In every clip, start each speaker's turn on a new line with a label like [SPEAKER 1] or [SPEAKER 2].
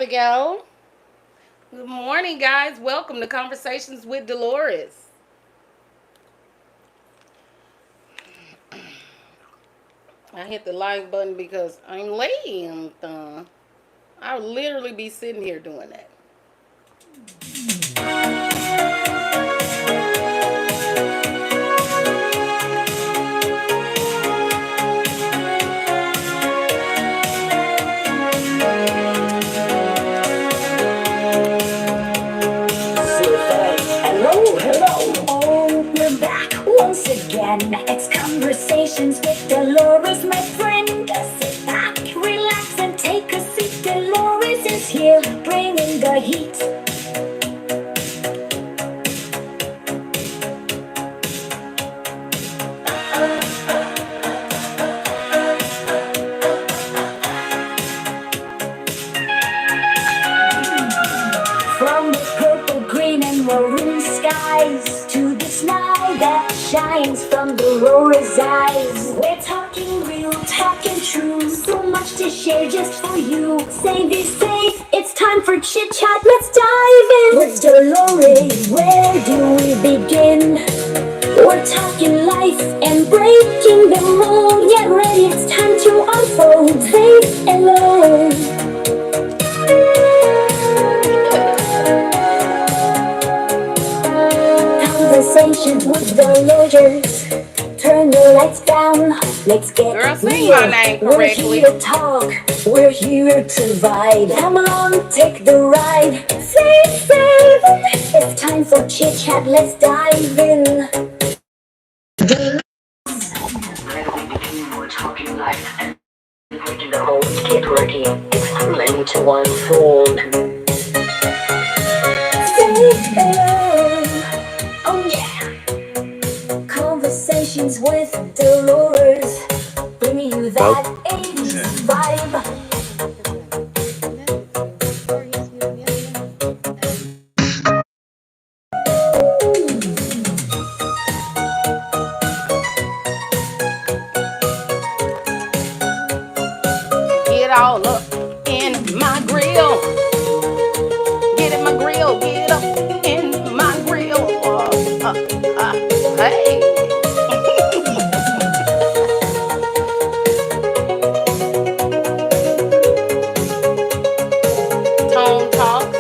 [SPEAKER 1] Abigail. Good morning, guys. Welcome to Conversations with Dolores. I hit the like button because I'm late. I'll literally be sitting here doing that.
[SPEAKER 2] Once again, it's Conversations with Dolores, my friend. Sit back, relax, and take a seat. Dolores is here, bringing the heat. From the purple, green, and maroon skies to the smile that shines from Dolores' eyes. We're talking real, talking true. So much to share just for you. Say this safe, it's time for chit chat. Let's dive in. With Dolores, where do we begin? We're talking life and breaking the mold. Get ready, it's time to unfold. Faith and love. Conversations with the lodgers. Turn the lights down. Let's get
[SPEAKER 1] Girl, sing
[SPEAKER 2] real.
[SPEAKER 1] my name
[SPEAKER 2] We're
[SPEAKER 1] correctly.
[SPEAKER 2] here to talk. We're here to vibe. Come along, take the ride. Safe. It's time for chit chat. Let's dive in. Where we begin, we're talking life and breaking the mold. Get ready. It's time to unfold. Oh yeah. Conversations with Dolores, bringing you that 80s vibe.
[SPEAKER 1] Get all up in my grill. Get in my grill. Get up in my grill. Hey. Tone Talks,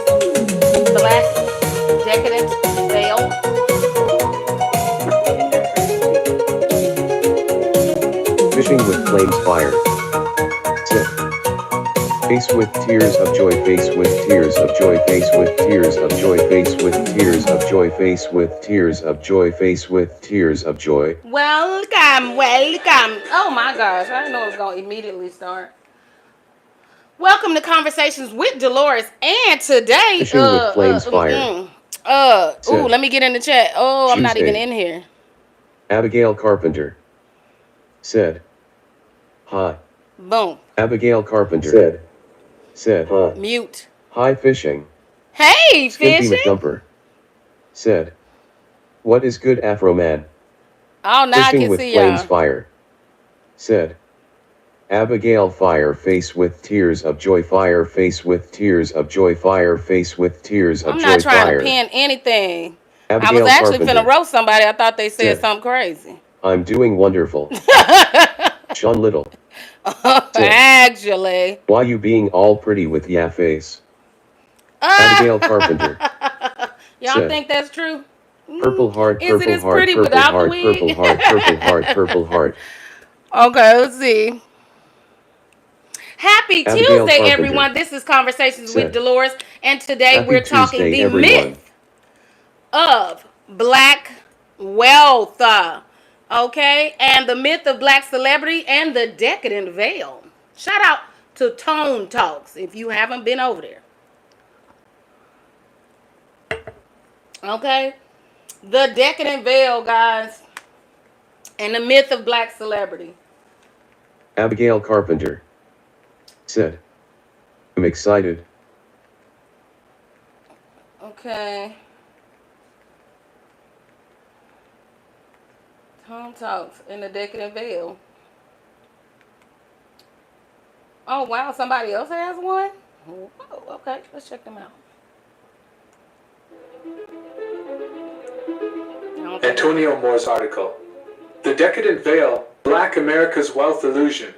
[SPEAKER 1] Black Decadent Veil.
[SPEAKER 3] Fishing with flames fire. Sit. Face with tears of joy, face with tears of joy, face with tears of joy, face with tears of joy, face with tears of joy, face with tears of joy.
[SPEAKER 1] Welcome. Oh my gosh, I didn't know it was going to immediately start. Welcome to Conversations with Dolores. And today,
[SPEAKER 3] Fishing with flames fire.
[SPEAKER 1] let me get in the chat. Oh, I'm not even
[SPEAKER 3] Tuesday.
[SPEAKER 1] in here.
[SPEAKER 3] Abigail Carpenter said, hi.
[SPEAKER 1] Boom.
[SPEAKER 3] Abigail Carpenter said, hi.
[SPEAKER 1] Mute.
[SPEAKER 3] Hi fishing.
[SPEAKER 1] Hey,
[SPEAKER 3] Skimpy
[SPEAKER 1] fishing.
[SPEAKER 3] McDumper said, what is good Afro man?
[SPEAKER 1] Oh, now I
[SPEAKER 3] Fishing
[SPEAKER 1] can
[SPEAKER 3] with
[SPEAKER 1] see
[SPEAKER 3] flames
[SPEAKER 1] y'all.
[SPEAKER 3] fire said, Abigail fire face with tears of joy, fire face with tears of joy, fire face with tears of
[SPEAKER 1] I'm
[SPEAKER 3] joy,
[SPEAKER 1] not trying
[SPEAKER 3] fire.
[SPEAKER 1] to pin anything. I was
[SPEAKER 3] Abigail
[SPEAKER 1] actually finna
[SPEAKER 3] Carpenter
[SPEAKER 1] roast somebody. I thought they said
[SPEAKER 3] said,
[SPEAKER 1] something crazy.
[SPEAKER 3] I'm doing wonderful. Sean Little said,
[SPEAKER 1] Actually.
[SPEAKER 3] why you being all pretty with ya face? Abigail Carpenter
[SPEAKER 1] Y'all
[SPEAKER 3] said,
[SPEAKER 1] think that's true?
[SPEAKER 3] purple heart,
[SPEAKER 1] Is it
[SPEAKER 3] purple
[SPEAKER 1] as
[SPEAKER 3] heart,
[SPEAKER 1] pretty
[SPEAKER 3] purple
[SPEAKER 1] without the
[SPEAKER 3] heart, purple
[SPEAKER 1] wig?
[SPEAKER 3] heart, purple heart, purple heart.
[SPEAKER 1] Okay, let's see. Happy
[SPEAKER 3] Abigail
[SPEAKER 1] Tuesday,
[SPEAKER 3] Carpenter
[SPEAKER 1] everyone. This is Conversations with
[SPEAKER 3] said,
[SPEAKER 1] Dolores, and today
[SPEAKER 3] happy
[SPEAKER 1] we're talking
[SPEAKER 3] Tuesday
[SPEAKER 1] the
[SPEAKER 3] everyone.
[SPEAKER 1] myth of black wealth. Okay, and the myth of black celebrity and the decadent veil. Shout out to Tone Talks if you haven't been over there. Okay, the decadent veil, guys, and the myth of black celebrity.
[SPEAKER 3] Abigail Carpenter said, I'm excited.
[SPEAKER 1] Okay. Tone Talks in the decadent veil. Oh wow, somebody else has one? Oh, okay. Let's check them out.
[SPEAKER 4] Antonio Moore's article, The Decadent Veil, Black America's Wealth Illusion,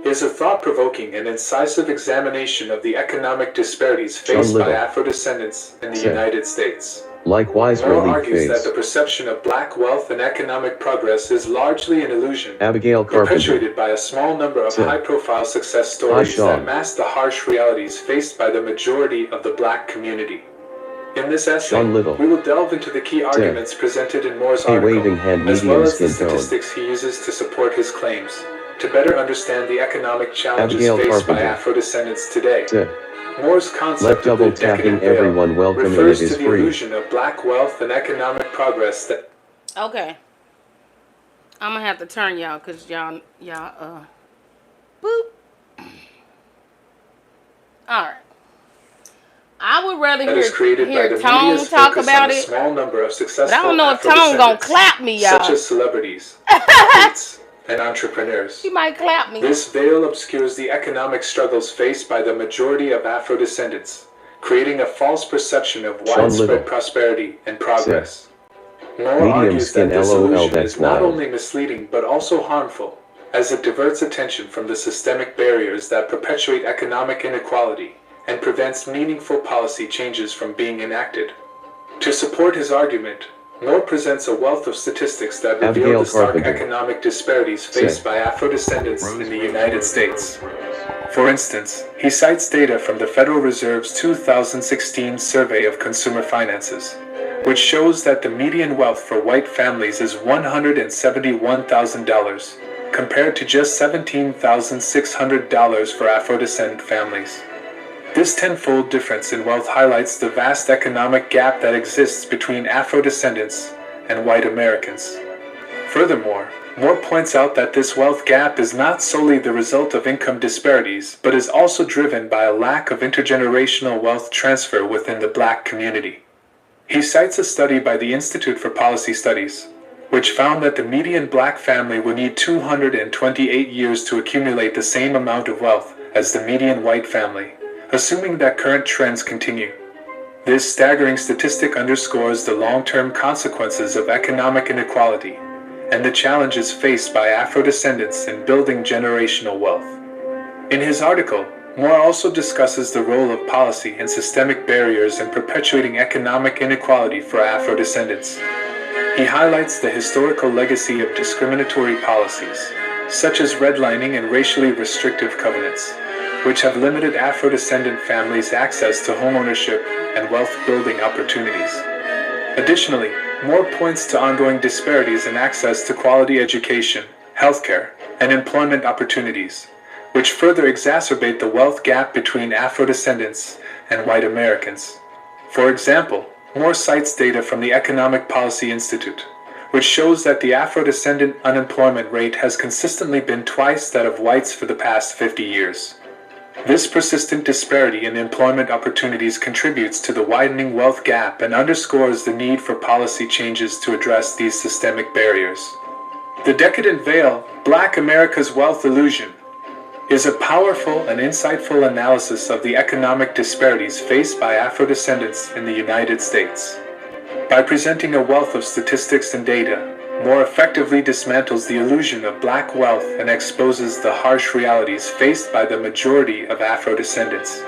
[SPEAKER 4] is a thought-provoking and incisive examination of the economic disparities faced by Afro-descendants in the United States.
[SPEAKER 3] Likewise,
[SPEAKER 4] Moore argues that the perception of black wealth and economic progress is largely an illusion, perpetuated by a small number of high-profile success stories that mask the harsh realities faced by the majority of the black community. In this essay, we will delve into the key arguments presented in Moore's article, as well as the statistics he uses to support his claims, to better understand the economic challenges faced by Afro-descendants today. Moore's concept of the decadent veil refers to the illusion of black wealth and economic progress that...
[SPEAKER 1] Okay. I'm gonna have to turn y'all, cause y'all, boop. Alright. I would rather hear Tone talk about it,
[SPEAKER 4] small number of successful
[SPEAKER 1] but I don't know if Tone gonna clap me, y'all.
[SPEAKER 4] Such as celebrities, athletes, and entrepreneurs.
[SPEAKER 1] She might clap me.
[SPEAKER 4] This veil obscures the economic struggles faced by the majority of Afro-descendants, creating a false perception of widespread prosperity and progress. Moore argues that this illusion is not only misleading but also harmful, as it diverts attention from the systemic barriers that perpetuate economic inequality and prevents meaningful policy changes from being enacted. To support his argument, Moore presents a wealth of statistics that reveal the stark economic disparities faced by Afro-descendants in the United States. For instance, he cites data from the Federal Reserve's 2016 Survey of Consumer Finances, which shows that the median wealth for white families is $171,000, compared to just $17,600 for Afro-descendant families. This tenfold difference in wealth highlights the vast economic gap that exists between Afro-descendants and white Americans. Furthermore, Moore points out that this wealth gap is not solely the result of income disparities, but is also driven by a lack of intergenerational wealth transfer within the black community. He cites a study by the Institute for Policy Studies, which found that the median black family would need 228 years to accumulate the same amount of wealth as the median white family, assuming that current trends continue. This staggering statistic underscores the long-term consequences of economic inequality and the challenges faced by Afro-descendants in building generational wealth. In his article, Moore also discusses the role of policy and systemic barriers in perpetuating economic inequality for Afro-descendants. He highlights the historical legacy of discriminatory policies, such as redlining and racially restrictive covenants, which have limited Afro-descendant families' access to homeownership and wealth-building opportunities. Additionally, Moore points to ongoing disparities in access to quality education, healthcare, and employment opportunities, which further exacerbate the wealth gap between Afro-descendants and white Americans. For example, Moore cites data from the Economic Policy Institute, which shows that the Afro-descendant unemployment rate has consistently been twice that of whites for the past 50 years. This persistent disparity in employment opportunities contributes to the widening wealth gap and underscores the need for policy changes to address these systemic barriers. The Decadent Veil, Black America's Wealth Illusion, is a powerful and insightful analysis of the economic disparities faced by Afro-descendants in the United States. By presenting a wealth of statistics and data, Moore effectively dismantles the illusion of black wealth and exposes the harsh realities faced by the majority of Afro-descendants.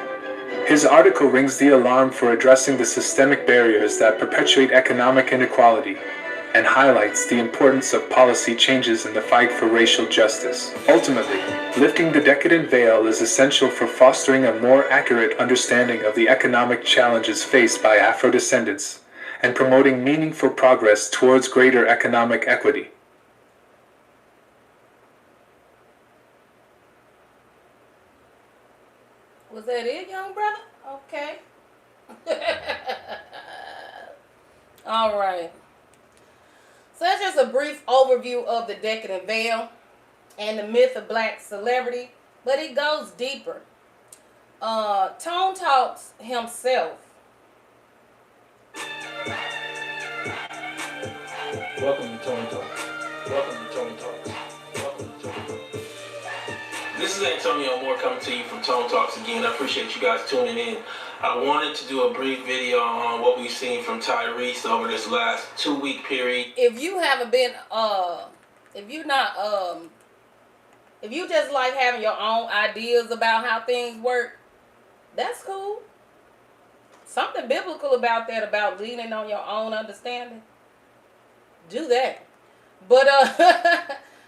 [SPEAKER 4] His article rings the alarm for addressing the systemic barriers that perpetuate economic inequality and highlights the importance of policy changes in the fight for racial justice. Ultimately, lifting the decadent veil is essential for fostering a more accurate understanding of the economic challenges faced by Afro-descendants and promoting meaningful progress towards greater economic equity.
[SPEAKER 1] Was that it, young brother? Okay. All right. So that's just a brief overview of the Decadent Veil and the myth of black celebrity, but it goes deeper. Tone Talks himself.
[SPEAKER 4] Welcome to Tone Talks. Welcome to Tone Talks. Welcome to Tone Talks.
[SPEAKER 5] This is Antonio Moore coming to you from Tone Talks again. I appreciate you guys tuning in. I wanted to do a brief video on what we've seen from Tyrese over this last 2-week period.
[SPEAKER 1] If you haven't been, if you're not, if you just like having your own ideas about how things work, that's cool. Something biblical about that, about leaning on your own understanding. Do that. But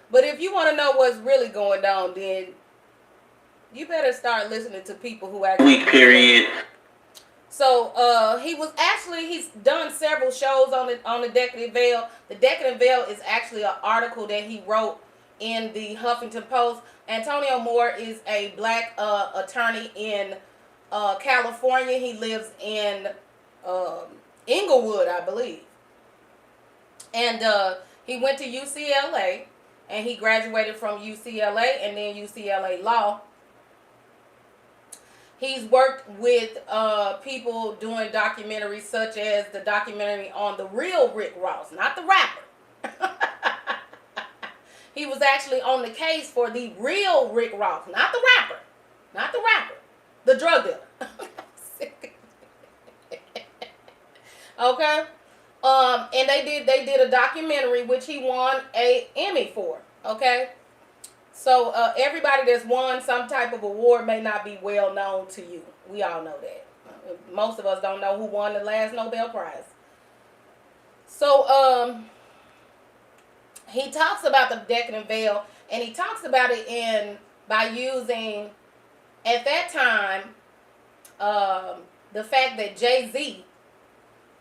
[SPEAKER 1] but if you want to know what's really going on, then you better start listening to people who actually.
[SPEAKER 5] Week period.
[SPEAKER 1] So he's done several shows on the Decadent Veil. The Decadent Veil is actually an article that he wrote in the Huffington Post. Antonio Moore is a black attorney in California. He lives in Inglewood, I believe. And he went to UCLA, and he graduated from UCLA and then UCLA Law. He's worked with people doing documentaries such as the documentary on the real Rick Ross, not the rapper. He was actually on the case for the real Rick Ross, not the rapper. Not the rapper. The drug dealer. Okay? And they did a documentary which he won an Emmy for. Okay? So everybody that's won some type of award may not be well known to you. We all know that. Most of us don't know who won the last Nobel Prize. So he talks about the Decadent Veil, and he talks about it by using, at that time, the fact that Jay-Z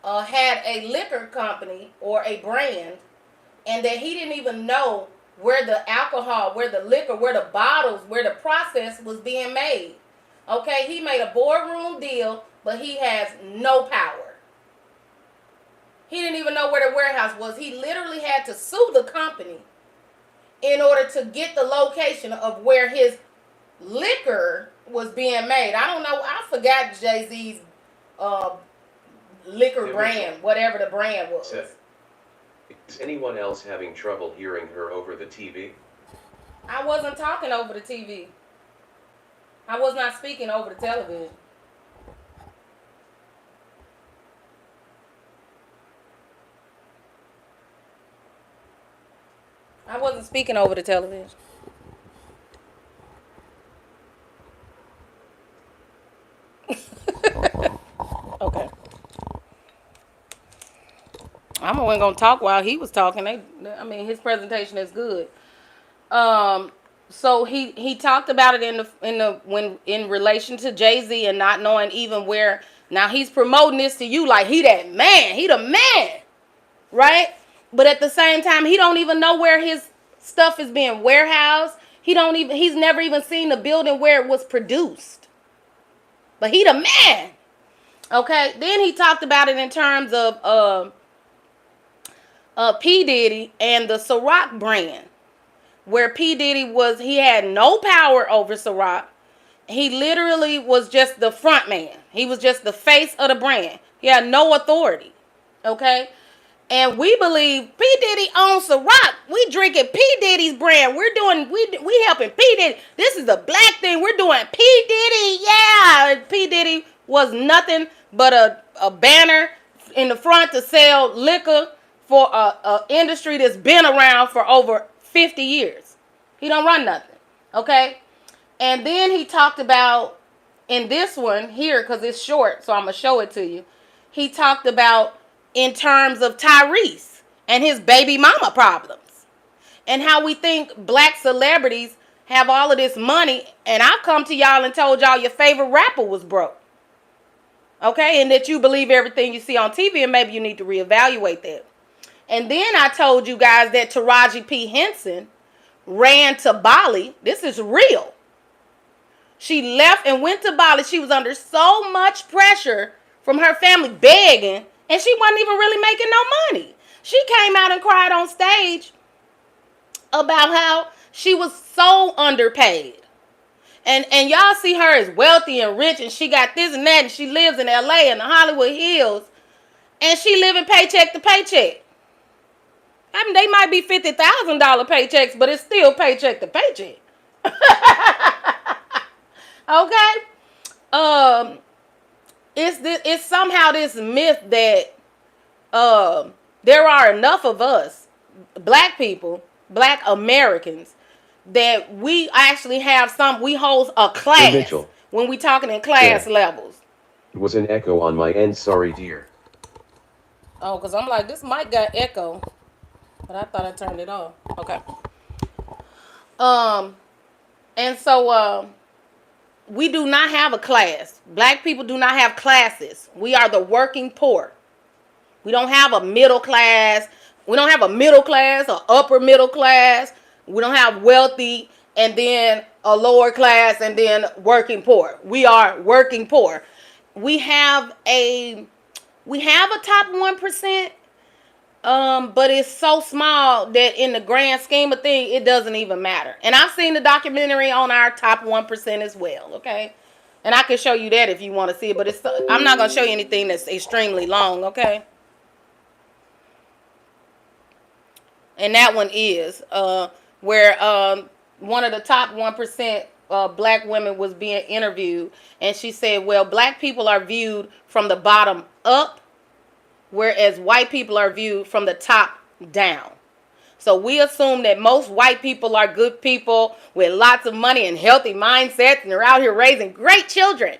[SPEAKER 1] had a liquor company or a brand, and that he didn't even know where the alcohol, where the liquor, where the bottles, where the process was being made. Okay, he made a boardroom deal, but he has no power. He didn't even know where the warehouse was. He literally had to sue the company in order to get the location of where his liquor was being made. I don't know. I forgot Jay-Z's liquor brand, whatever the brand was.
[SPEAKER 3] Is anyone else having trouble hearing her over the TV?
[SPEAKER 1] I wasn't talking over the TV. I was not speaking over the television. I wasn't speaking over the television. Okay. I wasn't gonna talk while he was talking. His presentation is good. So he talked about it in relation to Jay-Z and not knowing even where. Now he's promoting this to you like he that man, he the man, right? But at the same time, he don't even know where his stuff is being warehoused. He's never even seen the building where it was produced. But he the man. Okay. Then he talked about it in terms of P. Diddy and the Ciroc brand, where P. Diddy he had no power over Ciroc. He literally was just the front man. He was just the face of the brand. He had no authority. Okay. And we believe P. Diddy owns Ciroc. We drinking P. Diddy's brand. We helping P. Diddy. This is a black thing. We're doing P. Diddy. Yeah. P. Diddy was nothing but a banner in the front to sell liquor for a industry that's been around for over 50 years. He don't run nothing. Okay. And then he talked about, in this one here, because it's short, so I'm going to show it to you. He talked about in terms of Tyrese and his baby mama problems, and how we think black celebrities have all of this money, and I've come to y'all and told y'all your favorite rapper was broke. Okay, and that you believe everything you see on TV, and maybe you need to reevaluate that. And then I told you guys that Taraji P. Henson ran to Bali. This is real. She left and went to Bali. She was under so much pressure from her family begging, and she wasn't even really making no money. She came out and cried on stage about how she was so underpaid. And y'all see her as wealthy and rich, and she got this and that, and she lives in LA and the Hollywood Hills, and she living paycheck to paycheck. I mean, they might be $50,000 paychecks, but it's still paycheck to paycheck. Okay. It's somehow this myth that there are enough of us, black people, black Americans, that we actually have we hold a
[SPEAKER 3] Hey
[SPEAKER 1] class
[SPEAKER 3] Mitchell.
[SPEAKER 1] when we talking in class
[SPEAKER 3] There
[SPEAKER 1] levels.
[SPEAKER 3] was an echo on my end, sorry dear.
[SPEAKER 1] Oh, because I'm like, this mic got echo, but I thought I turned it off. Okay. Um, and so we do not have a class. Black people do not have classes. We are the working poor. We don't have a middle class. We don't have a middle class or upper middle class. We don't have wealthy and then a lower class and then working poor. We are working poor. We have a top 1%, but it's so small that in the grand scheme of things, it doesn't even matter. And I've seen the documentary on our top 1% as well, okay? And I can show you that if you want to see it, but I'm not going to show you anything that's extremely long, okay? And that one is where one of the top 1% black women was being interviewed, and she said, well, black people are viewed from the bottom up, whereas white people are viewed from the top down. So we assume that most white people are good people with lots of money and healthy mindsets, and they're out here raising great children.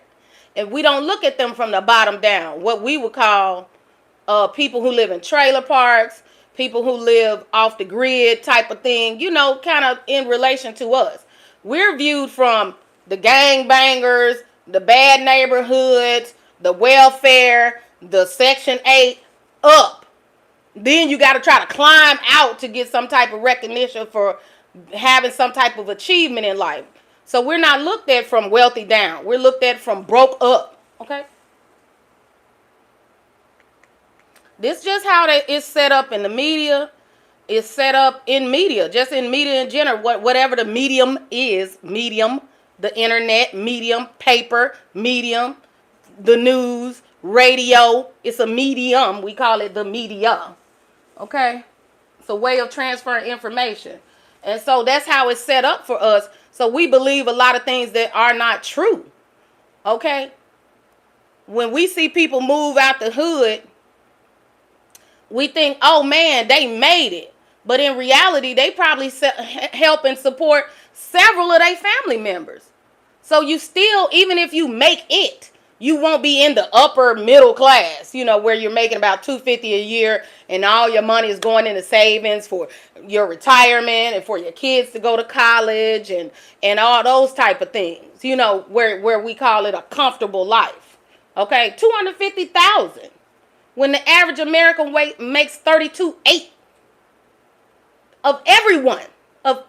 [SPEAKER 1] And we don't look at them from the bottom down, what we would call people who live in trailer parks, people who live off the grid type of thing, you know, kind of in relation to us. We're viewed from the gangbangers, the bad neighborhoods, the welfare, the Section 8 up. Then you got to try to climb out to get some type of recognition for having some type of achievement in life. So we're not looked at from wealthy down. We're looked at from broke up. Okay? This just how it's set up in the media. It's set up in media, just in media in general. Whatever the medium is, medium, the internet, medium, paper, medium, the news, radio. It's a medium. We call it the media. Okay? It's a way of transferring information. And so that's how it's set up for us. So we believe a lot of things that are not true. Okay? When we see people move out the hood, we think, oh man, they made it. But in reality, they probably help and support several of their family members. So you still, even if you make it, you won't be in the upper middle class, you know, where you're making about $250 a year and all your money is going into savings for your retirement and for your kids to go to college and all those type of things, you know, where we call it a comfortable life. Okay, $250,000 when the average American makes 32.8 of everyone. Okay,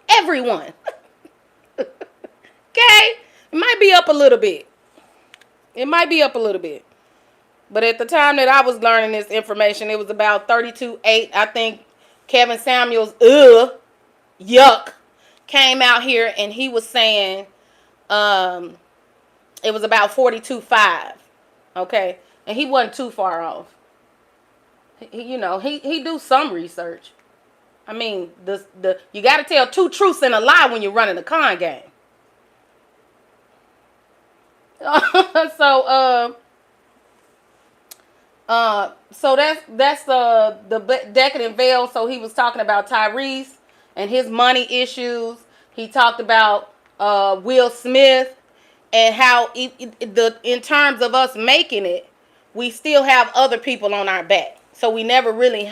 [SPEAKER 1] it might be up a little bit. But at the time that I was learning this information, it was about 32.8. I think Kevin Samuels, yuck, came out here and he was saying it was about 42.5. Okay, and he wasn't too far off. He do some research. I mean, you got to tell two truths and a lie when you're running a con game. So that's the Decadent Veil. So he was talking about Tyrese and his money issues. He talked about Will Smith and how in terms of us making it, we still have other people on our back. So we never really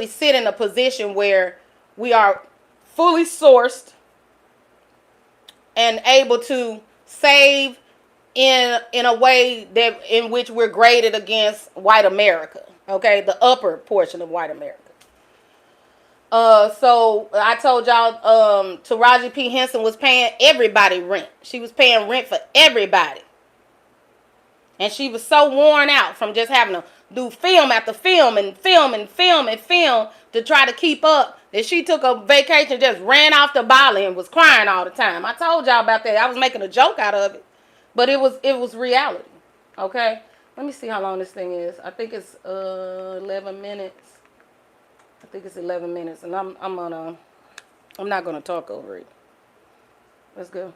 [SPEAKER 1] sit in a position where we are fully sourced and able to save in a way that in which we're graded against white America. Okay, the upper portion of white America. So I told y'all Taraji P. Henson was paying everybody rent. She was paying rent for everybody. And she was so worn out from just having to do film after film and film to try to keep up that she took a vacation, just ran off to Bali and was crying all the time. I told y'all about that. I was making a joke out of it, but it was reality. Okay, let me see how long this thing is. I think it's 11 minutes. I think it's 11 minutes, and I'm not gonna talk over it. Let's go.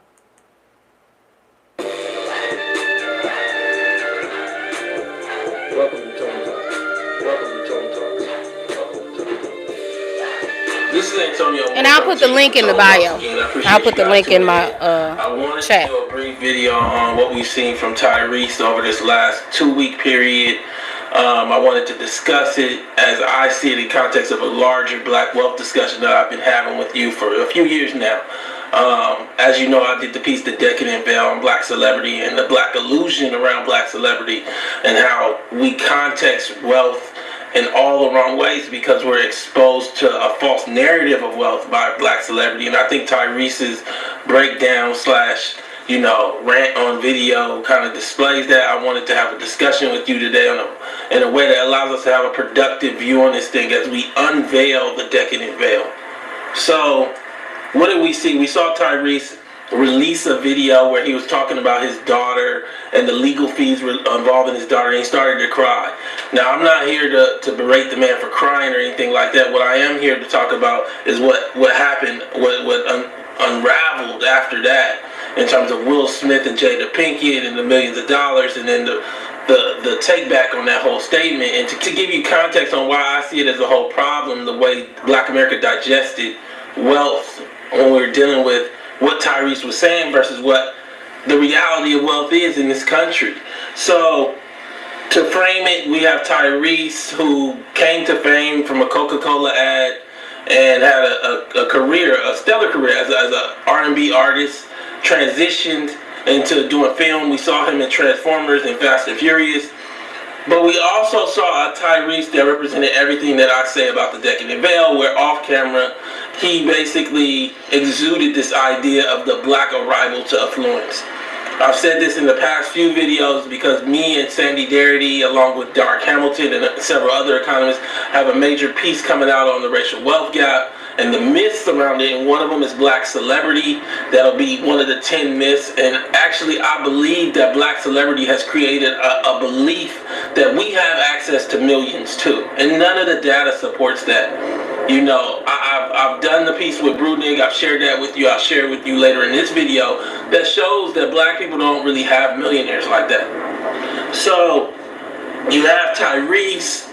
[SPEAKER 5] Welcome to Tone Talks. Welcome to Tone Talks. Welcome to Tone Talks. This is Antonio.
[SPEAKER 1] And I'll put the link in the bio. I'll put the link in my
[SPEAKER 5] I wanted
[SPEAKER 1] chat.
[SPEAKER 5] to do a brief video on what we've seen from Tyrese over this last 2-week period. I wanted to discuss it as I see it in context of a larger black wealth discussion that I've been having with you for a few years now. As you know, I did the piece, The Decadent Veil on Black Celebrity and the black illusion around black celebrity and how we context wealth in all the wrong ways because we're exposed to a false narrative of wealth by black celebrity. And I think Tyrese's breakdown / rant on video kind of displays that. I wanted to have a discussion with you today in a way that allows us to have a productive view on this thing as we unveil the Decadent Veil. So, what did we see? We saw Tyrese release a video where he was talking about his daughter and the legal fees involving his daughter, and he started to cry. Now, I'm not here to berate the man for crying or anything like that. What I am here to talk about is what happened, what unraveled after that in terms of Will Smith and Jada Pinkett and the millions of dollars, and then the take back on that whole statement. And to give you context on why I see it as a whole problem, the way Black America digested wealth when we're dealing with what Tyrese was saying versus what the reality of wealth is in this country. So, to frame it, we have Tyrese, who came to fame from a Coca-Cola ad and had a career, a stellar career as a R&B artist, transitioned into doing film. We saw him in Transformers and Fast and Furious. But we also saw a Tyrese that represented everything that I say about the Decadent Veil, where off camera, he basically exuded this idea of the black arrival to affluence. I've said this in the past few videos because me and Sandy Darity, along with Dark Hamilton and several other economists, have a major piece coming out on the racial wealth gap and the myths around it, and one of them is black celebrity. That'll be one of the 10 myths, and actually I believe that black celebrity has created a belief that we have access to millions too, and none of the data supports that. I've done the piece with Brudnig, I've shared that with you, I'll share it with you later in this video, that shows that black people don't really have millionaires like that. So, you have Tyrese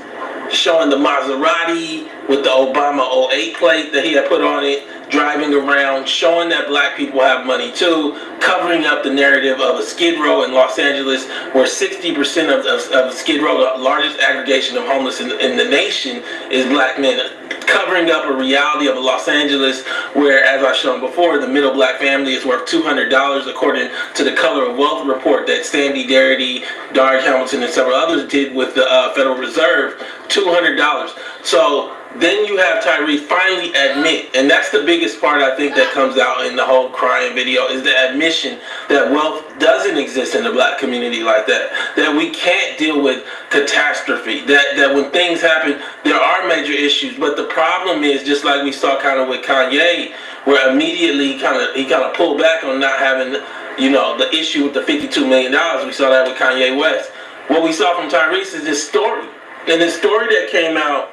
[SPEAKER 5] showing the Maserati with the Obama 08 plate that he had put on it, driving around, showing that black people have money too, covering up the narrative of a Skid Row in Los Angeles, where 60% of Skid Row, the largest aggregation of homeless in the nation, is black men, covering up a reality of Los Angeles where, as I've shown before, the middle black family is worth $200 according to the Color of Wealth report that Sandy Darity, Dark Hamilton, and several others did with the Federal Reserve, $200. So then you have Tyrese finally admit, and that's the biggest part I think that comes out in the whole crying video, is the admission that wealth doesn't exist in the black community like that we can't deal with catastrophe, that when things happen, there are major issues, but the problem is, just like we saw kind of with Kanye, where immediately he kind of pulled back on not having, the issue with the $52 million. We saw that with Kanye West. What we saw from Tyrese is this story, and the story that came out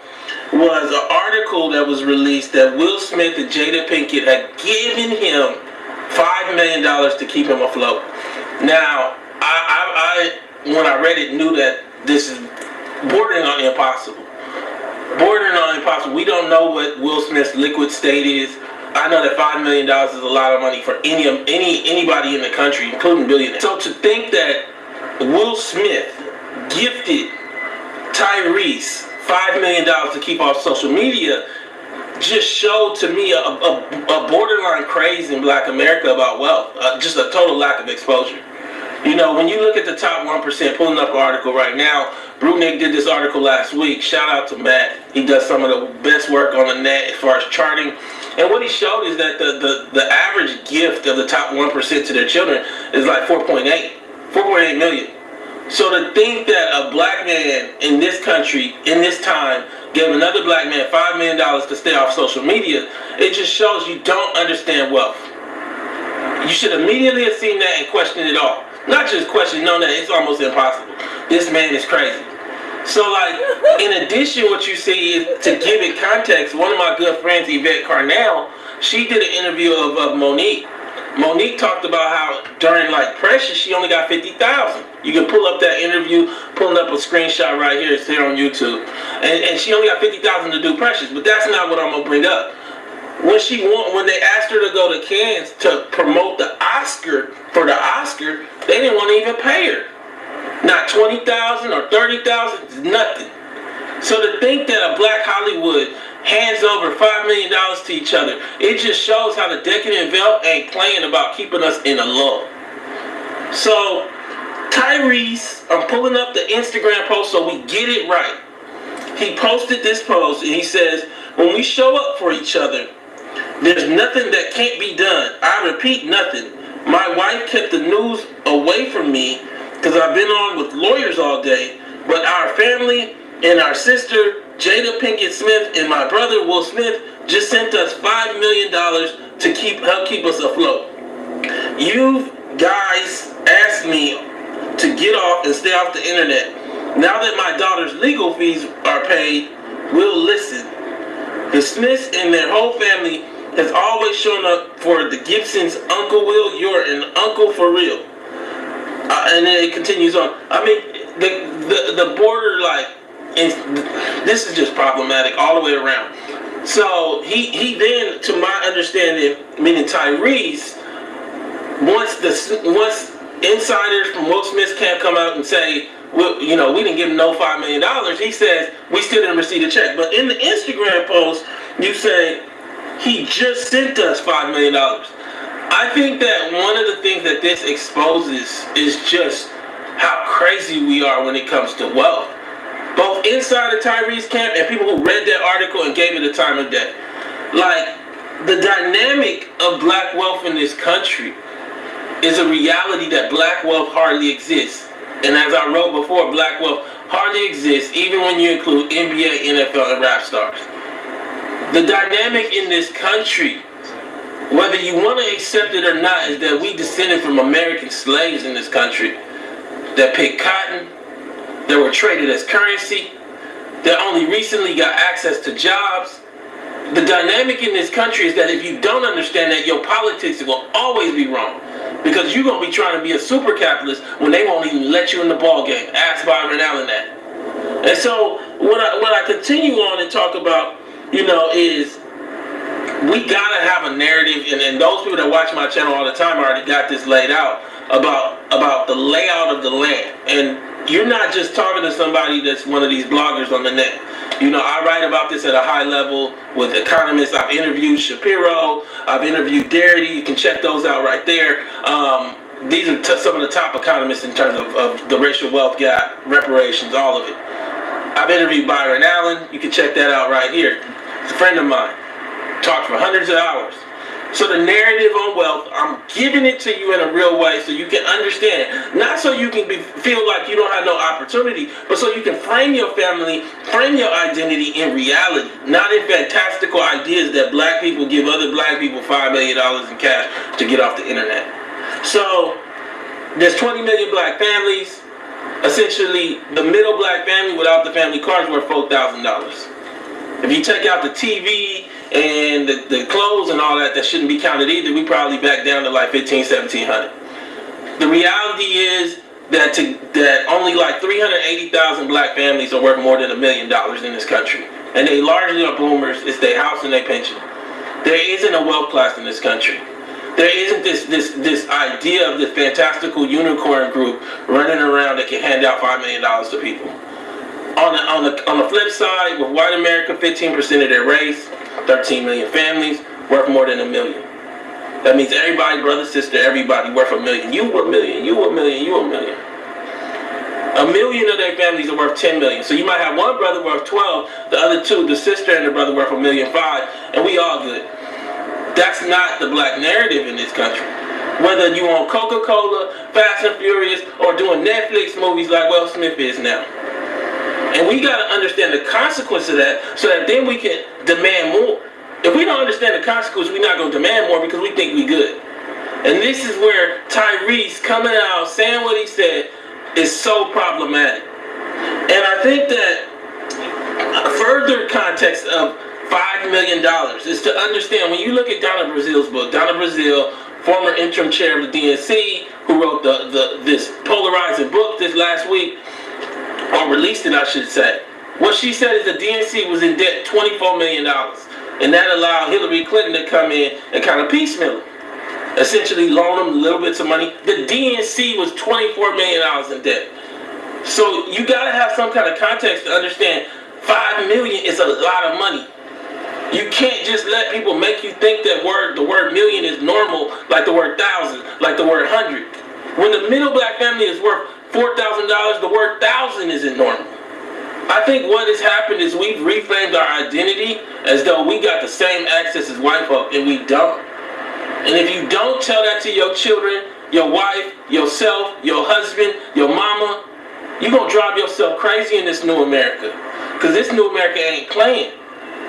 [SPEAKER 5] was an article that was released that Will Smith and Jada Pinkett had given him $5 million to keep him afloat. Now, I when I read it, knew that this is bordering on impossible. Bordering on impossible. We don't know what Will Smith's liquid state is. I know that $5 million is a lot of money for anybody in the country, including billionaires. So to think that Will Smith gifted Tyrese $5 million to keep off social media just showed to me a borderline craze in black America about wealth, just a total lack of exposure. When you look at the top 1%, pulling up an article right now, Brudnig did this article last week. Shout out to Matt. He does some of the best work on the net as far as charting. And what he showed is that the average gift of the top 1% to their children is like 4.8 million. So to think that a black man in this country, in this time, gave another black man $5 million to stay off social media, it just shows you don't understand wealth. You should immediately have seen that and questioned it all. Not just question, no, that it's almost impossible. This man is crazy. So in addition, what you see is, to give it context, one of my good friends, Yvette Carnell, she did an interview of Monique. Monique talked about how during like Precious, she only got 50,000. You can pull up that interview, pulling up a screenshot right here. It's here on YouTube, and she only got 50,000 to do Precious. But that's not what I'm gonna bring up. When they asked her to go to Cannes to promote the Oscar they didn't want to even pay her. Not 20,000 or 30,000, nothing. So to think that a black Hollywood hands over $5 million to each other, it just shows how the Decadent Veil ain't playing about keeping us in a lull. So Tyrese, I'm pulling up the Instagram post so we get it right. He posted this post and he says, when we show up for each other, there's nothing that can't be done. I repeat, nothing. My wife kept the news away from me because I've been on with lawyers all day, but our family and our sister, Jada Pinkett Smith, and my brother, Will Smith, just sent us $5 million to help keep us afloat. You guys asked me to get off and stay off the internet. Now that my daughter's legal fees are paid, we'll listen. The Smiths and their whole family has always shown up for the Gibsons. Uncle Will, you're an uncle for real. And then it continues on. I mean, the border, like, this is just problematic all the way around. So he then, to my understanding, meaning Tyrese, once insiders from Will Smith's camp come out and say, well, we didn't give him no $5 million, he says, we still didn't receive a check. But in the Instagram post, you say, he just sent us $5 million. I think that one of the things that this exposes is just how crazy we are when it comes to wealth. Both inside the Tyrese camp and people who read that article and gave it the time of day. Like, the dynamic of black wealth in this country is a reality that black wealth hardly exists. And as I wrote before, black wealth hardly exists even when you include NBA, NFL, and rap stars. The dynamic in this country, whether you want to accept it or not, is that we descended from American slaves in this country that picked cotton, that were traded as currency, that only recently got access to jobs. The dynamic in this country is that if you don't understand that, your politics will always be wrong. Because you're going to be trying to be a super capitalist when they won't even let you in the ball game. Ask Byron Allen that. And so what I continue on and talk about, is we got to have a narrative, and those people that watch my channel all the time already got this laid out about the layout of the land. And you're not just talking to somebody that's one of these bloggers on the net. I write about this at a high level with economists. I've interviewed Shapiro. I've interviewed Darity. You can check those out right there. These are some of the top economists in terms of the racial wealth gap, reparations, all of it. I've interviewed Byron Allen. You can check that out right here. It's a friend of mine. Talked for hundreds of hours. So the narrative on wealth, I'm giving it to you in a real way so you can understand it. Not so you can feel like you don't have no opportunity, but so you can frame your family, frame your identity in reality, not in fantastical ideas that black people give other black people $5 million in cash to get off the internet. So there's 20 million black families. Essentially, the middle black family without the family car is worth $4,000. If you take out the TV and the clothes and all that shouldn't be counted either, we probably back down to like $1,500. The reality is that only like 380,000 black families are worth more than $1 million in this country. And they largely are boomers. It's their house and their pension. There isn't a wealth class in this country. There isn't this idea of this fantastical unicorn group running around that can hand out $5 million to people. On the flip side, with white America, 15% of their race, 13 million families, worth more than $1 million. That means everybody, brother, sister, everybody worth $1 million. You $1 million, you $1 million, you $1 million. 1 million of their families are worth 10 million. So you might have one brother worth 12, the other two, the sister and the brother worth $1.5 million, and we all good. That's not the black narrative in this country. Whether you on Coca-Cola, Fast and Furious, or doing Netflix movies like Will Smith is now. And we got to understand the consequence of that so that then we can demand more. If we don't understand the consequence, we're not going to demand more because we think we good. And this is where Tyrese coming out saying what he said is so problematic. And I think that further context of $5 million is to understand when you look at Donna Brazil's book. Donna Brazil former interim chair of the DNC, who wrote this polarizing book this last week, or released it, I should say. What she said is the DNC was in debt $24 million, and that allowed Hillary Clinton to come in and kind of piecemeal them, essentially loan them little bits of money. The DNC was $24 million in debt. So you gotta have some kind of context to understand $5 million is a lot of money. You can't just let people make you think that the word million is normal, like the word thousand, like the word hundred. When the middle black family is worth $4,000, the word thousand isn't normal. I think what has happened is we've reframed our identity as though we got the same access as white folk, and we don't. And if you don't tell that to your children, your wife, yourself, your husband, your mama, you're going to drive yourself crazy in this new America. Because this new America ain't playing.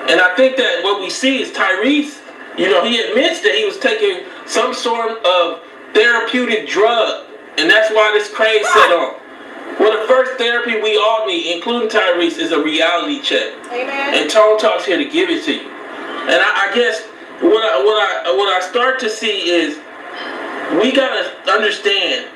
[SPEAKER 5] And I think that what we see is Tyrese, he admits that he was taking some sort of therapeutic drug. And that's why this craze set on. Well, the first therapy we all need, including Tyrese, is a reality check.
[SPEAKER 1] Amen.
[SPEAKER 5] And Tone Talk's here to give it to you. And I guess what I start to see is we gotta understand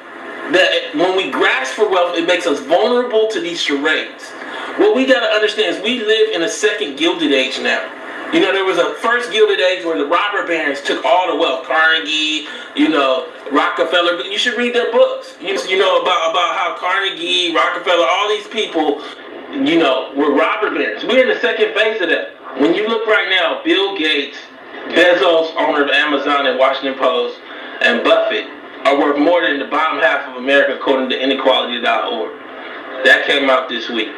[SPEAKER 5] that when we grasp for wealth, it makes us vulnerable to these charades. What we gotta understand is we live in a second Gilded Age now. There was a first Gilded Age where the robber barons took all the wealth. Carnegie, Rockefeller. You should read their books. About how Carnegie, Rockefeller, all these people, were robber barons. We're in the second phase of that. When you look right now, Bill Gates, Bezos, owner of Amazon and Washington Post, and Buffett are worth more than the bottom half of America according to inequality.org. That came out this week.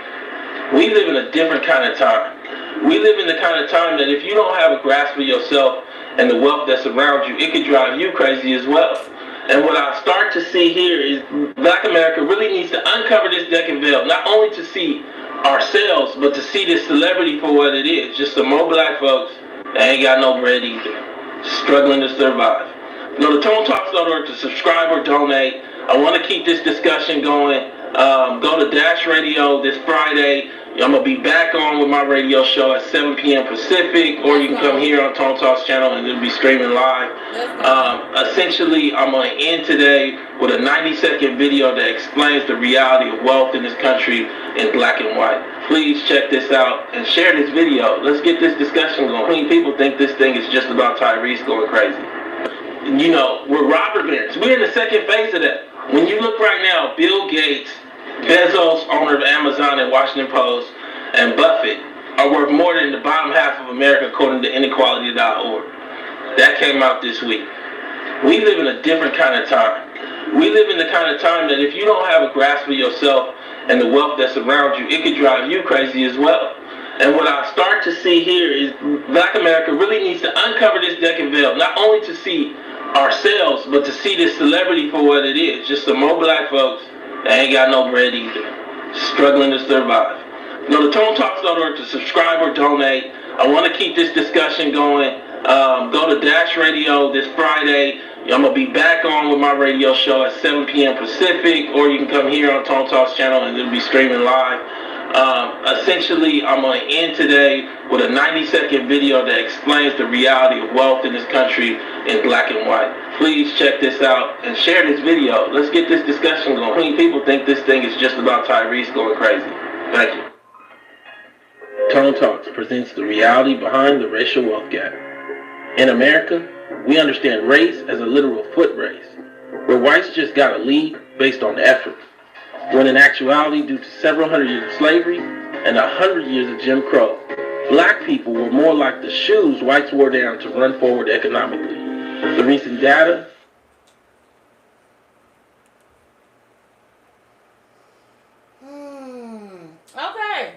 [SPEAKER 5] We live in a different kind of time. We live in the kind of time that if you don't have a grasp of yourself and the wealth that's around you, it could drive you crazy as well. And what I start to see here is Black America really needs to uncover this Decadent Veil, not only to see ourselves, but to see this celebrity for what it is. Just some more black folks that ain't got no bread either, struggling to survive. Go to ToneTalks.org to subscribe or donate. I want to keep this discussion going. Go to Dash Radio this Friday. I'm going to be back on with my radio show at 7 p.m. Pacific, or you can come here on Tone Talks channel and it'll be streaming live. Essentially, I'm going to end today with a 90-second video that explains the reality of wealth in this country in black and white. Please check this out and share this video. Let's get this discussion going. Many people think this thing is just about Tyrese going crazy. We're robber barons. We're in the second phase of that. When you look right now, Bill Gates, Bezos, owner of Amazon and Washington Post, and Buffett are worth more than the bottom half of America according to inequality.org. That came out this week. We live in a different kind of time. We live in the kind of time that if you don't have a grasp of yourself and the wealth that's around you, it could drive you crazy as well. And what I start to see here is Black America really needs to uncover this Decadent Veil, not only to see ourselves, but to see this celebrity for what it is. Just some more black folks that ain't got no bread either, struggling to survive. Go to ToneTalks.org to subscribe or donate. I want to keep this discussion going. Go to Dash Radio this Friday. I'm going to be back on with my radio show at 7 p.m. Pacific, or you can come here on Tone Talks channel and it'll be streaming live. Essentially, I'm going to end today with a 90-second video that explains the reality of wealth in this country in black and white. Please check this out and share this video. Let's get this discussion going. Many people think this thing is just about Tyrese going crazy. Thank you. Tone Talks presents the reality behind the racial wealth gap. In America, we understand race as a literal foot race, where whites just got a lead based on effort, when in actuality, due to several hundred years of slavery and 100 years of Jim Crow, black people were more like the shoes whites wore down to run forward economically. The recent data
[SPEAKER 1] Okay.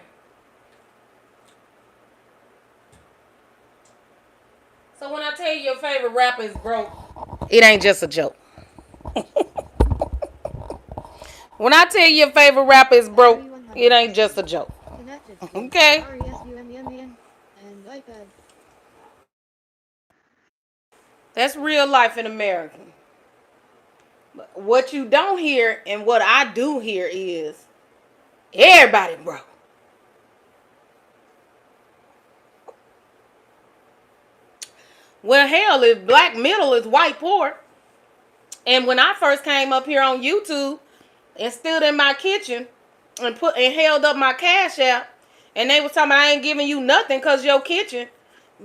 [SPEAKER 1] So when I tell you your favorite rapper is broke, it ain't just a joke. When I tell you your favorite rapper is broke, it ain't just a joke. Okay? That's real life in America. What you don't hear and what I do hear is everybody broke. Well, hell, if black middle is white poor, And when I first came up here on YouTube and stood in my kitchen and held up my cash app, and they was talking about I ain't giving you nothing because your kitchen,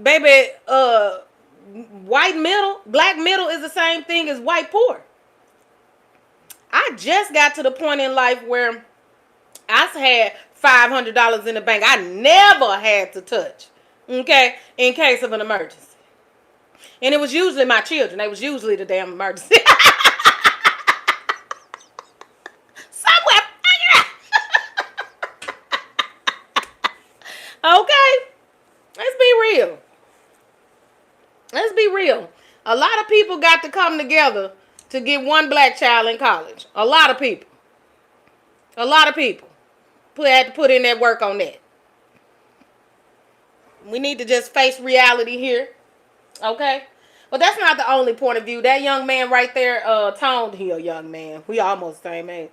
[SPEAKER 1] baby, white middle, black middle is the same thing as white poor. I just got to the point in life where I had $500 in the bank. I never had to touch, okay, in case of an emergency. And it was usually my children. They was usually the damn emergency. Somewhere. Okay. Let's be real. Let's be real. A lot of people got to come together to get one black child in college. A lot of people. A lot of people had to put in that work on that. We need to just face reality here. Okay? But that's not the only point of view. That young man right there, Tone, he a young man. We almost the same age.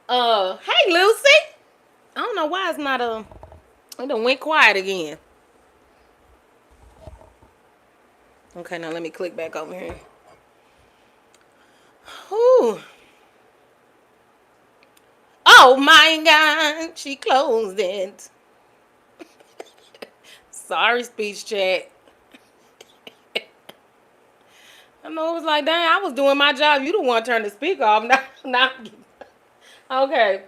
[SPEAKER 1] Hey Lucy. I don't know why it's not it done went quiet again. Okay, now let me click back over here. Ooh. Oh my God, she closed it. Sorry, speech chat. I know it was like, dang, I was doing my job. You the one turned the speaker off. Now. Okay.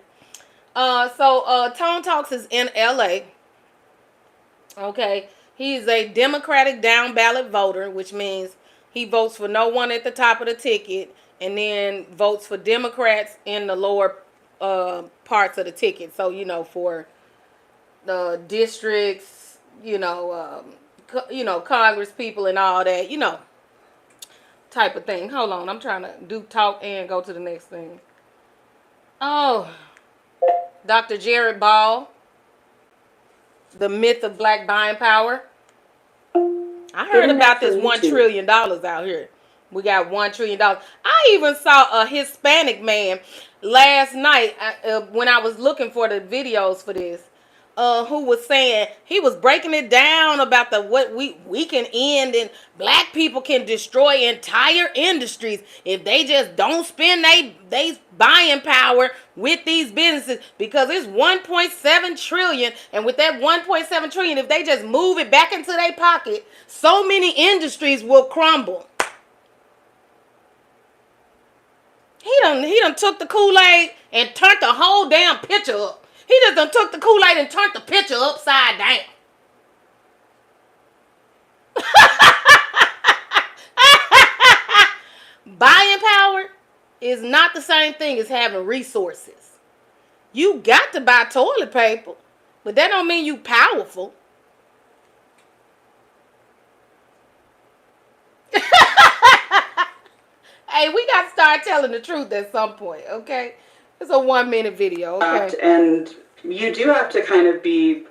[SPEAKER 1] So Tone Talks is in LA. Okay. He's a Democratic down ballot voter, which means he votes for no one at the top of the ticket and then votes for Democrats in the lower parts of the ticket. So, for the districts, Congress people and all that, type of thing. Hold on. I'm trying to talk and go to the next thing. Oh, Dr. Jared Ball, the myth of black buying power. I heard about this $1 trillion out here. We got $1 trillion. I even saw a Hispanic man last night when I was looking for the videos for this, who was saying, he was breaking it down about what we can end, and black people can destroy entire industries if they just don't spend they buying power with these businesses, because it's 1.7 trillion, and with that 1.7 trillion, if they just move it back into their pocket, so many industries will crumble. He done took the Kool-Aid and turned the whole damn picture up. He just done took the Kool-Aid and turned the picture upside down. Buying power is not the same thing as having resources. You got to buy toilet paper, but that don't mean you powerful. Hey, we got to start telling the truth at some point, okay? It's a 1-minute video, okay?
[SPEAKER 6] And you do have to kind of be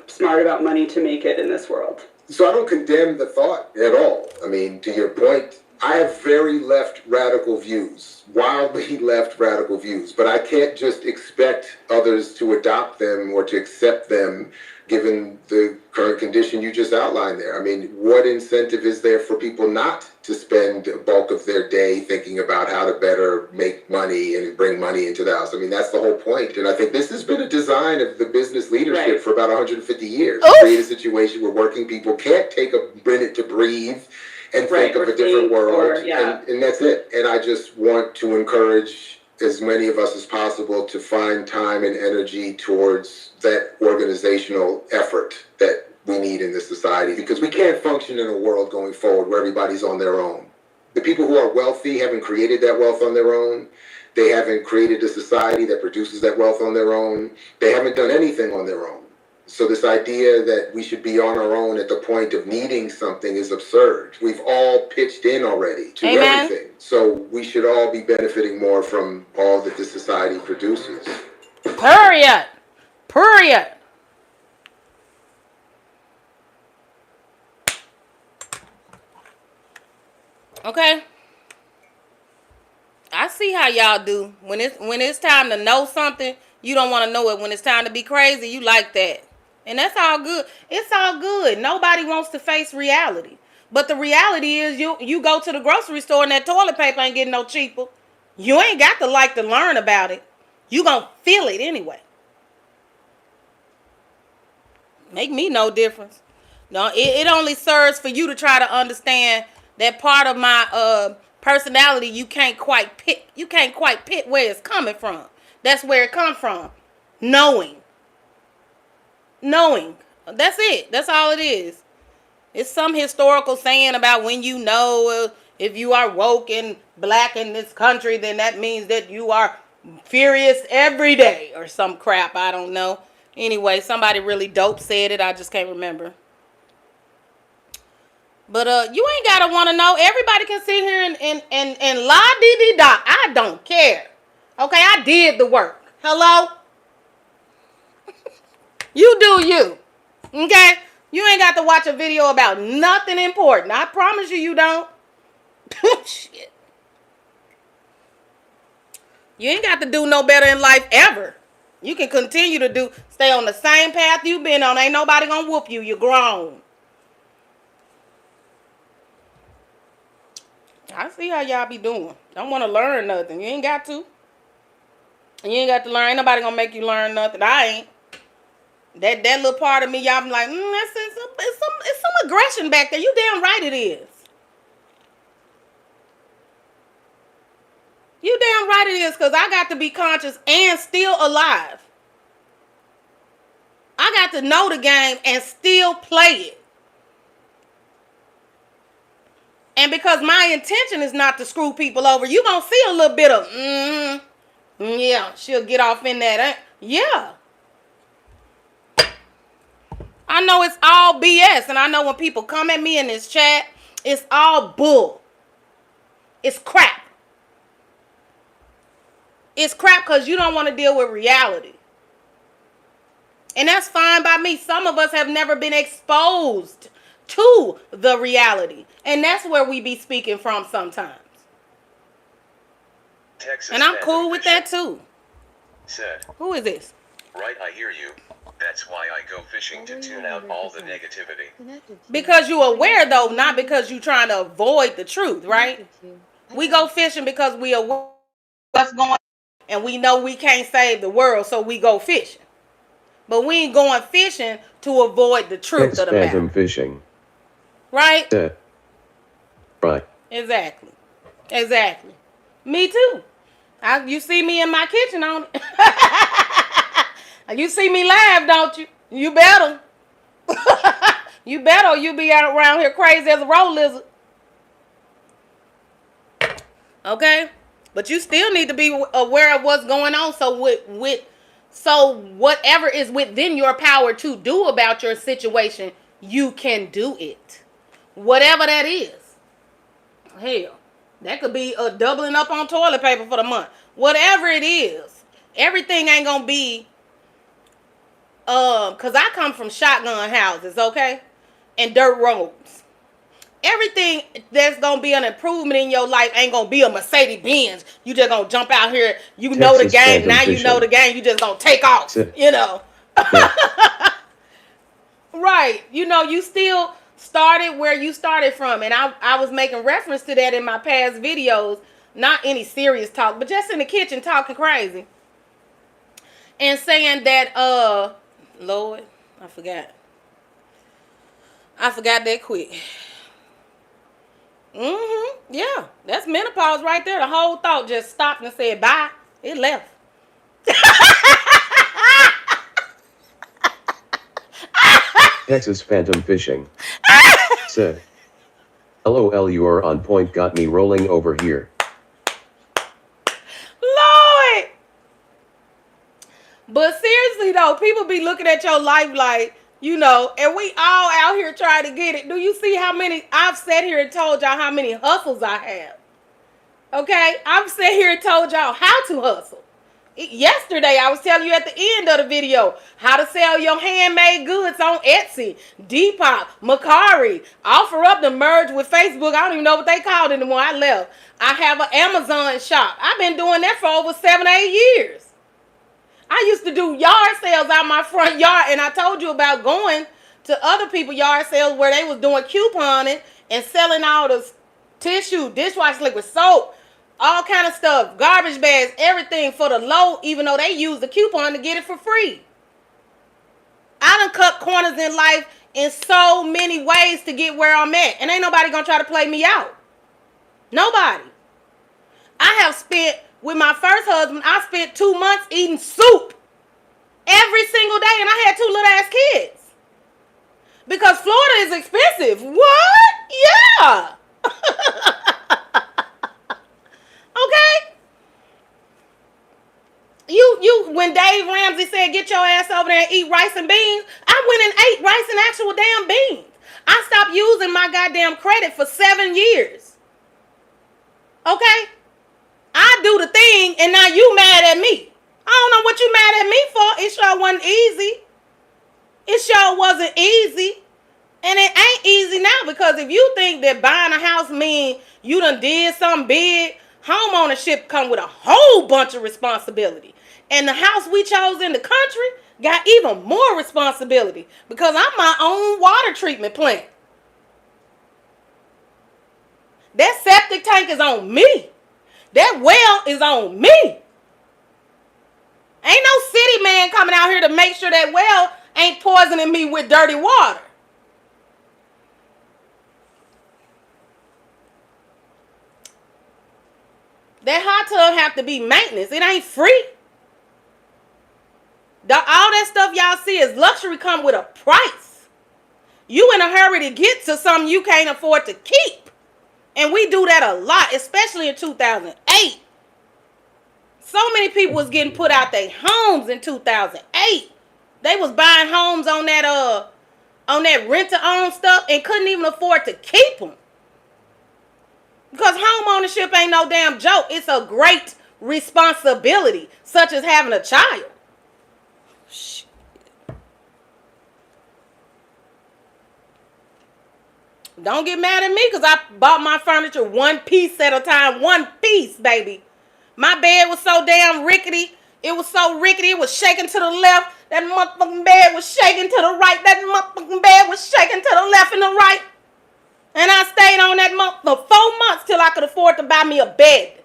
[SPEAKER 6] smart about money to make it in this world.
[SPEAKER 7] So I don't condemn the thought at all. I mean, to your point, I have very left radical views, wildly left radical views, but I can't just expect others to adopt them or to accept them given the current condition you just outlined there. I mean, what incentive is there for people not to spend a bulk of their day thinking about how to better make money and bring money into the house? I mean, that's the whole point. And I think this has been a design of the business leadership for about 150 years. To create a situation where working people can't take a minute to breathe and think of a different world. And that's it. And I just want to encourage as many of us as possible to find time and energy towards that organizational effort that we need in this society, because we can't function in a world going forward where everybody's on their own. The people who are wealthy haven't created that wealth on their own. They haven't created a society that produces that wealth on their own. They haven't done anything on their own. So this idea that we should be on our own at the point of needing something is absurd. We've all pitched in already to everything. So we should all be benefiting more from all that this society produces.
[SPEAKER 1] Period. Period. Okay. I see how y'all do. When it's time to know something, you don't want to know it. When it's time to be crazy, you like that. And that's all good. It's all good. Nobody wants to face reality. But the reality is you go to the grocery store and that toilet paper ain't getting no cheaper. You ain't got to like to learn about it. You gonna feel it anyway. Make me no difference. No, it only serves for you to try to understand that part of my personality you can't quite pick. You can't quite pick where it's coming from. That's where it comes from. Knowing. That's it. That's all it is. It's some historical saying about when you know if you are woke and black in this country, then that means that you are furious every day or some crap. I don't know. Anyway, somebody really dope said it. I just can't remember. But you ain't gotta want to know. Everybody can sit here and la dee dee da. I don't care. Okay, I did the work. Hello? You do you. Okay? You ain't got to watch a video about nothing important. I promise you don't. Shit. You ain't got to do no better in life ever. You can continue to stay on the same path you've been on. Ain't nobody gonna whoop you. You're grown. I see how y'all be doing. Don't want to learn nothing. You ain't got to. You ain't got to learn. Ain't nobody gonna make you learn nothing. I ain't. That little part of me, y'all be like, it's some aggression back there. You damn right it is. You damn right it is, because I got to be conscious and still alive. I got to know the game and still play it. And because my intention is not to screw people over, you gonna see a little bit of, yeah, she'll get off in that. Yeah. I know it's all BS, and I know when people come at me in this chat, it's all bull. It's crap. It's crap because you don't want to deal with reality. And that's fine by me. Some of us have never been exposed to the reality. And that's where we be speaking from sometimes.
[SPEAKER 8] Texas
[SPEAKER 1] and I'm cool with that too.
[SPEAKER 8] Said,
[SPEAKER 1] who is this?
[SPEAKER 8] Right, I hear you. That's why I go fishing to tune out all the negativity.
[SPEAKER 1] Because you're aware though, not because you're trying to avoid the truth, right? We go fishing because we are aware what's going on and we know we can't save the world, so we go fishing. But we ain't going fishing to avoid the truth of the matter.
[SPEAKER 3] Phantom fishing.
[SPEAKER 1] Right?
[SPEAKER 3] Right.
[SPEAKER 1] Exactly. Me too. You see me in my kitchen on it. You see me live, don't you? You better. You better, or you be out around here crazy as a road lizard. Okay? But you still need to be aware of what's going on. So whatever is within your power to do about your situation, you can do it. Whatever that is. Hell, that could be a doubling up on toilet paper for the month. Whatever it is. Everything ain't gonna be because I come from shotgun houses, okay? And dirt roads. Everything that's going to be an improvement in your life ain't going to be a Mercedes-Benz. You just going to jump out here. You
[SPEAKER 3] Texas
[SPEAKER 1] know the game. Now
[SPEAKER 3] fishing.
[SPEAKER 1] you know the game. You just going to take off, you know. Right. You know, you still started where you started from. And I was making reference to that in my past videos. Not any serious talk, but just in the kitchen talking crazy. And saying that, Lord, I forgot that quick. Yeah, that's menopause right there. The whole thought just stopped and said bye. It left.
[SPEAKER 3] Texas Phantom Fishing. Said. LOL, you are on point, got me rolling over here.
[SPEAKER 1] Lord. But seriously though, people be looking at your life like, you know, and we all out here trying to get it. Do you see how many, I've sat here and told y'all how many hustles I have. Okay? I've sat here and told y'all how to hustle. Yesterday, I was telling you at the end of the video how to sell your handmade goods on Etsy, Depop, Mercari. Offer up to merge with Facebook. I don't even know what they called it anymore. I left. I have an Amazon shop. I've been doing that for over 7 or 8 years. I used to do yard sales out my front yard, and I told you about going to other people's yard sales where they was doing couponing and selling all the tissue, dishwasher liquid, soap, all kind of stuff, garbage bags, everything for the low, even though they used the coupon to get it for free. I done cut corners in life in so many ways to get where I'm at, and ain't nobody gonna try to play me out. Nobody. I have spent, with my first husband, I spent 2 months eating soup every single day, and I had 2 little ass kids. Because Florida is expensive. What? Yeah. Okay? You when Dave Ramsey said get your ass over there and eat rice and beans, I went and ate rice and actual damn beans. I stopped using my goddamn credit for 7 years. Okay? I do the thing and now you mad at me. I don't know what you mad at me for. It sure wasn't easy. It sure wasn't easy. And it ain't easy now, because if you think that buying a house mean you done did something big, home ownership come with a whole bunch of responsibility. And the house we chose in the country got even more responsibility because I'm my own water treatment plant. That septic tank is on me. That well is on me. Ain't no city man coming out here to make sure that well ain't poisoning me with dirty water. That hot tub have to be maintenance. It ain't free. All that stuff y'all see is luxury come with a price. You in a hurry to get to something you can't afford to keep. And we do that a lot, especially in 2008. So many people was getting put out their homes in 2008. They was buying homes on that rent-to-own stuff and couldn't even afford to keep them. Because home ownership ain't no damn joke. It's a great responsibility, such as having a child. Shit. Don't get mad at me because I bought my furniture one piece at a time. One piece, baby. My bed was so damn rickety. It was so rickety. It was shaking to the left. That motherfucking bed was shaking to the right. That motherfucking bed was shaking to the left and the right. And I stayed on that for 4 months till I could afford to buy me a bed.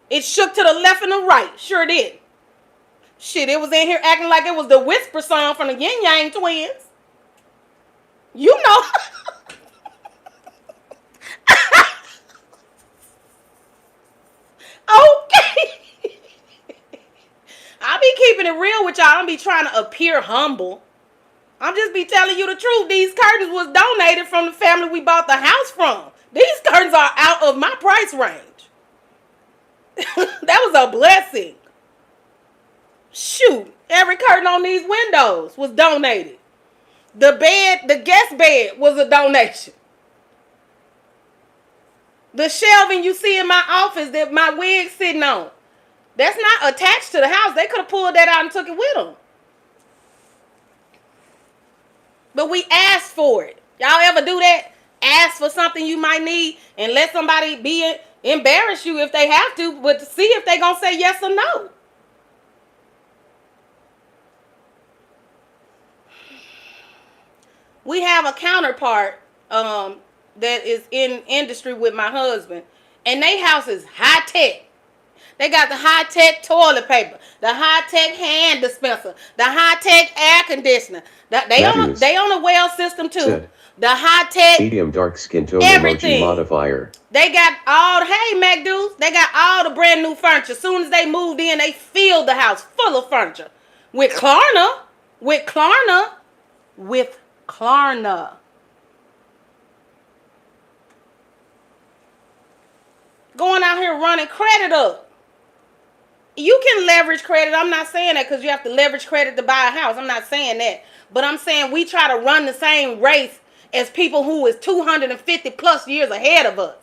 [SPEAKER 1] It shook to the left and the right. Sure did. Shit, it was in here acting like it was the Whisper song from the Yin Yang Twins. You know. Okay. I be keeping it real with y'all. I don't be trying to appear humble. I'm just be telling you the truth. These curtains was donated from the family we bought the house from. These curtains are out of my price range. That was a blessing. Shoot, every curtain on these windows was donated. The bed, the guest bed was a donation. The shelving you see in my office that my wig's sitting on, that's not attached to the house. They could have pulled that out and took it with them. But we asked for it. Y'all ever do that? Ask for something you might need and let somebody embarrass you if they have to, but to see if they gonna say yes or no. We have a counterpart that is in industry with my husband, and they house is high tech. They got the high tech toilet paper, the high tech hand dispenser, the high tech air conditioner. They on a well system too.
[SPEAKER 3] Said.
[SPEAKER 1] The high tech
[SPEAKER 3] Medium dark skin tone
[SPEAKER 1] everything.
[SPEAKER 3] emoji modifier.
[SPEAKER 1] They got all, hey Mac dudes, they got all the brand new furniture. As soon as they moved in, they filled the house full of furniture. With Klarna. Going out here running credit up. You can leverage credit. I'm not saying that because you have to leverage credit to buy a house. I'm not saying that. But I'm saying we try to run the same race as people who is 250 plus years ahead of us.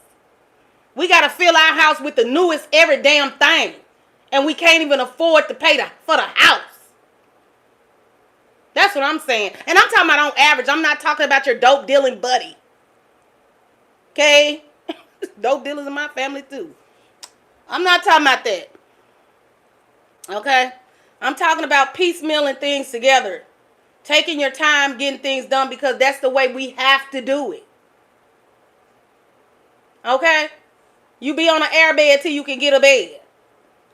[SPEAKER 1] We got to fill our house with the newest every damn thing. And we can't even afford to pay for the house. That's what I'm saying. And I'm talking about on average. I'm not talking about your dope dealing buddy. Okay? Dope dealers in my family too. I'm not talking about that. Okay? I'm talking about piecemealing things together. Taking your time getting things done because that's the way we have to do it. Okay? You be on an airbed till you can get a bed.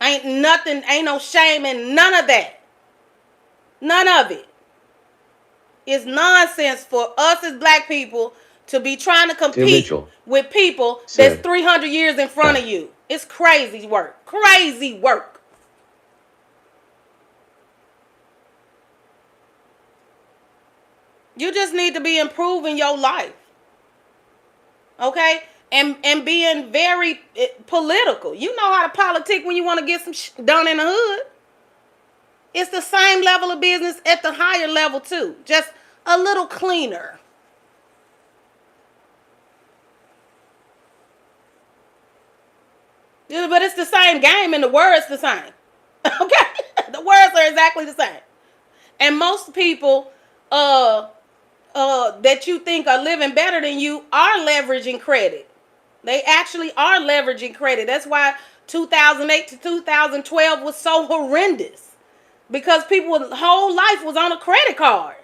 [SPEAKER 1] Ain't no shame in none of that. None of it. It's nonsense for us as black people to be trying to compete with people that's 300 years in front of you. It's crazy work. Crazy work. You just need to be improving your life. Okay? And being very political. You know how to politic when you want to get some done in the hood. It's the same level of business at the higher level too. Just a little cleaner. Yeah, but it's the same game and the words the same. Okay? The words are exactly the same. And most people that you think are living better than you are leveraging credit. They actually are leveraging credit. That's why 2008 to 2012 was so horrendous. Because people's whole life was on a credit card.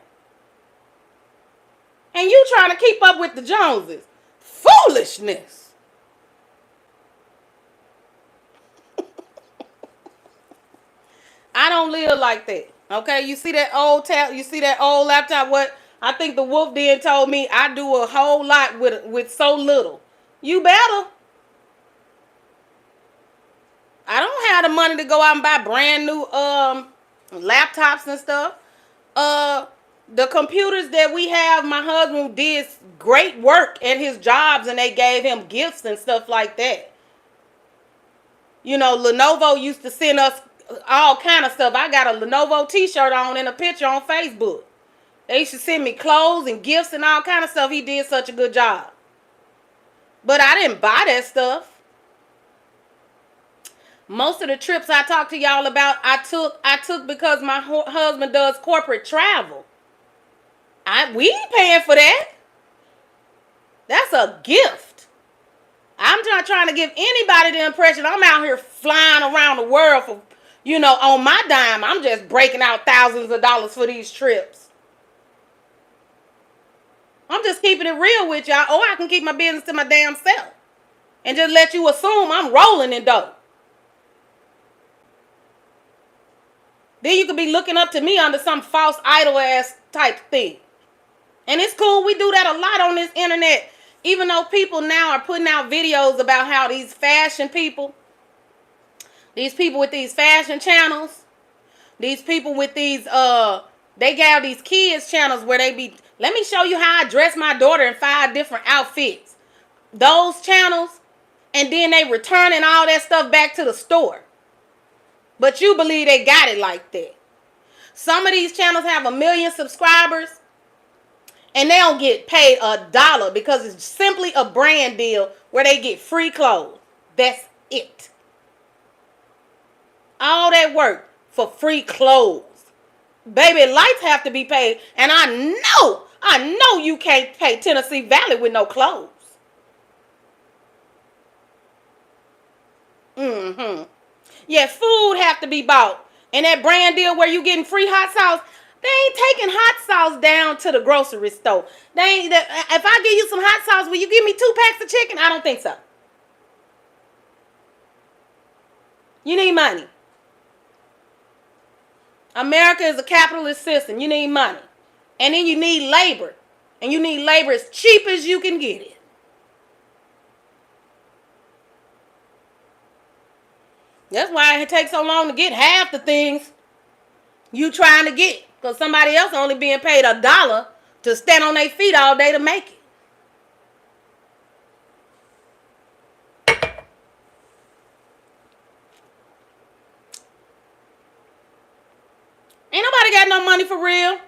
[SPEAKER 1] And you trying to keep up with the Joneses. Foolishness. I don't live like that. Okay, you see that old laptop? What I think the wolf den told me, I do a whole lot with so little. You better. I don't have the money to go out and buy brand new laptops and stuff. The computers that we have, my husband did great work at his jobs and they gave him gifts and stuff like that. You know, Lenovo used to send us all kind of stuff. I got a Lenovo t-shirt on and a picture on Facebook. They used to send me clothes and gifts and all kind of stuff. He did such a good job. But I didn't buy that stuff. Most of the trips I talked to y'all about, I took because my husband does corporate travel. We ain't paying for that. That's a gift. I'm not trying to give anybody the impression I'm out here flying around the world for, on my dime. I'm just breaking out thousands of dollars for these trips. I'm just keeping it real with y'all. Or I can keep my business to my damn self. And just let you assume I'm rolling in dough. Then you could be looking up to me under some false idol ass type thing. And it's cool. We do that a lot on this internet. Even though people now are putting out videos about how these fashion people, these people with these fashion channels, these people with these, they got these kids channels where they be, let me show you how I dress my daughter in 5 different outfits. Those channels, and then they returning all that stuff back to the store. But you believe they got it like that. Some of these channels have 1 million subscribers. And they don't get paid $1 because it's simply a brand deal where they get free clothes. That's it. All that work for free clothes. Baby, lights have to be paid. And I know you can't pay Tennessee Valley with no clothes. Yeah, food have to be bought. And that brand deal where you getting free hot sauce, they ain't taking hot sauce down to the grocery store. If I give you some hot sauce, will you give me 2 packs of chicken? I don't think so. You need money. America is a capitalist system. You need money. And then you need labor. And you need labor as cheap as you can get it. That's why it takes so long to get half the things you trying to get. Because somebody else only being paid $1 to stand on their feet all day to make it. Ain't nobody got no money for real.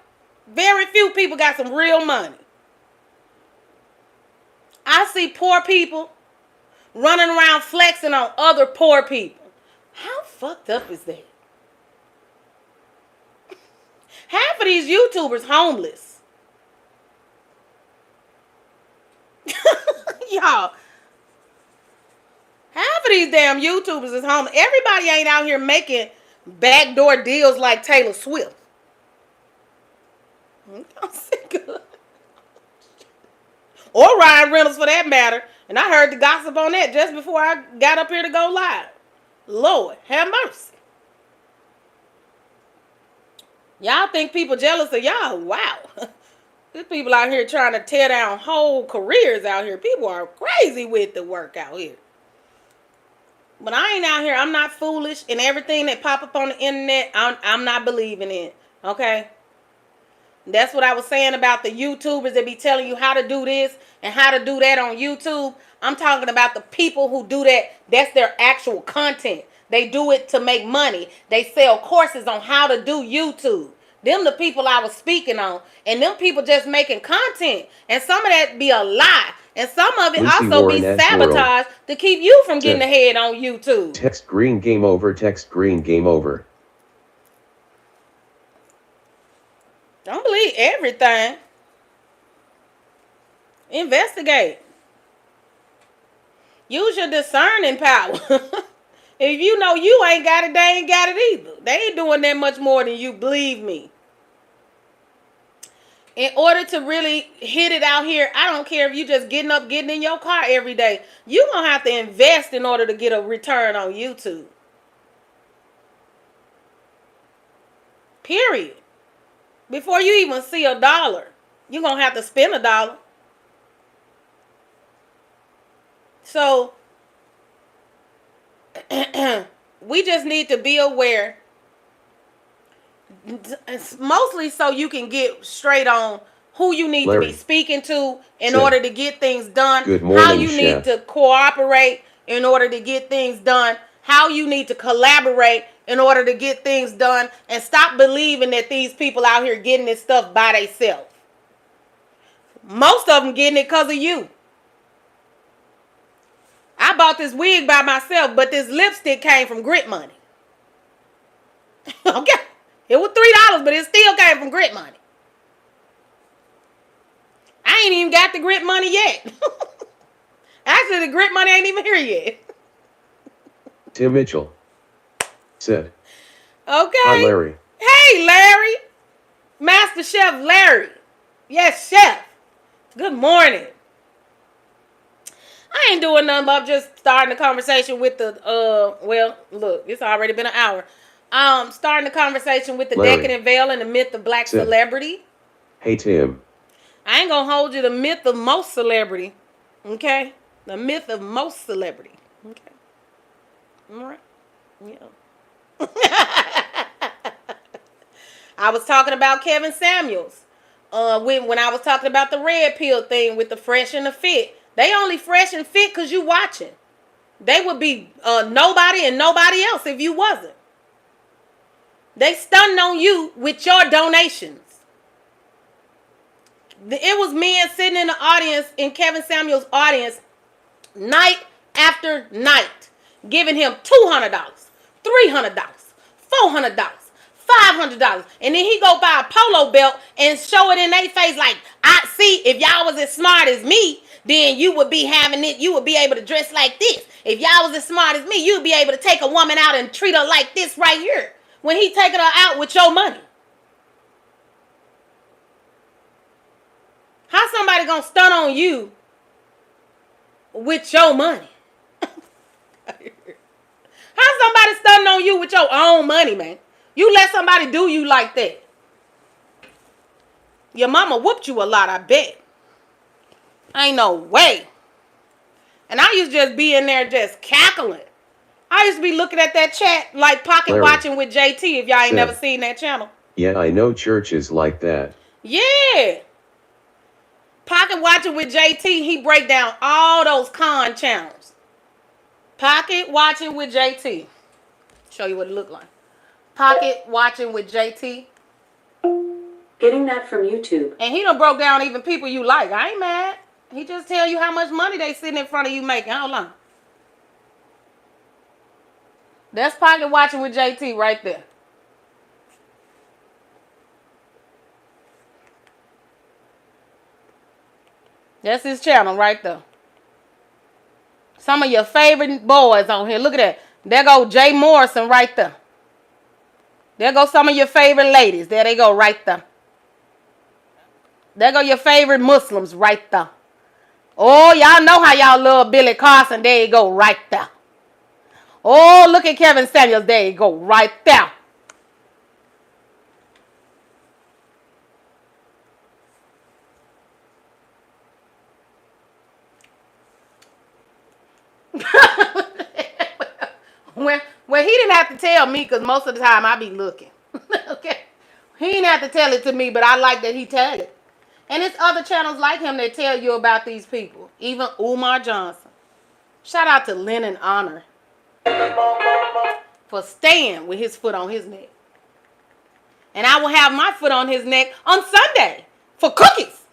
[SPEAKER 1] Very few people got some real money. I see poor people running around flexing on other poor people. How fucked up is that? Half of these YouTubers homeless. Y'all. Half of these damn YouTubers is homeless. Everybody ain't out here making backdoor deals like Taylor Swift. I'm sick of it. Or Ryan Reynolds for that matter. And I heard the gossip on that just before I got up here to go live. Lord, have mercy. Y'all think people jealous of y'all? Wow. There's people out here trying to tear down whole careers out here. People are crazy with the work out here. But I ain't out here. I'm not foolish. And everything that pop up on the internet, I'm not believing in. Okay? That's what I was saying about the YouTubers that be telling you how to do this and how to do that on YouTube. I'm talking about the people who do that. That's their actual content. They do it to make money. They sell courses on how to do YouTube. Them the people I was speaking on. And them people just making content. And some of that be a lie. And some of it
[SPEAKER 3] Lucy
[SPEAKER 1] also be
[SPEAKER 3] Warren
[SPEAKER 1] sabotage to keep you from getting ahead on YouTube.
[SPEAKER 3] Text green game over. Text green game over.
[SPEAKER 1] Don't believe everything. Investigate. Use your discerning power. If you know you ain't got it, they ain't got it either. They ain't doing that much more than you, believe me. In order to really hit it out here, I don't care if you just getting in your car every day. You're going to have to invest in order to get a return on YouTube. Period. Before you even see $1, you're going to have to spend $1. So, we just need to be aware. Mostly so you can get straight on who you need to be speaking to in order to get things done.
[SPEAKER 3] Good morning,
[SPEAKER 1] how you need to cooperate in order to get things done. How you need to collaborate in order to get things done. And stop believing that these people out here getting this stuff by themselves. Most of them getting it because of you. I bought this wig by myself, but this lipstick came from Grit Money. Okay. It was $3, but it still came from Grit Money. I ain't even got the Grit Money yet. Actually, the Grit Money ain't even here yet.
[SPEAKER 3] Tim Mitchell said.
[SPEAKER 1] Okay.
[SPEAKER 3] Hi, Larry.
[SPEAKER 1] Hey, Larry. Master Chef Larry. Yes, Chef. Good morning. I ain't doing nothing but just starting a conversation with the, well, look, it's already been an hour. Starting a conversation with the
[SPEAKER 3] Larry.
[SPEAKER 1] Decadent Veil and the myth of black celebrity.
[SPEAKER 3] Hey, Tim.
[SPEAKER 1] I ain't gonna hold you the myth of most celebrity. Okay? The myth of most celebrity. Okay? All right? Yeah. I was talking about Kevin Samuels. When I was talking about the red pill thing with the fresh and the fit. They only fresh and fit because you watching. They would be nobody and nobody else if you wasn't. They stunned on you with your donations. It was men sitting in the audience, in Kevin Samuels' audience, night after night, giving him $200, $300, $400, $500, and then he go buy a polo belt and show it in their face like, I see, if y'all was as smart as me, then you would be having it, you would be able to dress like this. If y'all was as smart as me, you'd be able to take a woman out and treat her like this right here. When he taking her out with your money. How somebody gonna stun on you with your money? How somebody stunning on you with your own money, man? You let somebody do you like that. Your mama whooped you a lot, I bet. Ain't no way. And I used to just be in there just cackling. I used to be looking at that chat like pocket
[SPEAKER 3] Larry.
[SPEAKER 1] watching with JT if y'all ain't never seen that channel.
[SPEAKER 3] Yeah, I know churches like that.
[SPEAKER 1] Yeah. Pocket watching with JT, he break down all those con channels. Pocket watching with JT. Show you what it looked like. Pocket watching with JT.
[SPEAKER 2] Getting that from YouTube.
[SPEAKER 1] And he done broke down even people you like. I ain't mad. He just tell you how much money they sitting in front of you making. Hold on. That's pocket watching with JT right there. That's his channel right there. Some of your favorite boys on here. Look at that. There go Jay Morrison right there. There go some of your favorite ladies. There they go right there. There go your favorite Muslims right there. Oh, y'all know how y'all love Billy Carson. There you go right there. Oh, look at Kevin Samuels. There you go right there. Well, he didn't have to tell me because most of the time I be looking. Okay. He didn't have to tell it to me, but I like that he tell it. And it's other channels like him that tell you about these people. Even Umar Johnson. Shout out to Lennon Honor for staying with his foot on his neck. And I will have my foot on his neck on Sunday for cookies.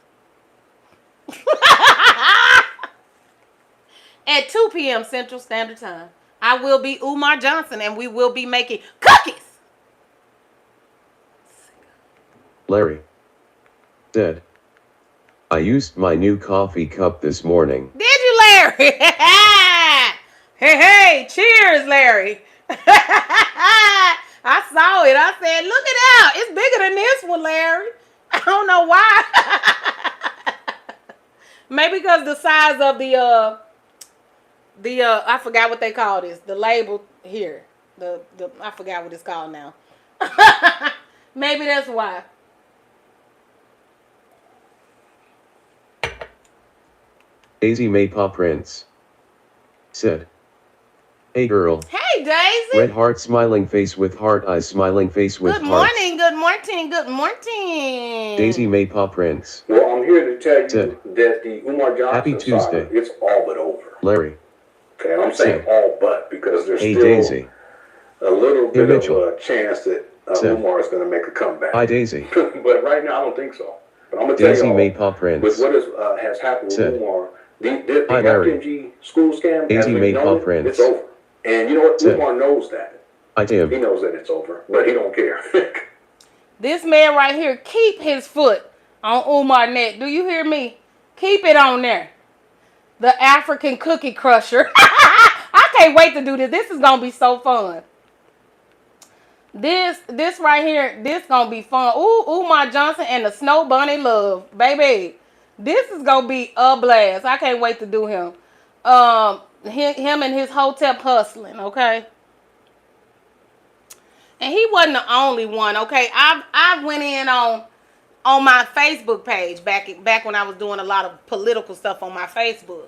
[SPEAKER 1] At 2 p.m. Central Standard Time. I will be Umar Johnson and we will be making cookies.
[SPEAKER 3] Larry said, I used my new coffee cup this morning.
[SPEAKER 1] Did you, Larry? Hey, cheers, Larry. I saw it. I said, look it out. It's bigger than this one, Larry. I don't know why. Maybe because the size of the I forgot what they call this. The label here. I forgot what it's called now. Maybe that's why.
[SPEAKER 3] Daisy Maypaw Prince said, hey girl.
[SPEAKER 1] Hey, Daisy.
[SPEAKER 3] Red heart smiling face with heart eyes smiling face with
[SPEAKER 1] Good
[SPEAKER 3] hearts.
[SPEAKER 1] morning, good morning, good morning.
[SPEAKER 3] Daisy Maypaw Prince.
[SPEAKER 9] Well, I'm here to tell you
[SPEAKER 3] said,
[SPEAKER 9] that the Umar Johnson
[SPEAKER 3] Happy Tuesday.
[SPEAKER 9] saga, it's all but over.
[SPEAKER 3] Larry.
[SPEAKER 9] Okay, I'm saying all but because there's
[SPEAKER 3] Hey
[SPEAKER 9] still
[SPEAKER 3] Daisy.
[SPEAKER 9] a little
[SPEAKER 3] Hey,
[SPEAKER 9] bit
[SPEAKER 3] Mitchell.
[SPEAKER 9] of a chance that
[SPEAKER 3] said,
[SPEAKER 9] Umar is going to make a comeback.
[SPEAKER 3] Hi Daisy.
[SPEAKER 9] But right now, I don't think so. But I'm going to tell
[SPEAKER 3] Daisy
[SPEAKER 9] you all,
[SPEAKER 3] Maypaw Prince
[SPEAKER 9] with what has happened
[SPEAKER 3] said,
[SPEAKER 9] with Umar, the
[SPEAKER 3] Hi, Larry.
[SPEAKER 9] FMG school scam, as
[SPEAKER 3] Daisy
[SPEAKER 9] we
[SPEAKER 3] Maypaw
[SPEAKER 9] know it,
[SPEAKER 3] Prince
[SPEAKER 9] it's over. And you know what?
[SPEAKER 3] said,
[SPEAKER 9] Umar knows that.
[SPEAKER 3] Hi Tim.
[SPEAKER 9] He knows that it's over, but he don't care.
[SPEAKER 1] This man right here, keep his foot on Umar's neck. Do you hear me? Keep it on there. The African cookie crusher. I can't wait to do this. This is going to be so fun. This right here, this going to be fun. Ooh, Umar Johnson and the Snow Bunny Love. Baby, this is going to be a blast. I can't wait to do him. Him and his Hotep hustling, okay? And he wasn't the only one, okay? I went in on my Facebook page back when I was doing a lot of political stuff on my Facebook.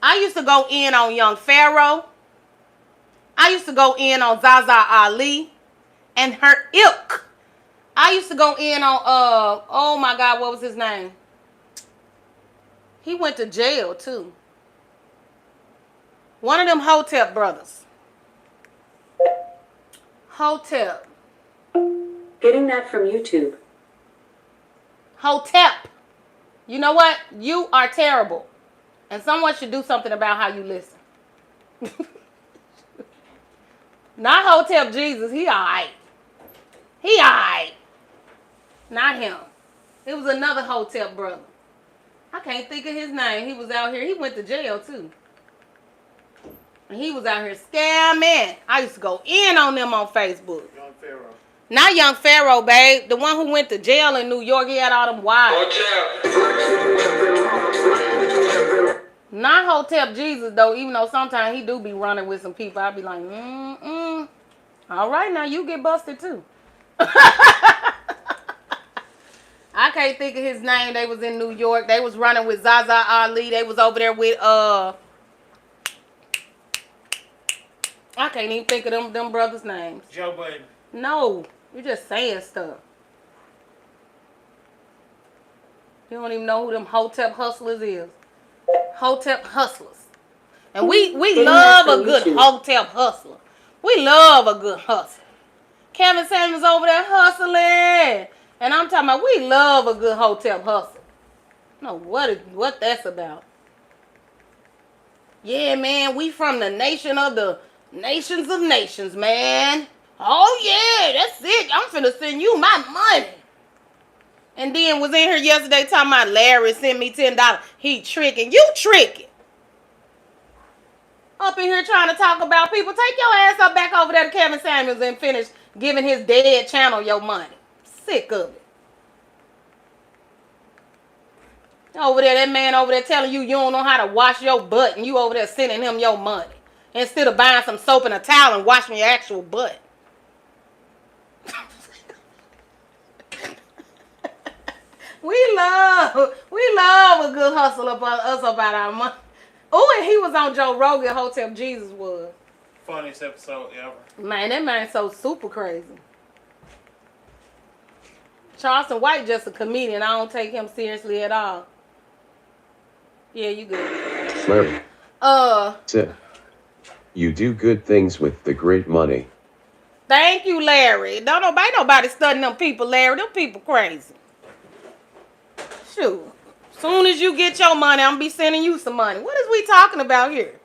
[SPEAKER 1] I used to go in on Young Pharaoh. I used to go in on Zaza Ali and her ilk. I used to go in on oh my God, what was his name? He went to jail too. One of them Hotep brothers. Hotep.
[SPEAKER 2] Getting that from YouTube.
[SPEAKER 1] Hotep. You know what? You are terrible. And someone should do something about how you listen. Not Hotep Jesus. He alright. He alright. Not him. It was another Hotep brother. I can't think of his name. He was out here. He went to jail too. And he was out here scamming. I used to go in on them on Facebook.
[SPEAKER 10] Young Pharaoh.
[SPEAKER 1] Not Young Pharaoh, babe. The one who went to jail in New York. He had all them wives. Not Hotep Jesus, though. Even though sometimes he do be running with some people. I be like, all right, now you get busted too. I can't think of his name. They was in New York. They was running with Zaza Ali. They was over there with I can't even think of them brothers' names.
[SPEAKER 10] Joe Budden.
[SPEAKER 1] No, you're just saying stuff. You don't even know who them Hotep hustlers is. Hotep hustlers. And we love a good Hotep hustler. We love a good hustler. Kevin Samuels over there hustling. And I'm talking about we love a good Hotep hustler. No, what that's about. Yeah, man, we from the nation of the nations of nations, man. Oh, yeah, that's it. I'm finna send you my money. And then was in here yesterday talking about Larry sent me $10. He tricking. You tricking. Up in here trying to talk about people. Take your ass up back over there to Kevin Samuels and finish giving his dead channel your money. Sick of it. Over there, that man over there telling you don't know how to wash your butt, and you over there sending him your money instead of buying some soap and a towel and washing your actual butt. We love a good hustle about us about our money. Oh, and he was on Joe Rogan. Hotel Jesus was.
[SPEAKER 10] Funniest episode ever.
[SPEAKER 1] Man, that man's so super crazy. Charleston White just a comedian. I don't take him seriously at all. Yeah, you good.
[SPEAKER 3] Larry. Sit. You do good things with the great money.
[SPEAKER 1] Thank you, Larry. Don't nobody studying them people, Larry. Them people crazy. Shoot. Soon as you get your money, I'm gonna be sending you some money. What is we talking about here?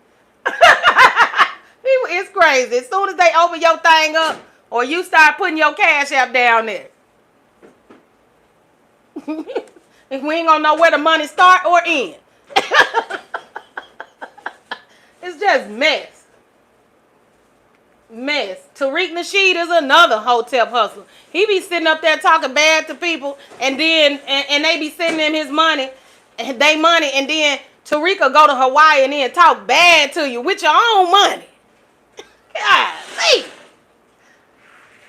[SPEAKER 1] It's crazy. As soon as they open your thing up, or you start putting your Cash App down there, if we ain't gonna know where the money start or end. It's just mess. Tariq Nasheed is another hotel hustler. He be sitting up there talking bad to people, and then and they be sending him his money, and they money, and then Tariq will go to Hawaii and then talk bad to you with your own money. God, see.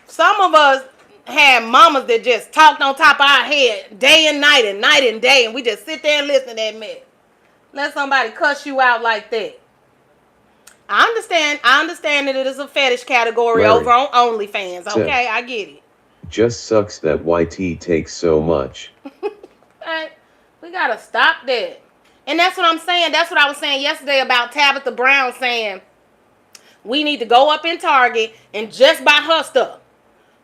[SPEAKER 1] Some of us had mamas that just talked on top of our head day and night and day, and we just sit there and listen to that mess. Let somebody cuss you out like that. I understand that it is a fetish category
[SPEAKER 3] Larry.
[SPEAKER 1] over on OnlyFans. Okay, I get it.
[SPEAKER 3] Just sucks that YT takes so much.
[SPEAKER 1] Right? We gotta stop that. And that's what I'm saying. That's what I was saying yesterday about Tabitha Brown saying we need to go up in Target and just buy her stuff.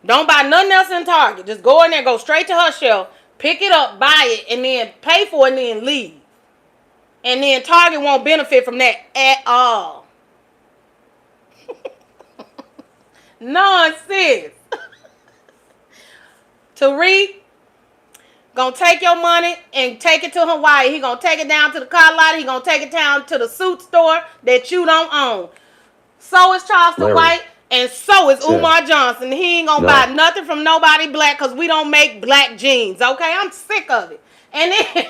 [SPEAKER 1] Don't buy nothing else in Target. Just go in there, go straight to her shelf, pick it up, buy it, and then pay for it and then leave. And then Target won't benefit from that at all. Nonsense. Tariq gonna take your money and take it to Hawaii. He gonna take it down to the car lot. He gonna take it down to the suit store that you don't own. So is Charleston White, and so is Umar Johnson. He ain't gonna buy nothing from nobody black because we don't make black jeans. Okay, I'm sick of it. And then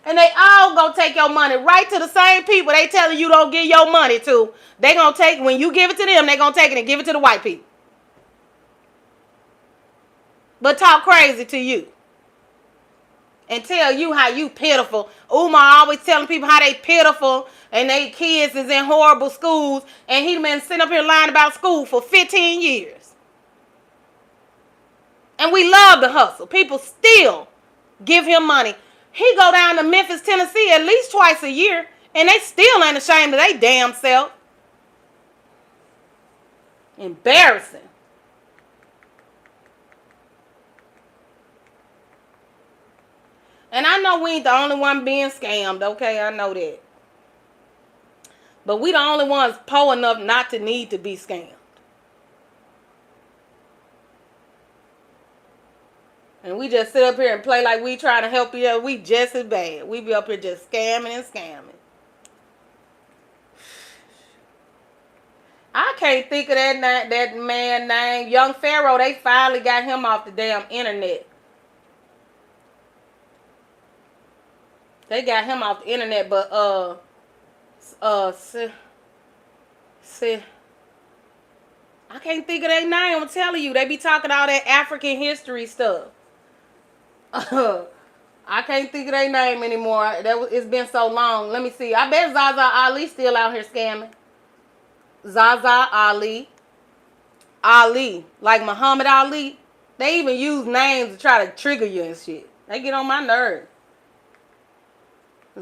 [SPEAKER 1] and they all gonna take your money right to the same people they telling you don't give your money to. They gonna take, when you give it to them, they gonna take it and give it to the white people. But talk crazy to you. And tell you how you pitiful. Umar always telling people how they pitiful and they kids is in horrible schools. And he been sitting up here lying about school for 15 years. And we love the hustle. People still give him money. He go down to Memphis, Tennessee at least twice a year. And they still ain't ashamed of their damn self. Embarrassing. And I know we ain't the only one being scammed, okay? I know that. But we the only ones poor enough not to need to be scammed. And we just sit up here and play like we trying to help you. We just as bad. We be up here just scamming and scamming. I can't think of that man name. Young Pharaoh, they finally got him off the damn internet. They got him off the internet, but I can't think of their name. I'm telling you, they be talking all that African history stuff. I can't think of their name anymore. It's been so long. Let me see. I bet Zaza Ali still out here scamming. Zaza Ali, like Muhammad Ali. They even use names to try to trigger you and shit. They get on my nerves.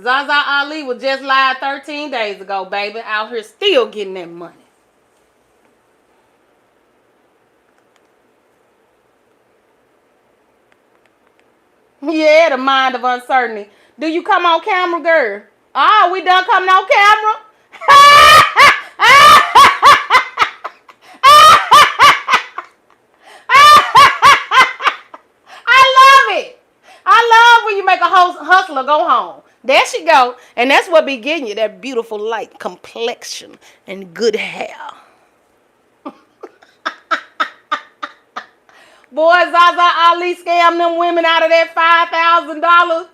[SPEAKER 1] Zaza Ali was just live 13 days ago, baby. Out here still getting that money. Yeah, the mind of uncertainty. Do you come on camera, girl? Oh, we done coming on camera? I love it. I love when you make a hustler go home. There she go. And that's what be getting you, that beautiful light complexion and good hair. Boy, Zaza Ali scammed them women out of that $5,000.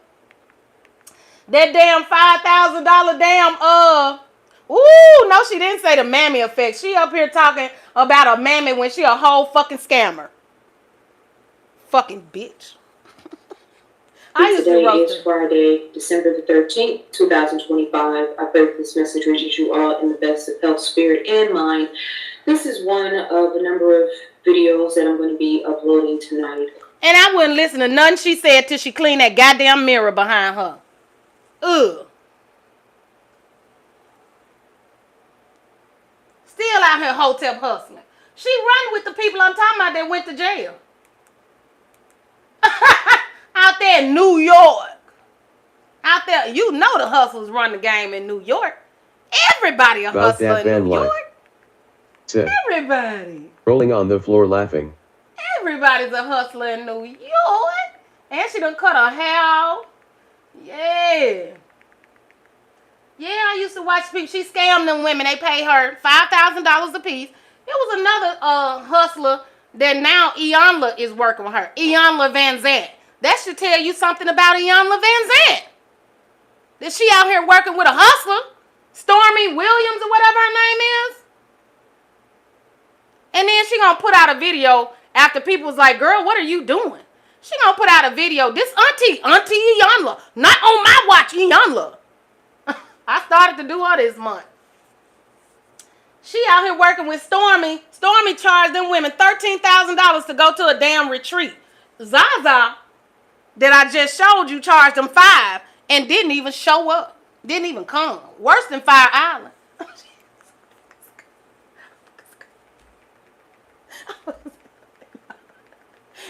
[SPEAKER 1] That damn $5,000 damn Ooh, no, she didn't say the mammy effect. She up here talking about a mammy when she a whole fucking scammer. Fucking bitch. I used to
[SPEAKER 11] Today
[SPEAKER 1] roast
[SPEAKER 11] is
[SPEAKER 1] her.
[SPEAKER 11] Friday, December the 13th, 2025. I pray that this message reaches you all in the best of health, spirit, and mind. This is one of a number of videos that I'm going to be uploading tonight.
[SPEAKER 1] And I wouldn't listen to nothing she said till she cleaned that goddamn mirror behind her. Ugh. Still out here hotel hustling. She running with the people I'm talking about that went to jail. Out there in New York. Out there, you know the hustlers run the game in New York. Everybody a
[SPEAKER 3] About
[SPEAKER 1] hustler
[SPEAKER 3] that
[SPEAKER 1] in
[SPEAKER 3] van
[SPEAKER 1] New
[SPEAKER 3] life.
[SPEAKER 1] York.
[SPEAKER 3] Sit.
[SPEAKER 1] Everybody.
[SPEAKER 3] Rolling on the floor laughing.
[SPEAKER 1] Everybody's a hustler in New York. And she done cut her hair off. Yeah. Yeah, I used to watch people. She scammed them women. They paid her $5,000 a piece. There was another hustler that now Iyanla is working with her. Iyanla Van Zant. That should tell you something about Iyanla Van Zant. That she out here working with a hustler. Stormy Williams or whatever her name is. And then she gonna put out a video after people was like, girl, what are you doing? She gonna put out a video. This auntie Iyanla. Not on my watch, Iyanla. I started to do her this month. She out here working with Stormy. Stormy charged them women $13,000 to go to a damn retreat. Zaza, that I just showed you, charged them $5,000 and didn't even show up. Didn't even come. Worse than Fire Island.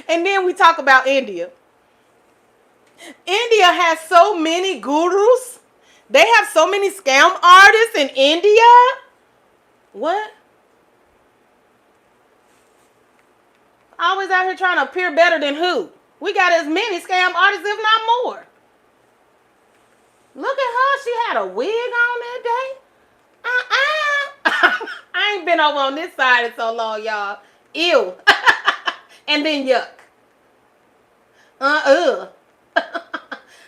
[SPEAKER 1] And then we talk about India. India has so many gurus. They have so many scam artists in India. What? Always out here trying to appear better than who? We got as many scam artists, if not more. Look at her. She had a wig on that day. I ain't been over on this side in so long, y'all. Ew. And then yuck.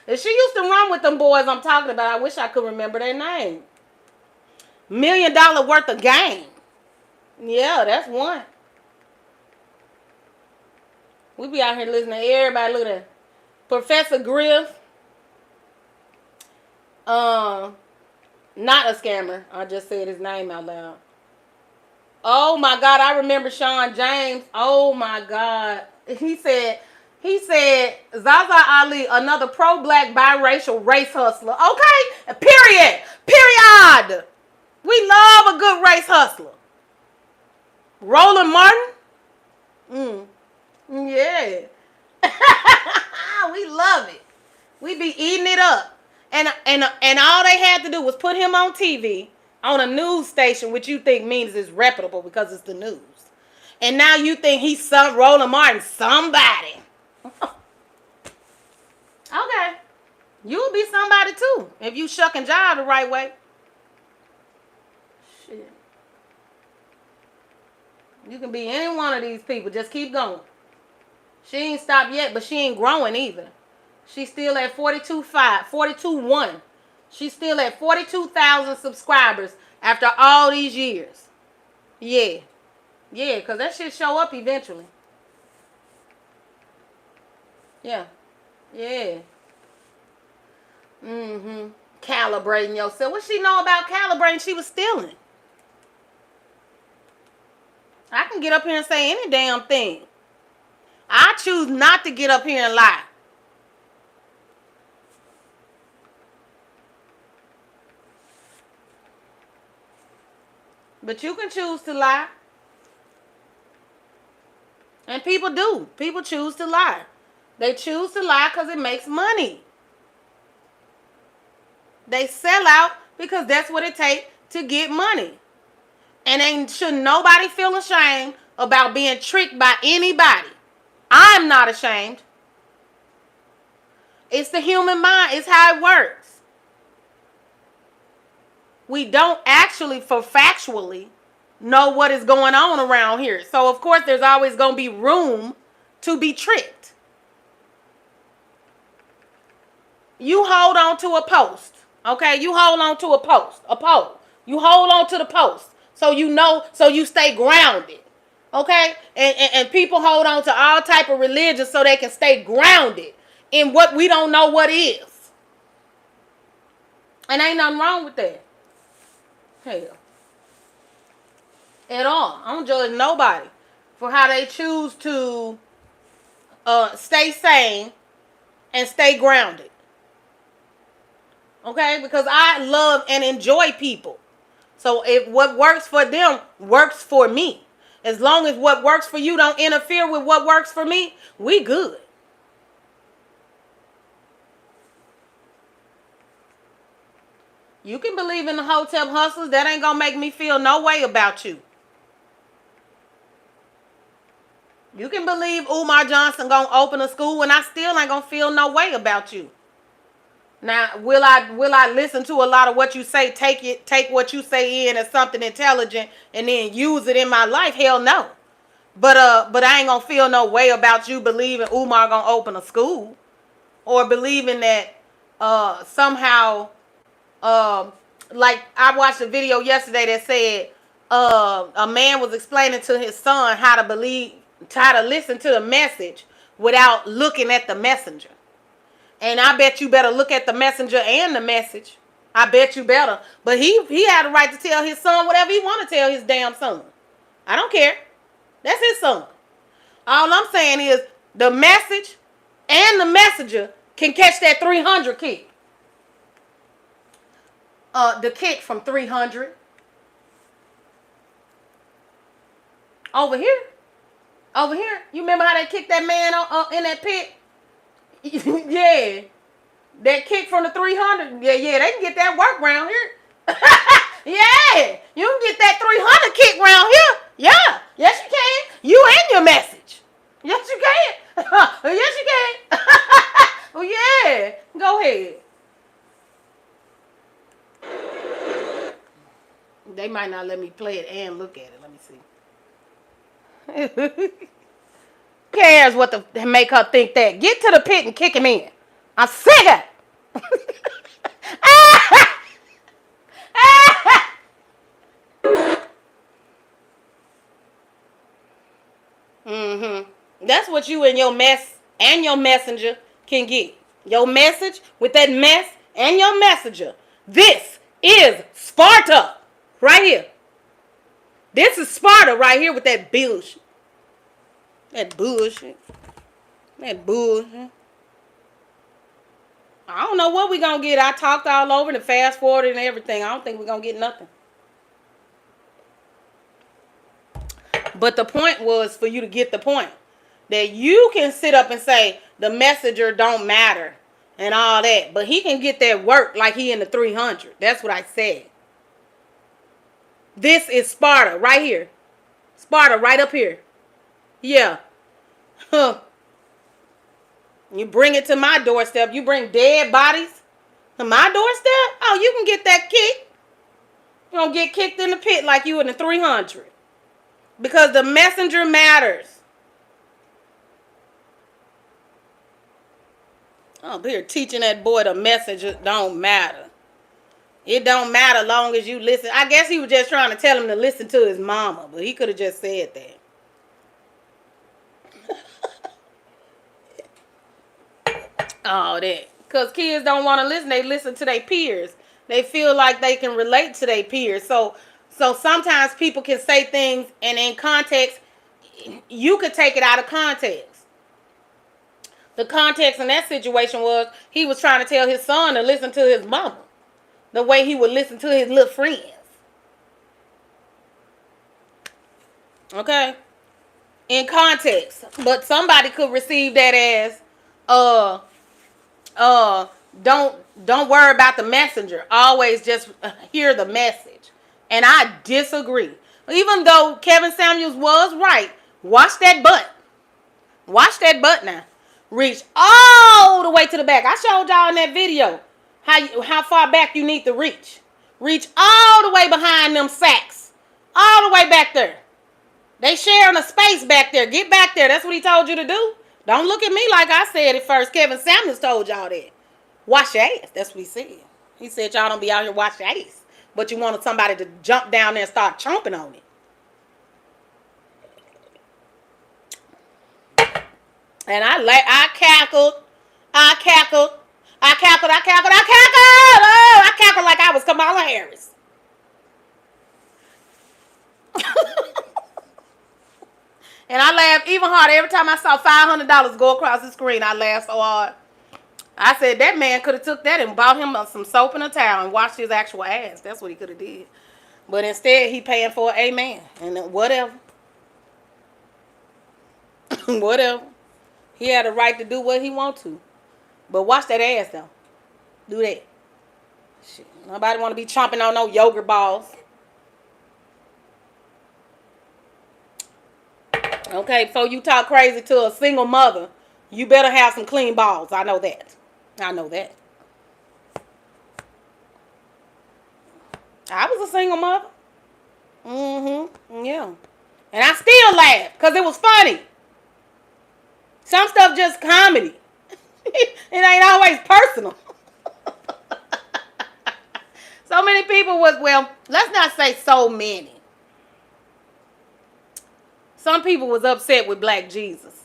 [SPEAKER 1] She used to run with them boys I'm talking about. I wish I could remember their name. $1 million worth of game. Yeah, that's one. We be out here listening to everybody. Look at that. Professor Griff. Not a scammer. I just said his name out loud. Oh my God, I remember Sean James. Oh my God. He said, Zaza Ali, another pro-black biracial race hustler. Okay? Period. Period. We love a good race hustler. Roland Martin? Yeah. We love it. We be eating it up. And all they had to do was put him on TV, on a news station, which you think means it's reputable because it's the news. And now you think he's some Roland Martin, somebody. Okay. You'll be somebody too if you shuck and jive the right way. Shit. You can be any one of these people. Just keep going. She ain't stopped yet, but she ain't growing either. She's still at 42.1. She's still at 42,000 subscribers after all these years. Yeah. Yeah, because that shit show up eventually. Yeah. Yeah. Calibrating yourself. What she know about calibrating? She was stealing. I can get up here and say any damn thing. I choose not to get up here and lie. But you can choose to lie. And people do. People choose to lie. They choose to lie because it makes money. They sell out because that's what it takes to get money. And should nobody feel ashamed about being tricked by anybody. I'm not ashamed. It's the human mind. It's how it works. We don't actually, for factually, know what is going on around here. So, of course, there's always going to be room to be tricked. You hold on to a post, okay? You hold on to a poll. You hold on to the post, so you know, so you stay grounded, okay? And people hold on to all type of religions so they can stay grounded in what we don't know what is. And ain't nothing wrong with that. Hell. At all. I don't judge nobody for how they choose to stay sane and stay grounded. Okay? Because I love and enjoy people. So if what works for them works for me, as long as what works for you don't interfere with what works for me, we good. You can believe in the hotel hustlers. That ain't gonna make me feel no way about you. You can believe Umar Johnson gonna open a school and I still ain't gonna feel no way about you. Now, will I listen to a lot of what you say, take what you say in as something intelligent and then use it in my life? Hell no. But I ain't gonna feel no way about you believing Umar gonna open a school, or believing that somehow like I watched a video yesterday that said a man was explaining to his son how to listen to the message without looking at the messenger. And I bet you better look at the messenger and the message. I bet you better. But he had the right to tell his son whatever he want to tell his damn son. I don't care. That's his son. All I'm saying is the message and the messenger can catch that 300 kick. The kick from 300. Over here. You remember how they kicked that man in that pit? Yeah. That kick from the 300. Yeah, they can get that work around here. Yeah. You can get that 300 kick around here. Yeah. Yes, you can. You and your message. Yes, you can. Yes, you can. Oh, yeah. Go ahead. They might not let me play it and look at it. Let me see. Who cares what to make her think that? Get to the pit and kick him in. I'm sick of it. That's what you and your mess and your messenger can get. Your message with that mess and your messenger. This is Sparta right here. This is Sparta right here with that bullshit. That bullshit. I don't know what we gonna get. I talked all over and fast forwarded and everything. I don't think we're gonna get nothing. But the point was for you to get the point. That you can sit up and say the messenger don't matter and all that. But he can get that work like he in the 300. That's what I said. This is Sparta right here. Sparta right up here. Yeah. Huh. You bring it to my doorstep. You bring dead bodies to my doorstep? Oh, you can get that kick. You don't get kicked in the pit like you in the 300. Because the messenger matters. I'm here teaching that boy the message don't matter. It don't matter long as you listen. I guess he was just trying to tell him to listen to his mama, but he could have just said that. Oh, that. Because kids don't want to listen. They listen to their peers. They feel like they can relate to their peers. So sometimes people can say things and in context, you could take it out of context. The context in that situation was he was trying to tell his son to listen to his mama the way he would listen to his little friends. Okay? In context. But somebody could receive that as don't worry about the messenger. Always just hear the message. And I disagree. Even though Kevin Samuels was right, watch that butt. Watch that butt now. Reach all the way to the back. I showed y'all in that video how far back you need to reach. Reach all the way behind them sacks. All the way back there. They sharing a space back there. Get back there. That's what he told you to do. Don't look at me like I said it first. Kevin Samuels told y'all that. Wash your ass. That's what he said. He said y'all don't be out here wash your ass. But you wanted somebody to jump down there and start chomping on it. And I cackled. Oh, I cackled like I was Kamala Harris. And I laughed even harder every time I saw $500 go across the screen. I laughed so hard. I said that man could have took that and bought him some soap and a towel and washed his actual ass. That's what he could have did. But instead, he paying for an amen. And whatever. Whatever. He had a right to do what he want to. But wash that ass, though. Do that. Shit. Nobody want to be chomping on no yogurt balls. Okay, before you talk crazy to a single mother, you better have some clean balls. I know that. I know that. I was a single mother. Yeah. And I still laugh because it was funny. Some stuff just comedy. It ain't always personal. So many people was, well, let's not say so many. Some people was upset with Black Jesus.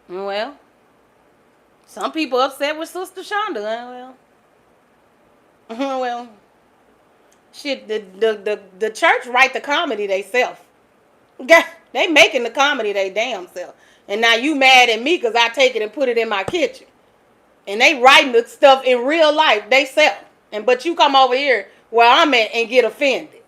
[SPEAKER 1] Well, some people upset with Sister Shonda. Well, shit, the church write the comedy they self. They making the comedy they damn self. And now you mad at me because I take it and put it in my kitchen. And they writing the stuff in real life they self. But you come over here where I'm at and get offended.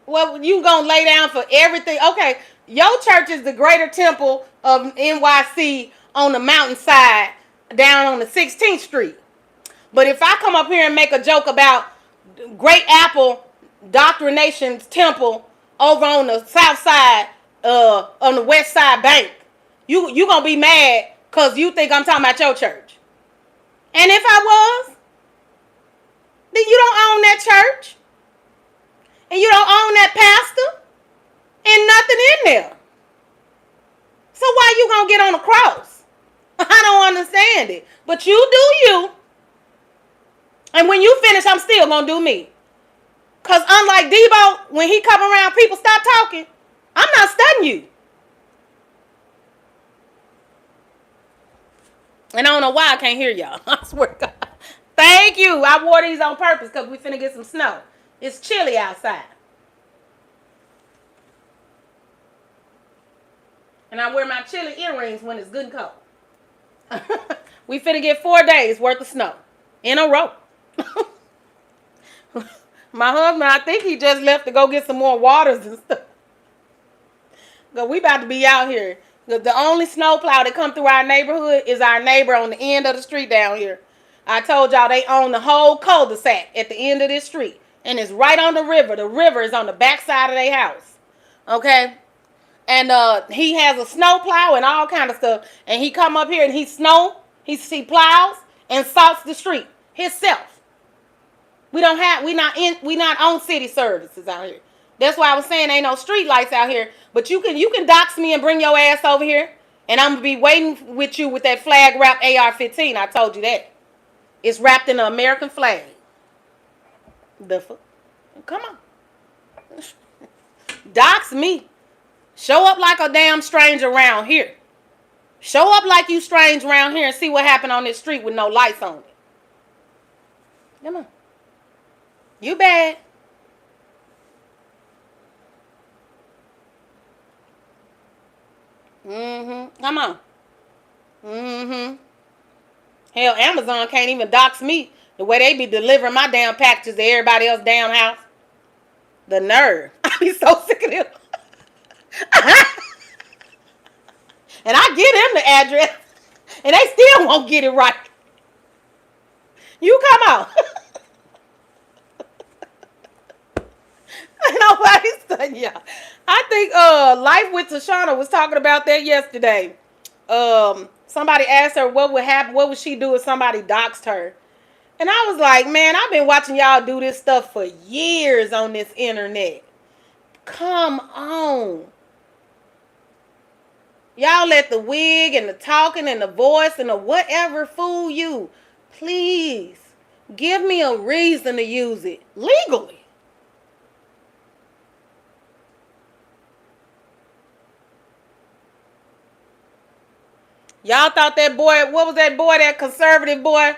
[SPEAKER 1] Well, you gonna lay down for everything. Okay, your church is the greater temple of NYC on the mountainside down on the 16th Street. But if I come up here and make a joke about Great Apple Doctrination's temple over on the south side, on the west side bank, you gonna be mad because you think I'm talking about your church. And if I was, then you don't own that church. And you don't own that pastor. And nothing in there. So why you gonna get on the cross? I don't understand it. But you do you. And when you finish, I'm still gonna do me. Because unlike Debo, when he come around, people stop talking. I'm not stunning you. And I don't know why I can't hear y'all. I swear to God. Thank you. I wore these on purpose because we finna get some snow. It's chilly outside. And I wear my chilly earrings when it's good and cold. We finna get 4 days worth of snow in a row. My husband, I think he just left to go get some more waters and stuff. Because we about to be out here. The only snowplow that come through our neighborhood is our neighbor on the end of the street down here. I told y'all they own the whole cul-de-sac at the end of this street. And it's right on the river. The river is on the back side of their house. Okay? And he has a snowplow and all kind of stuff. And he come up here and he plows and salts the street himself. We not on city services out here. That's why I was saying ain't no street lights out here. But you can dox me and bring your ass over here. And I'm gonna be waiting with you with that flag wrap AR-15. I told you that. It's wrapped in the American flag. Come on. Dox me. Show up like a damn stranger around here. Show up like you strange around here and see what happened on this street with no lights on it. Come on. You bad. Come on. Hell, Amazon can't even dox me the way they be delivering my damn packages to everybody else's damn house. The nerve. I be so sick of them. And I give them the address. And they still won't get it right. You come on. Nobody's done y'all. I think Life with Tashana was talking about that yesterday. Somebody asked her what would happen, what would she do if somebody doxed her? And I was like, man, I've been watching y'all do this stuff for years on this internet. Come on. Y'all let the wig and the talking and the voice and the whatever fool you. Please, give me a reason to use it legally. Y'all thought that boy, what was that boy, that conservative boy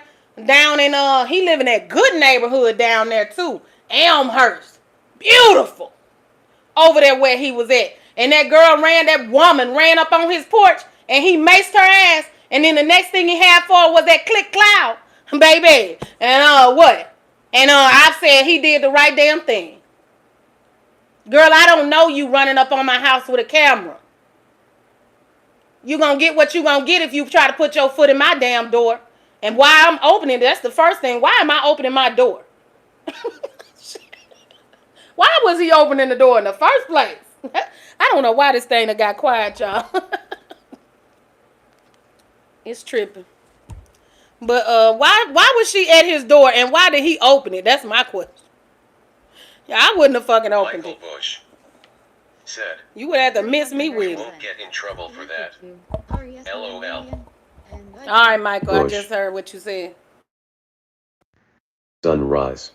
[SPEAKER 1] down in, he live in that good neighborhood down there too. Elmhurst. Beautiful. Over there where he was at. And that woman ran up on his porch and he maced her ass. And then the next thing he had for her was that click cloud. Baby. And what? And I said he did the right damn thing. Girl, I don't know you running up on my house with a camera. You gonna get what you gonna get if you try to put your foot in my damn door. And why I'm opening, that's the first thing. Why am I opening my door? Why was he opening the door in the first place? I don't know why this thing done got quiet, y'all. It's tripping. But why was she at his door and why did he open it? That's my question. Yeah, I wouldn't have fucking opened
[SPEAKER 8] Michael
[SPEAKER 1] it.
[SPEAKER 8] Bush said,
[SPEAKER 1] You would have to miss me
[SPEAKER 8] "You
[SPEAKER 1] with it.
[SPEAKER 8] won't get in trouble for that. LOL."
[SPEAKER 1] All right, Michael,
[SPEAKER 3] Bush.
[SPEAKER 1] I just heard what you said.
[SPEAKER 3] Sunrise.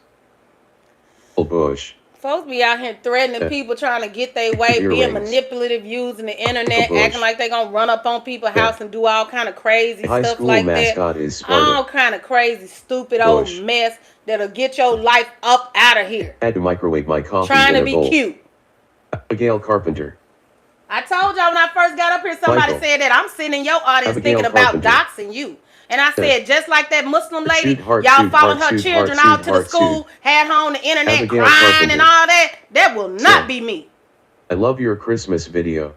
[SPEAKER 3] Bush.
[SPEAKER 1] Folks be out here threatening people, trying to get their way, being
[SPEAKER 3] Earrings.
[SPEAKER 1] manipulative, using the internet,
[SPEAKER 3] Bush.
[SPEAKER 1] acting like they gonna run up on people's house and do all kind of crazy
[SPEAKER 3] High
[SPEAKER 1] stuff
[SPEAKER 3] school
[SPEAKER 1] like
[SPEAKER 3] mascot
[SPEAKER 1] that.
[SPEAKER 3] is Sparta.
[SPEAKER 1] All kind of crazy, stupid
[SPEAKER 3] Bush.
[SPEAKER 1] old mess that'll get your life up out of here.
[SPEAKER 3] Had to microwave my coffee
[SPEAKER 1] Trying
[SPEAKER 3] in
[SPEAKER 1] to
[SPEAKER 3] a
[SPEAKER 1] be
[SPEAKER 3] bowl.
[SPEAKER 1] cute.
[SPEAKER 3] Abigail Carpenter.
[SPEAKER 1] I told y'all when I first got up here, somebody
[SPEAKER 3] Michael.
[SPEAKER 1] said that I'm sitting in your audience
[SPEAKER 3] Abigail
[SPEAKER 1] thinking about
[SPEAKER 3] Carpenter.
[SPEAKER 1] doxing you. And I said, just like that Muslim lady,
[SPEAKER 3] Suit, heart,
[SPEAKER 1] y'all
[SPEAKER 3] suit,
[SPEAKER 1] following
[SPEAKER 3] heart,
[SPEAKER 1] her
[SPEAKER 3] suit,
[SPEAKER 1] children
[SPEAKER 3] heart,
[SPEAKER 1] out
[SPEAKER 3] suit,
[SPEAKER 1] to the
[SPEAKER 3] heart,
[SPEAKER 1] school, had her on the internet
[SPEAKER 3] Abigail
[SPEAKER 1] crying
[SPEAKER 3] Carpenter.
[SPEAKER 1] and all that. That will not
[SPEAKER 3] Said.
[SPEAKER 1] be me.
[SPEAKER 3] I love your Christmas video.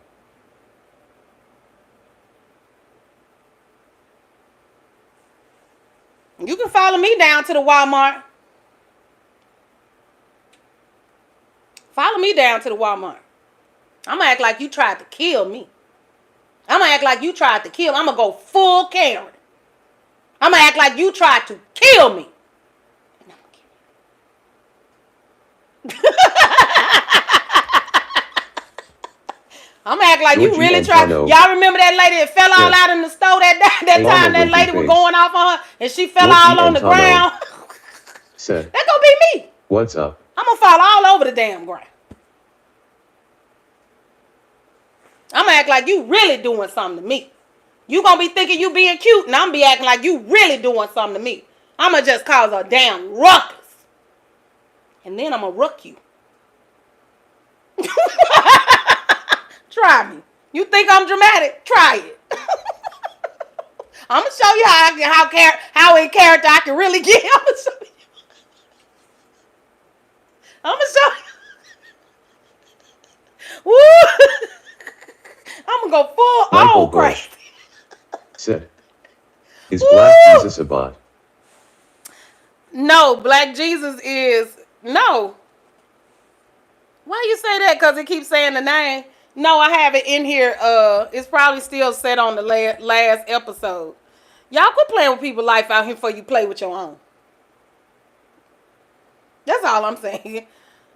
[SPEAKER 1] You can follow me down to the Walmart. Follow me down to the Walmart. I'm going to act like you tried to kill me. I'm going to act like you tried to kill me. I'm going to go full Karen. I'm going to act like you tried to kill me. I'm going to act like you
[SPEAKER 3] Georgie
[SPEAKER 1] really tried.
[SPEAKER 3] Antano.
[SPEAKER 1] Y'all remember that lady that fell all
[SPEAKER 3] Yes.
[SPEAKER 1] out in the store that
[SPEAKER 3] Hey,
[SPEAKER 1] time
[SPEAKER 3] Mama
[SPEAKER 1] that lady
[SPEAKER 3] Winky
[SPEAKER 1] was
[SPEAKER 3] Face.
[SPEAKER 1] going off on her and she fell
[SPEAKER 3] Georgie
[SPEAKER 1] all on the
[SPEAKER 3] Antano.
[SPEAKER 1] ground?
[SPEAKER 3] Said,
[SPEAKER 1] That gonna be me.
[SPEAKER 3] what's up?
[SPEAKER 1] I'm gonna fall all over the damn ground. I'm gonna act like you really doing something to me. You gonna be thinking you being cute, and I'm gonna be acting like you really doing something to me. I'm gonna just cause a damn ruckus. And then I'm gonna rook you. Try me. You think I'm dramatic? Try it. I'm gonna show you how in character I can really get. I'm gonna show you. I'm gonna show you. Woo! I'm gonna go full
[SPEAKER 3] Michael
[SPEAKER 1] all crazy.
[SPEAKER 3] Bush said, is Black Jesus a bot?
[SPEAKER 1] No, Black Jesus is no. Why you say that? Because it keeps saying the name. No, I have it in here. It's probably still set on the last episode. Y'all quit playing with people's life out here before you play with your own. That's all I'm saying.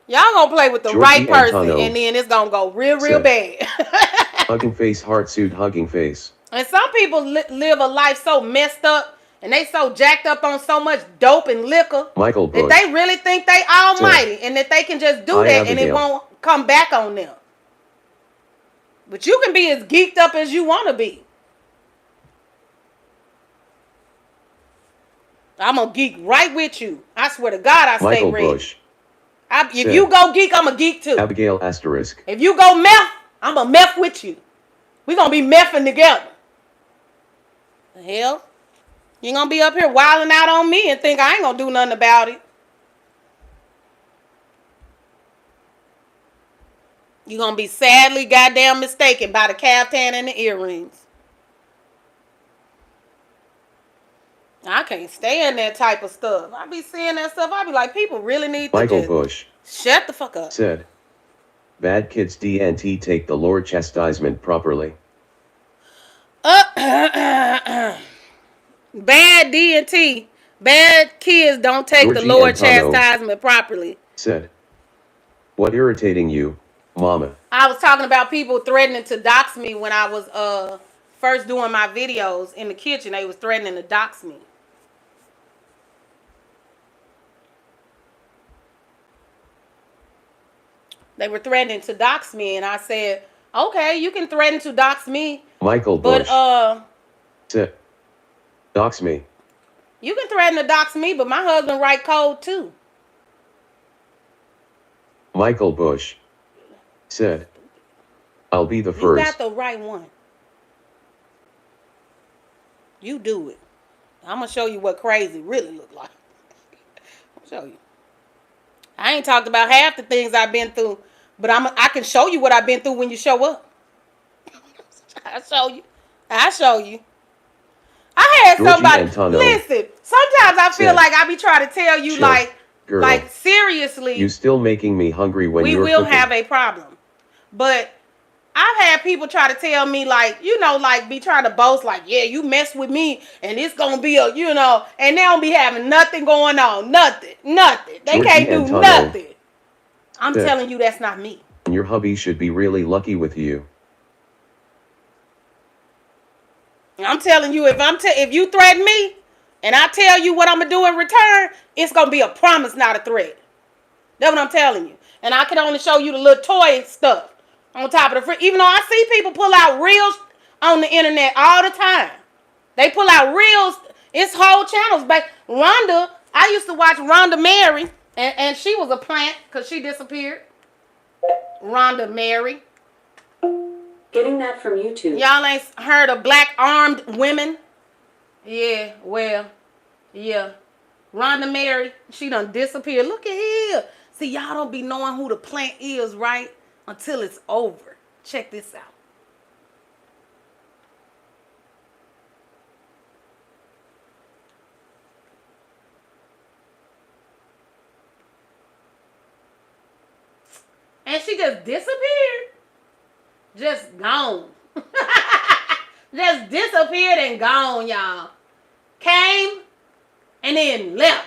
[SPEAKER 1] Y'all gonna play with the
[SPEAKER 3] Georgie
[SPEAKER 1] right person,
[SPEAKER 3] Antano
[SPEAKER 1] and then it's gonna go real
[SPEAKER 3] said.
[SPEAKER 1] bad.
[SPEAKER 3] Hugging face, heart suit, hugging face.
[SPEAKER 1] And some people live a life so messed up, and they so jacked up on so much dope and liquor
[SPEAKER 3] Michael
[SPEAKER 1] that
[SPEAKER 3] Bush.
[SPEAKER 1] they really think they almighty, and that they can just do
[SPEAKER 3] Hi,
[SPEAKER 1] that, and it
[SPEAKER 3] Abigail.
[SPEAKER 1] won't come back on them. But you can be as geeked up as you want to be. I'm gonna geek right with you. I swear to God, I stay
[SPEAKER 3] Michael
[SPEAKER 1] ready.
[SPEAKER 3] Bush.
[SPEAKER 1] If
[SPEAKER 3] said.
[SPEAKER 1] you go geek, I'm a geek too.
[SPEAKER 3] Abigail asterisk.
[SPEAKER 1] If you go meth, I'm a meth with you. We gonna be mething together. The hell? You gonna be up here wilding out on me and think I ain't gonna do nothing about it. You gonna be sadly goddamn mistaken by the caftan and the earrings. I can't stand that type of stuff. I be seeing that stuff. I be like, people really need to
[SPEAKER 3] Michael
[SPEAKER 1] just
[SPEAKER 3] Bush
[SPEAKER 1] shut the fuck up.
[SPEAKER 3] said, bad kids DNT take the Lord chastisement properly.
[SPEAKER 1] Bad D&T. Bad kids don't take
[SPEAKER 3] Georgie
[SPEAKER 1] the Lord
[SPEAKER 3] Antano
[SPEAKER 1] chastisement properly.
[SPEAKER 3] said, what irritating you? Mama.
[SPEAKER 1] I was talking about people threatening to dox me when I was first doing my videos in the kitchen. They was threatening to dox me. They were threatening to dox me, and I said, "Okay, you can threaten to dox me,
[SPEAKER 3] Michael
[SPEAKER 1] but
[SPEAKER 3] Bush. Sit. Dox me.
[SPEAKER 1] you can threaten to dox me, but my husband write code too."
[SPEAKER 3] Michael Bush said, "I'll be the
[SPEAKER 1] You
[SPEAKER 3] first."
[SPEAKER 1] got the right one. You do it. I'm gonna show you what crazy really look like. I'll show you. I ain't talked about half the things I've been through, but I can show you what I've been through when you show up. I show you. I show you. I had
[SPEAKER 3] Georgie
[SPEAKER 1] somebody
[SPEAKER 3] Antano
[SPEAKER 1] listen. Sometimes I feel
[SPEAKER 3] said,
[SPEAKER 1] like I be trying to tell you,
[SPEAKER 3] "Chill, girl.
[SPEAKER 1] like seriously,
[SPEAKER 3] You still making me hungry when
[SPEAKER 1] we
[SPEAKER 3] you're
[SPEAKER 1] will
[SPEAKER 3] cooking."
[SPEAKER 1] have a problem. But I've had people try to tell me, like, you know, like be trying to boast, like, yeah, you mess with me and it's gonna be a, you know, and they don't be having nothing going on, nothing. They
[SPEAKER 3] Georgie
[SPEAKER 1] can't do
[SPEAKER 3] Antano
[SPEAKER 1] nothing. I'm
[SPEAKER 3] said,
[SPEAKER 1] telling you, that's not me.
[SPEAKER 3] "Your hubby should be really lucky with you."
[SPEAKER 1] I'm telling you, if you threaten me, and I tell you what I'm gonna do in return, it's gonna be a promise, not a threat. That's what I'm telling you. And I can only show you the little toy stuff on top of the fridge. Even though I see people pull out reels on the internet all the time. They pull out reels. It's whole channels. But Rhonda, I used to watch Rhonda Mary, and she was a plant because she disappeared. Rhonda Mary.
[SPEAKER 11] Getting that from YouTube.
[SPEAKER 1] Y'all ain't heard of black armed women? Yeah, well, yeah. Rhonda Mary, she done disappeared. Look at here. See, y'all don't be knowing who the plant is, right? Until it's over. Check this out. And she just disappeared. Just gone. Just disappeared and gone, y'all. Came and then left.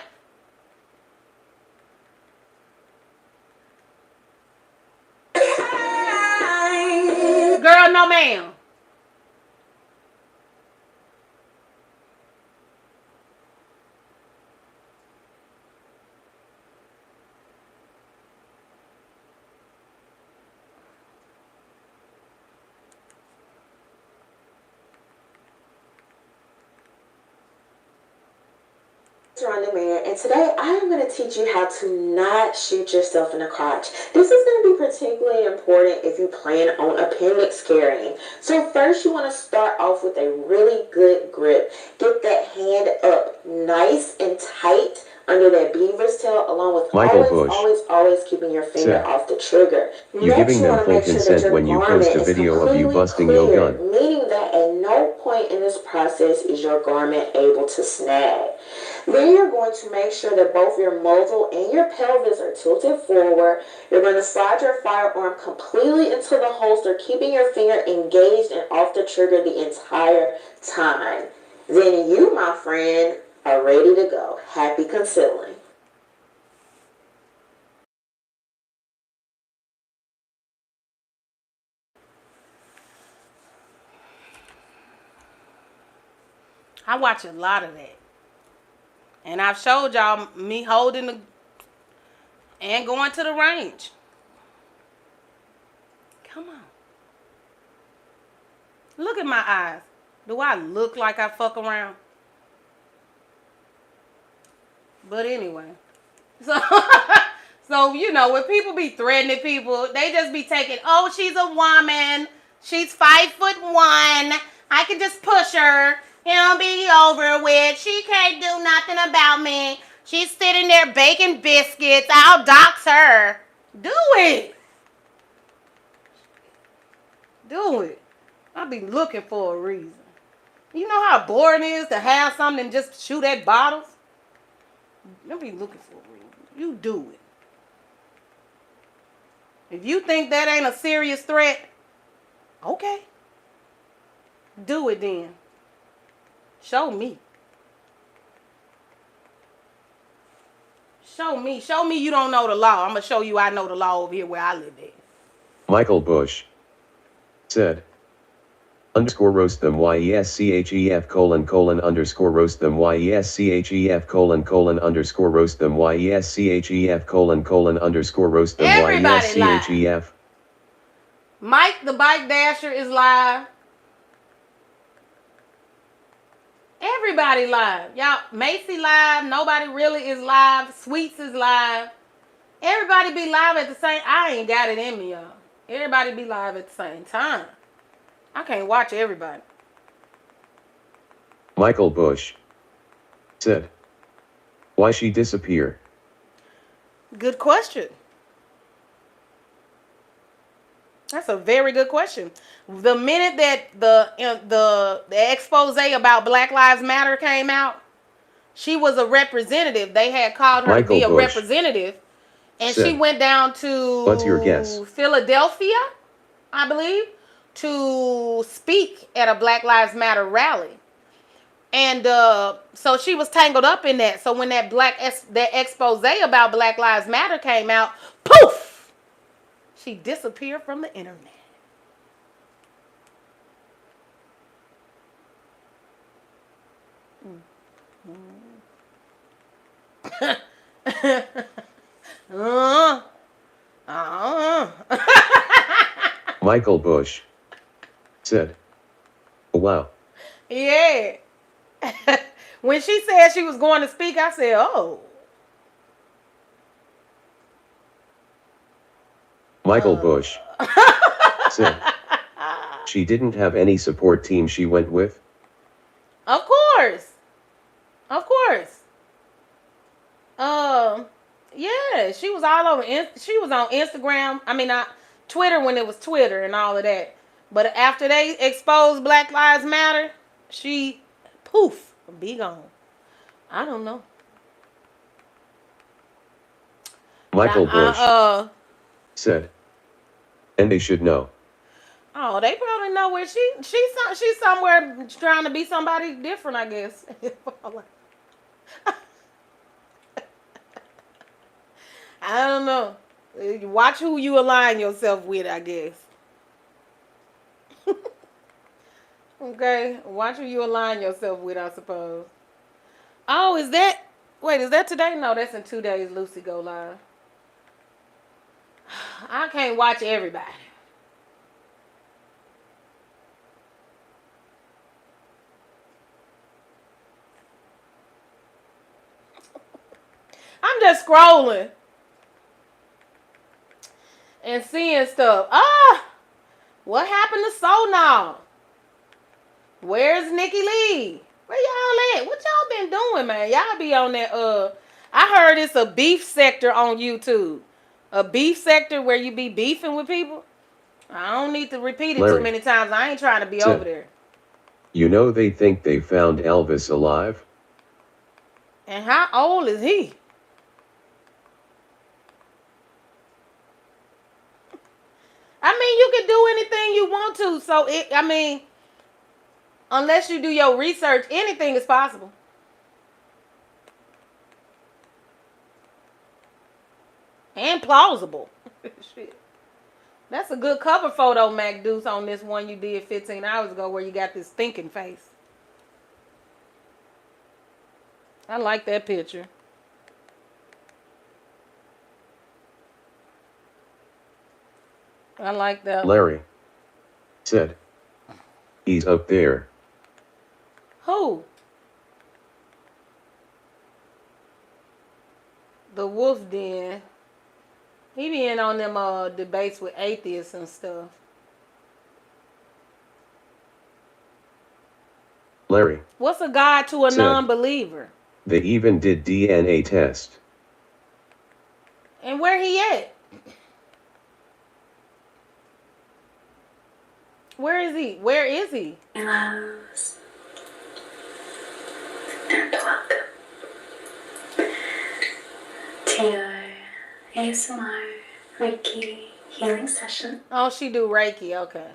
[SPEAKER 1] Girl, no ma'am.
[SPEAKER 11] Rhonda Mayer, and today I am going to teach you how to not shoot yourself in the crotch. This is going to be particularly important if you plan on appendix carrying. So first you want to start off with a really good grip. Get that hand up nice and tight under that beaver's tail, along with
[SPEAKER 3] Michael Bush
[SPEAKER 11] always keeping your finger
[SPEAKER 3] said,
[SPEAKER 11] off the trigger.
[SPEAKER 3] "You giving them full consent when you post a video of you busting your gun."
[SPEAKER 11] Meaning that at no point in this process is your garment able to snag. Then you're going to make sure that both your muzzle and your pelvis are tilted forward. You're going to slide your firearm completely into the holster, keeping your finger engaged and off the trigger the entire time. Then you, my friend, are ready to go. Happy concealing.
[SPEAKER 1] I watch a lot of that. And I've showed y'all me holding the and going to the range. Come on. Look at my eyes. Do I look like I fuck around? But anyway. So you know, when people be threatening people, they just be taking, oh, she's a woman. She's 5'1". I can just push her. It'll be over with. She can't do nothing about me. She's sitting there baking biscuits. I'll dox her. Do it. Do it. I'll be looking for a reason. You know how boring it is to have something and just shoot at bottles? I'll be looking for a reason. You do it. If you think that ain't a serious threat, okay. Do it then. Show me. Show me. Show me you don't know the law. I'm going to show you I know the law over here where I live at.
[SPEAKER 3] Michael Bush said. Underscore roast them YESCHEF ::_ roast them YESCHEF :_ roast them YESCHEF :_ roast them
[SPEAKER 1] Everybody
[SPEAKER 3] YESCHEF.
[SPEAKER 1] Mike the Bike Dasher is live. Everybody live. Y'all, Macy live. Nobody really is live. Sweets is live. Everybody be live at the same. I ain't got it in me, y'all. Everybody be live at the same time. I can't watch everybody.
[SPEAKER 3] Michael Bush said. Why she disappear?
[SPEAKER 1] Good question. That's a very good question. The minute that the expose about Black Lives Matter came out, she was a representative. They had called her
[SPEAKER 3] Michael
[SPEAKER 1] to be a
[SPEAKER 3] Bush
[SPEAKER 1] representative, and
[SPEAKER 3] said,
[SPEAKER 1] she went down to
[SPEAKER 3] what's your guess?
[SPEAKER 1] Philadelphia, I believe, to speak at a Black Lives Matter rally. And so she was tangled up in that. So when that expose about Black Lives Matter came out, poof, she disappeared from the internet.
[SPEAKER 3] Michael Bush said, oh, wow.
[SPEAKER 1] Yeah. When she said she was going to speak, I said, oh.
[SPEAKER 3] Michael Bush said, she didn't have any support team she went with?
[SPEAKER 1] Of course. Of course. Yeah, she was all over. She was on Instagram. I mean, not Twitter when it was Twitter and all of that. But after they exposed Black Lives Matter, she, poof, be gone. I don't know.
[SPEAKER 3] Michael Bush said, and they should know.
[SPEAKER 1] Oh, they probably know where she's somewhere trying to be somebody different, I guess. I don't know. Watch who you align yourself with, I guess. Okay, watch who you align yourself with, I suppose. Oh, is that today? No, that's in 2 days. Lucy go live. I can't watch everybody. I'm just scrolling and seeing stuff. What happened to Sonal? Where's Nikki Lee? Where y'all at? What y'all been doing, man? Y'all be on that, I heard it's a beef sector on YouTube. A beef sector where you be beefing with people. I don't need to repeat it too many times. I ain't trying to be over there.
[SPEAKER 3] You know they think they found Elvis alive?
[SPEAKER 1] And how old is he? I mean, you can do anything you want to. So, unless you do your research, anything is possible. And plausible. Shit. That's a good cover photo, Mac Deuce, on this one you did 15 hours ago where you got this thinking face. I like that picture. I like that.
[SPEAKER 3] Larry said, he's up there.
[SPEAKER 1] Who? The Wolf Den. He be in on them debates with atheists and stuff.
[SPEAKER 3] Larry.
[SPEAKER 1] What's a God to a non-believer?
[SPEAKER 3] They even did DNA test.
[SPEAKER 1] And where he at? Where is he? Where is he?
[SPEAKER 11] And welcome to your ASMR Reiki healing session.
[SPEAKER 1] Oh, she do Reiki, okay.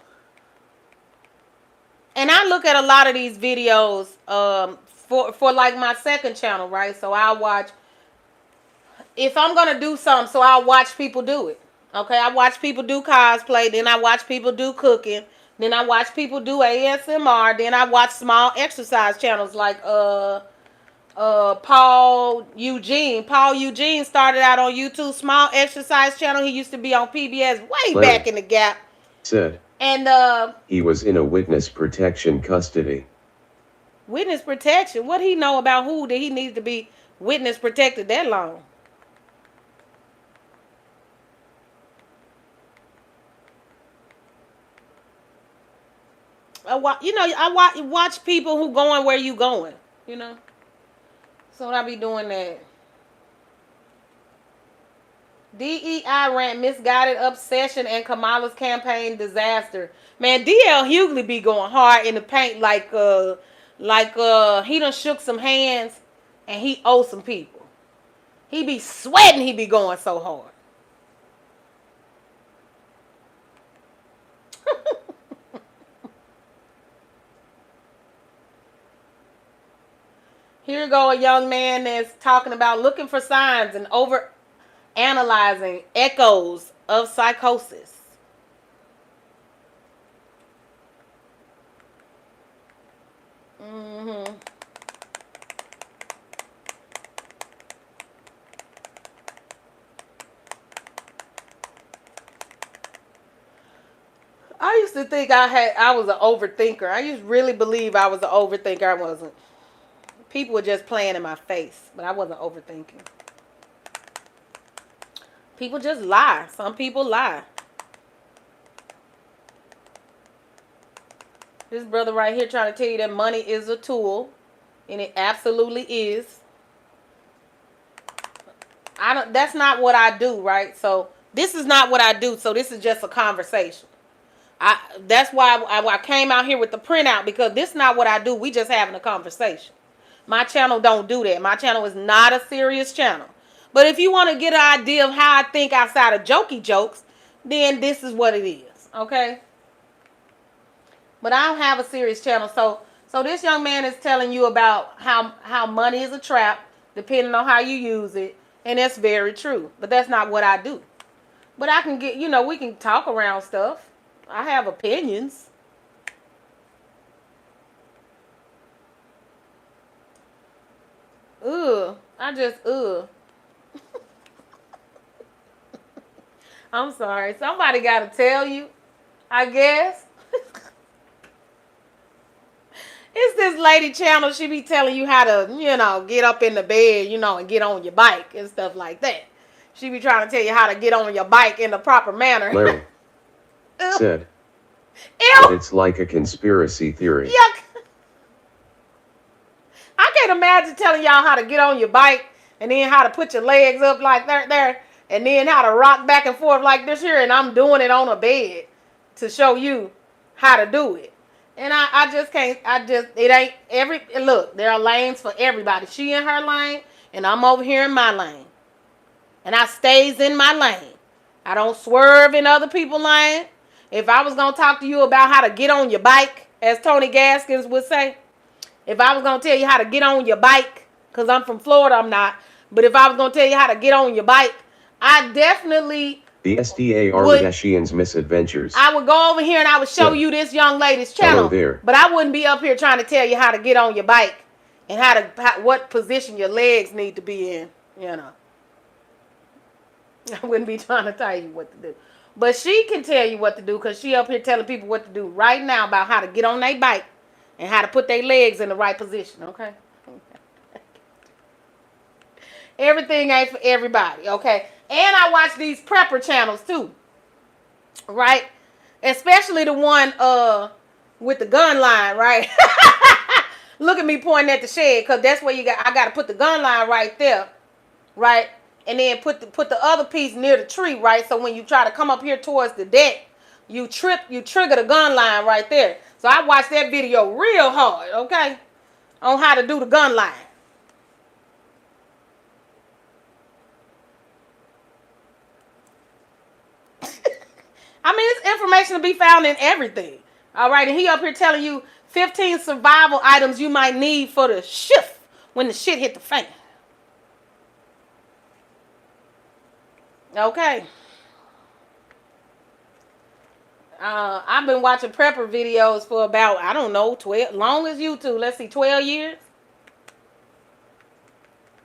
[SPEAKER 1] And I look at a lot of these videos for like my second channel, right? So I'll watch, if I'm going to do something, so I'll watch people do it. Okay, I watch people do cosplay, then I watch people do cooking, then I watch people do ASMR, then I watch small exercise channels like Paul Eugene. Paul Eugene started out on YouTube, small exercise channel. He used to be on PBS way
[SPEAKER 3] Larry
[SPEAKER 1] back in the gap.
[SPEAKER 3] said
[SPEAKER 1] And
[SPEAKER 3] he was in a witness protection custody.
[SPEAKER 1] witness protection. What he know about who that he needs to be witness protected that long? I watch people who going where you going. You know, so I be doing that. DEI rant, misguided obsession, and Kamala's campaign disaster. Man, DL Hughley be going hard in the paint like he done shook some hands and he owes some people. He be sweating, he be going so hard. Here go a young man that's talking about looking for signs and over analyzing echoes of psychosis. I used to think I was an overthinker. I used to really believe I was an overthinker. I wasn't. People were just playing in my face, but I wasn't overthinking. People just lie. Some people lie. This brother right here trying to tell you that money is a tool, and it absolutely is. That's not what I do, right? So this is not what I do. So this is just a conversation. That's why I came out here with the printout, because this is not what I do. We just having a conversation. My channel don't do that. My channel is not a serious channel. But if you want to get an idea of how I think outside of jokey jokes, then this is what it is, okay? But I don't have a serious channel. So this young man is telling you about how money is a trap, depending on how you use it. And that's very true. But that's not what I do. But I can get, we can talk around stuff. I have opinions. I'm sorry. Somebody got to tell you, I guess. It's this lady channel. She be telling you how to, get up in the bed, and get on your bike and stuff like that. She be trying to tell you how to get on your bike in the proper manner.
[SPEAKER 3] Larry said it's like a conspiracy theory.
[SPEAKER 1] Yuck. I can't imagine telling y'all how to get on your bike and then how to put your legs up like that there and then how to rock back and forth like this here, and I'm doing it on a bed to show you how to do it. And I just can't, it ain't look, there are lanes for everybody. She in her lane and I'm over here in my lane. And I stays in my lane. I don't swerve in other people's lane. If I was going to talk to you about how to get on your bike, as Tony Gaskins would say, if I was going to tell you how to get on your bike, because I'm from Florida, I'm not, but if I was going to tell you how to get on your bike, I definitely...
[SPEAKER 3] The SDA Kardashians' misadventures.
[SPEAKER 1] I would go over here and I would show you this young lady's channel.
[SPEAKER 3] There.
[SPEAKER 1] But I wouldn't be up here trying to tell you how to get on your bike and what position your legs need to be in, I wouldn't be trying to tell you what to do. But she can tell you what to do, because she up here telling people what to do right now about how to get on their bike and how to put their legs in the right position, okay? Everything ain't for everybody, okay? And I watch these prepper channels too, right? Especially the one with the gun line, right? Look at me pointing at the shed, because that's where I got to put the gun line right there, right? And then put the other piece near the tree, right? So when you try to come up here towards the deck, you trigger the gun line right there. So I watched that video real hard, okay? On how to do the gun line. I mean, it's information to be found in everything. All right, and he up here telling you 15 survival items you might need for the shift when the shit hit the fan. Okay. I've been watching prepper videos for about, I don't know, 12, long as you two. Let's see, 12 years.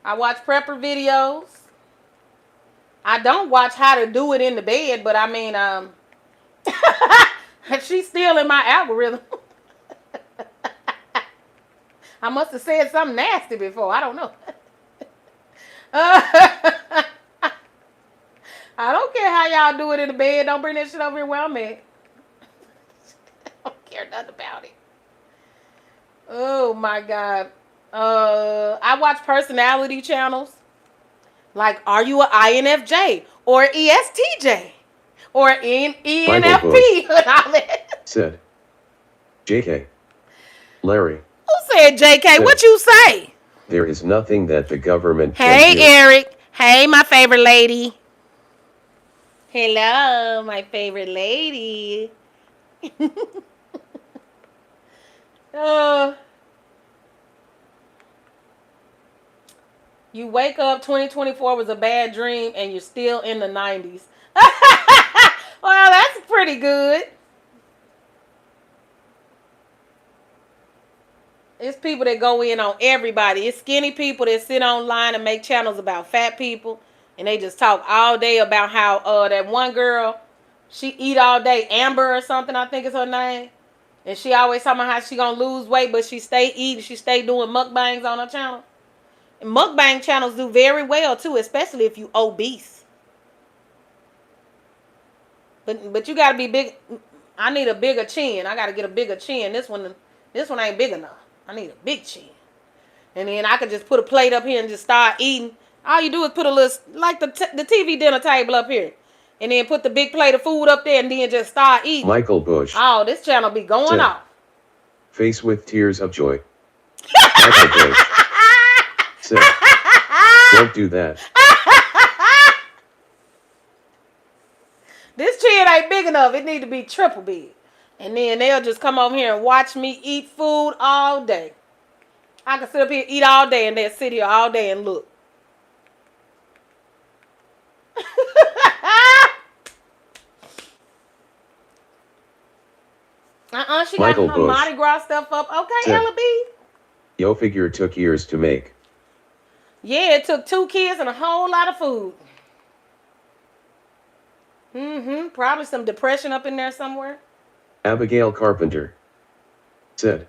[SPEAKER 1] I watch prepper videos. I don't watch how to do it in the bed, but I mean, she's still in my algorithm. I must have said something nasty before. I don't know. I don't care how y'all do it in the bed. Don't bring that shit over here where I'm at. I don't care nothing about it. Oh my God. I watch personality channels. Like, are you an INFJ or ESTJ or ENFP?
[SPEAKER 3] Said. JK. Larry.
[SPEAKER 1] Who said JK?
[SPEAKER 3] Said,
[SPEAKER 1] what you say?
[SPEAKER 3] There is nothing that the government
[SPEAKER 1] Hey,
[SPEAKER 3] can do.
[SPEAKER 1] Eric. Hey, my favorite lady. Hello, my favorite lady. You wake up, 2024 was a bad dream, and you're still in the 90s. Well, that's pretty good. It's people that go in on everybody. It's skinny people that sit online and make channels about fat people. And they just talk all day about how that one girl, she eat all day. Amber or something, I think is her name. And she always talking about how she gonna lose weight, but she stay eating. She stay doing mukbangs on her channel. And mukbang channels do very well too, especially if you obese. But you gotta be big. I need a bigger chin. I gotta get a bigger chin. This one ain't big enough. I need a big chin. And then I could just put a plate up here and just start eating. All you do is put a little, like the TV dinner table up here. And then put the big plate of food up there and then just start eating.
[SPEAKER 3] Michael Bush.
[SPEAKER 1] Oh, this channel be going
[SPEAKER 3] said,
[SPEAKER 1] off.
[SPEAKER 3] Face with tears of joy. Michael Bush. Said, don't do that.
[SPEAKER 1] This chin ain't big enough. It need to be triple big. And then they'll just come over here and watch me eat food all day. I can sit up here, eat all day, and they'll sit here all day and look. She
[SPEAKER 3] Michael
[SPEAKER 1] got her
[SPEAKER 3] Bush.
[SPEAKER 1] Mardi Gras stuff up. Okay,
[SPEAKER 3] said,
[SPEAKER 1] Ella B.
[SPEAKER 3] Yo figure took years to make.
[SPEAKER 1] Yeah, it took 2 kids and a whole lot of food. Probably some depression up in there somewhere.
[SPEAKER 3] Abigail Carpenter. Said,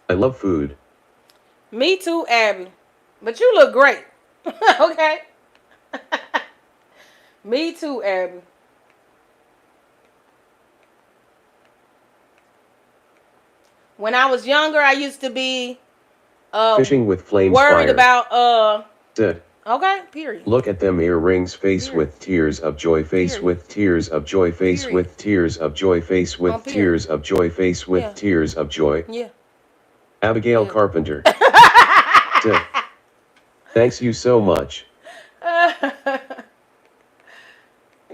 [SPEAKER 3] I love food.
[SPEAKER 1] Me too, Abby. But you look great. Okay? Me too, Abby. When I was younger, I used to be
[SPEAKER 3] Fishing with flames
[SPEAKER 1] worried
[SPEAKER 3] fire.
[SPEAKER 1] about
[SPEAKER 3] Said,
[SPEAKER 1] okay, period.
[SPEAKER 3] look at them earrings, face with tears of joy, face with tears of joy, face with tears of joy, face with tears of joy, face with tears of joy.
[SPEAKER 1] Yeah.
[SPEAKER 3] Abigail Carpenter. Said, thanks you so much.
[SPEAKER 1] Yeah,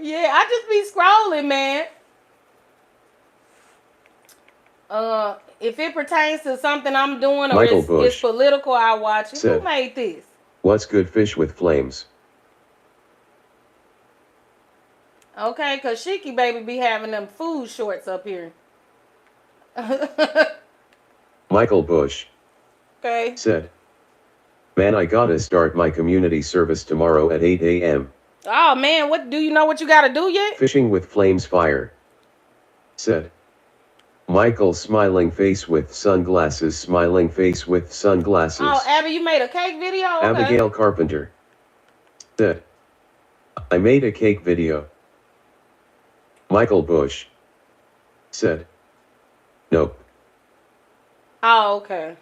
[SPEAKER 1] I just be scrolling, man. If it pertains to something I'm doing or it's political, I watch it.
[SPEAKER 3] Said,
[SPEAKER 1] who made this?
[SPEAKER 3] What's good fish with flames?
[SPEAKER 1] Okay, because Shiki baby be having them food shorts up here.
[SPEAKER 3] Michael Bush.
[SPEAKER 1] Okay.
[SPEAKER 3] Said, man, I gotta start my community service tomorrow at 8 a.m.
[SPEAKER 1] Oh, man, what do you know what you got to do yet?
[SPEAKER 3] Fishing with flames fire. Said, Michael smiling face with sunglasses, smiling face with sunglasses.
[SPEAKER 1] Oh, Abby, you made a cake video? Okay.
[SPEAKER 3] Abigail Carpenter. Said, I made a cake video. Michael Bush. Said, nope.
[SPEAKER 1] Oh, okay.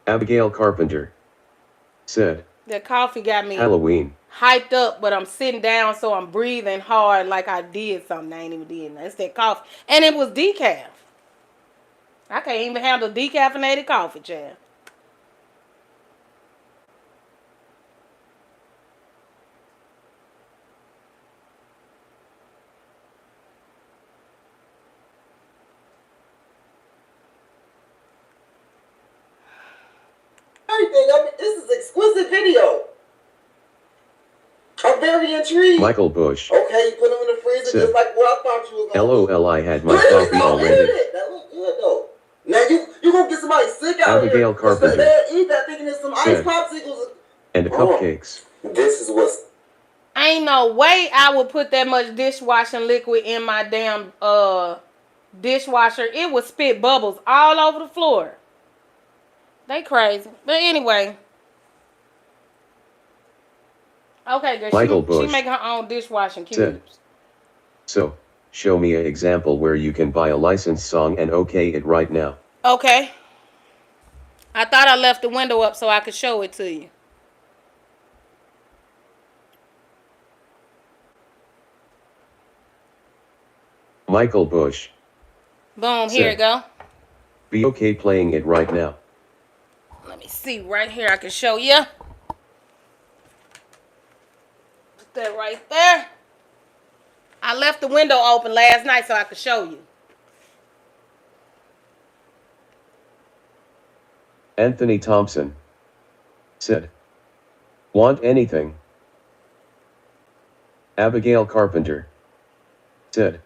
[SPEAKER 3] Abigail Carpenter. Said,
[SPEAKER 1] That coffee got me
[SPEAKER 3] Halloween.
[SPEAKER 1] hyped up, but I'm sitting down, so I'm breathing hard like I did something. I ain't even did nothing. It's that coffee. And it was decaf. I can't even handle decaffeinated coffee, Chad.
[SPEAKER 12] Everything. I mean, this is exquisite video. I'm very intrigued.
[SPEAKER 3] Michael Bush.
[SPEAKER 12] Okay, you put them in the freezer
[SPEAKER 3] Said,
[SPEAKER 12] just like what I thought you was gonna do.
[SPEAKER 3] LOL, I had my
[SPEAKER 12] Put it in,
[SPEAKER 3] coffee
[SPEAKER 12] don't edit
[SPEAKER 3] already.
[SPEAKER 12] it. That look good though. Now you gonna get somebody sick out
[SPEAKER 3] Abigail
[SPEAKER 12] here.
[SPEAKER 3] Carpenter.
[SPEAKER 12] They'll eat that thinking it's some ice
[SPEAKER 3] Said,
[SPEAKER 12] popsicles.
[SPEAKER 3] and cupcakes.
[SPEAKER 12] This is what's
[SPEAKER 1] Ain't no way I would put that much dishwashing liquid in my damn dishwasher. It would spit bubbles all over the floor. They crazy. But anyway. Okay, girl.
[SPEAKER 3] Michael
[SPEAKER 1] She
[SPEAKER 3] Bush
[SPEAKER 1] make her own dishwashing cubes.
[SPEAKER 3] said, so, show me an example where you can buy a licensed song and okay it right now.
[SPEAKER 1] Okay. I thought I left the window up so I could show it to you.
[SPEAKER 3] Michael Bush.
[SPEAKER 1] Boom, here it go.
[SPEAKER 3] Be okay playing it right now.
[SPEAKER 1] Let me see right here. I can show you. Put that right there. I left the window open last night so I could show you.
[SPEAKER 3] Anthony Thompson said, want anything? Abigail Carpenter said,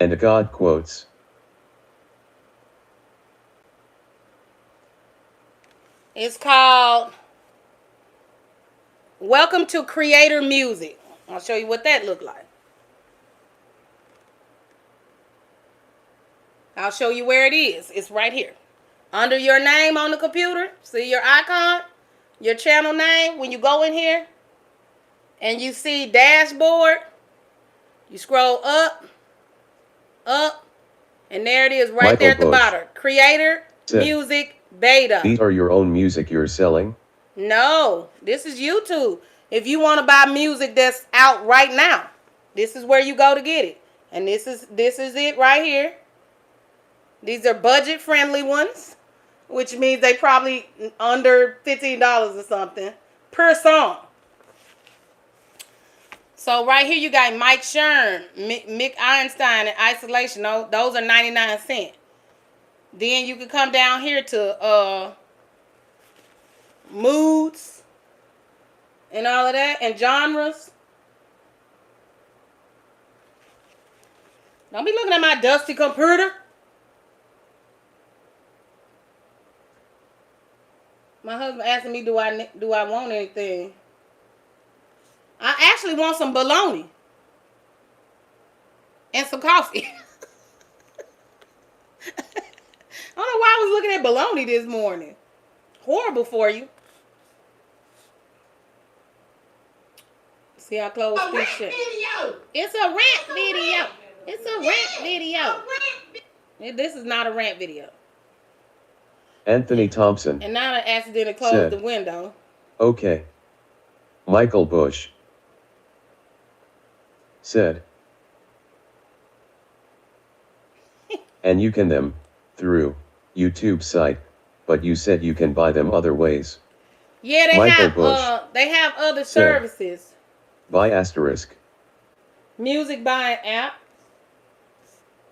[SPEAKER 3] and a God quotes.
[SPEAKER 1] It's called Welcome to Creator Music. I'll show you what that looked like. I'll show you where it is. It's right here. Under your name on the computer. See your icon? Your channel name. When you go in here and you see dashboard, you scroll up, and there it is right
[SPEAKER 3] Michael
[SPEAKER 1] there at the
[SPEAKER 3] Bush
[SPEAKER 1] bottom. Creator
[SPEAKER 3] said,
[SPEAKER 1] Music Beta.
[SPEAKER 3] These are your own music you're selling?
[SPEAKER 1] No, this is YouTube. If you want to buy music that's out right now, this is where you go to get it. And this is it right here. These are budget friendly ones, which means they probably under $15 or something per song. So right here you got Mike Shern, Mick Einstein, and Isolation. Those are 99 cents. Then you can come down here to moods and all of that and genres. Don't be looking at my dusty computer. My husband asking me, do I want anything? I actually want some bologna and some coffee. I don't know why I was looking at bologna this morning. Horrible for you. See how close this shit. It's a rant video. It's a rant video. This is not a rant video.
[SPEAKER 3] Anthony Thompson.
[SPEAKER 1] And now I accidentally closed the window.
[SPEAKER 3] Okay. Michael Bush said, and you can them through YouTube site, but you said you can buy them other ways.
[SPEAKER 1] Yeah, they have other
[SPEAKER 3] said,
[SPEAKER 1] services.
[SPEAKER 3] Buy asterisk.
[SPEAKER 1] Music buying app.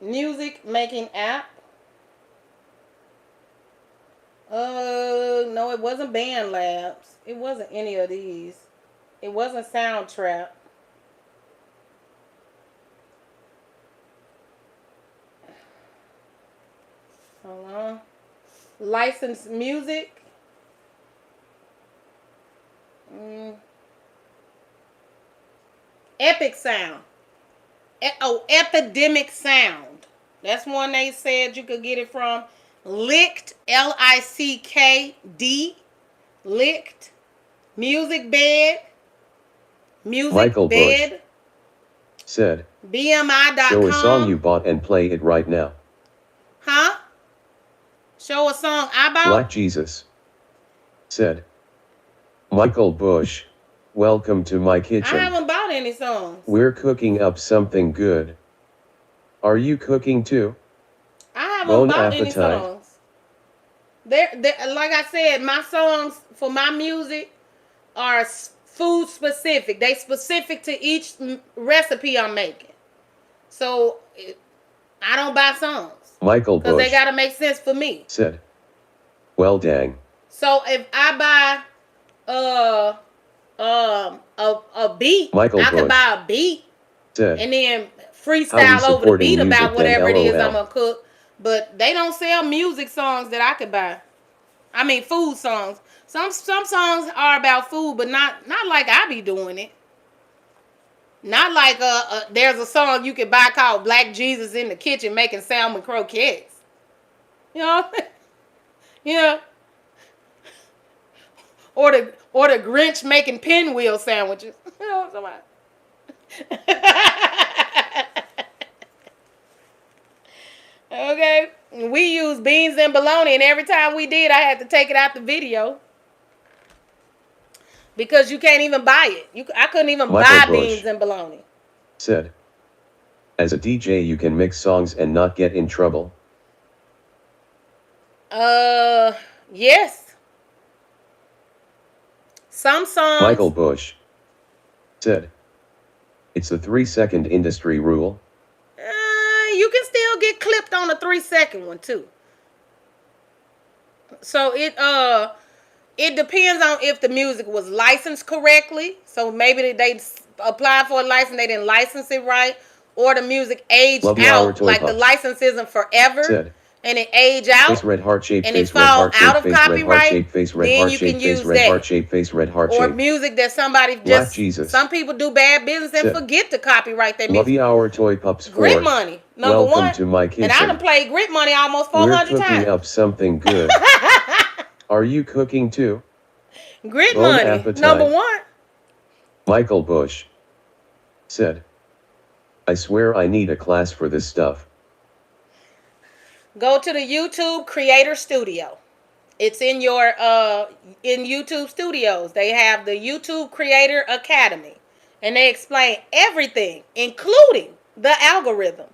[SPEAKER 1] Music making app. No, it wasn't Band Labs. It wasn't any of these. It wasn't Soundtrap. Hold on. Licensed music. Epic Sound. Epidemic Sound. That's one they said you could get it from. Licked, Lickd, Licked, Music Bed, Music
[SPEAKER 3] Michael
[SPEAKER 1] Bed,
[SPEAKER 3] Bush said,
[SPEAKER 1] BMI.com.
[SPEAKER 3] show a song you bought and play it right now.
[SPEAKER 1] Huh? Show a song I bought?
[SPEAKER 3] Black Jesus said, Michael Bush, welcome to my kitchen.
[SPEAKER 1] I haven't bought any songs.
[SPEAKER 3] We're cooking up something good. Are you cooking too?
[SPEAKER 1] I haven't
[SPEAKER 3] Bon
[SPEAKER 1] bought any
[SPEAKER 3] appetite.
[SPEAKER 1] songs. They're, like I said, my songs for my music are food specific. They specific to each recipe I'm making. So I don't buy songs.
[SPEAKER 3] Michael
[SPEAKER 1] Because they
[SPEAKER 3] Bush
[SPEAKER 1] got to make sense for me.
[SPEAKER 3] said, well dang.
[SPEAKER 1] So if I buy a beat.
[SPEAKER 3] Michael
[SPEAKER 1] I could
[SPEAKER 3] Bush
[SPEAKER 1] buy a beat
[SPEAKER 3] said,
[SPEAKER 1] and then
[SPEAKER 3] "How we
[SPEAKER 1] freestyle over the
[SPEAKER 3] supporting
[SPEAKER 1] beat
[SPEAKER 3] music
[SPEAKER 1] about
[SPEAKER 3] then
[SPEAKER 1] whatever it is I'm
[SPEAKER 3] LOL."
[SPEAKER 1] gonna cook. But they don't sell music songs that I could buy. I mean, food songs. Some songs are about food, but not like I be doing it. Not like there's a song you can buy called Black Jesus in the Kitchen making salmon croquettes. You know, you know, or the Grinch making pinwheel sandwiches. You know, somebody. Okay, we use beans and bologna, and every time we did, I had to take it out the video because you can't even buy it. I couldn't even
[SPEAKER 3] Michael
[SPEAKER 1] buy
[SPEAKER 3] Bush
[SPEAKER 1] beans and bologna.
[SPEAKER 3] said, "As a DJ you can mix songs and not get in trouble."
[SPEAKER 1] Yes. Some songs.
[SPEAKER 3] Michael Bush said, "It's the 3-second industry rule."
[SPEAKER 1] You can still get clipped on a 3-second one too. So it depends on if the music was licensed correctly. So maybe they applied for a license, they didn't license it right, or the music aged
[SPEAKER 3] Love you, our
[SPEAKER 1] out.
[SPEAKER 3] toy
[SPEAKER 1] Like the
[SPEAKER 3] pups
[SPEAKER 1] license isn't forever,
[SPEAKER 3] said,
[SPEAKER 1] and it age out,
[SPEAKER 3] "Face red heart shape
[SPEAKER 1] and it
[SPEAKER 3] face red
[SPEAKER 1] fall
[SPEAKER 3] heart shape
[SPEAKER 1] out of
[SPEAKER 3] face red heart
[SPEAKER 1] copyright.
[SPEAKER 3] shape face red
[SPEAKER 1] Then
[SPEAKER 3] heart
[SPEAKER 1] you
[SPEAKER 3] shape
[SPEAKER 1] can
[SPEAKER 3] face
[SPEAKER 1] use
[SPEAKER 3] red heart
[SPEAKER 1] that.
[SPEAKER 3] shape face red heart
[SPEAKER 1] Or
[SPEAKER 3] shape."
[SPEAKER 1] music that somebody
[SPEAKER 3] Black
[SPEAKER 1] just
[SPEAKER 3] Jesus
[SPEAKER 1] some people do bad business and
[SPEAKER 3] said,
[SPEAKER 1] forget to copyright their
[SPEAKER 3] "Love
[SPEAKER 1] music.
[SPEAKER 3] you, our toy pups
[SPEAKER 1] Grit
[SPEAKER 3] 4.
[SPEAKER 1] Money, number
[SPEAKER 3] Welcome
[SPEAKER 1] one.
[SPEAKER 3] to my
[SPEAKER 1] And I done
[SPEAKER 3] kitchen.
[SPEAKER 1] played Grit Money almost
[SPEAKER 3] We're
[SPEAKER 1] 400
[SPEAKER 3] cooking
[SPEAKER 1] times.
[SPEAKER 3] up something good. Are you cooking too?
[SPEAKER 1] Grit
[SPEAKER 3] Bon
[SPEAKER 1] Money,
[SPEAKER 3] appetit."
[SPEAKER 1] number one.
[SPEAKER 3] Michael Bush said, "I swear I need a class for this stuff."
[SPEAKER 1] Go to the YouTube Creator Studio. It's in your in YouTube Studios. They have the YouTube Creator Academy, and they explain everything, including the algorithm.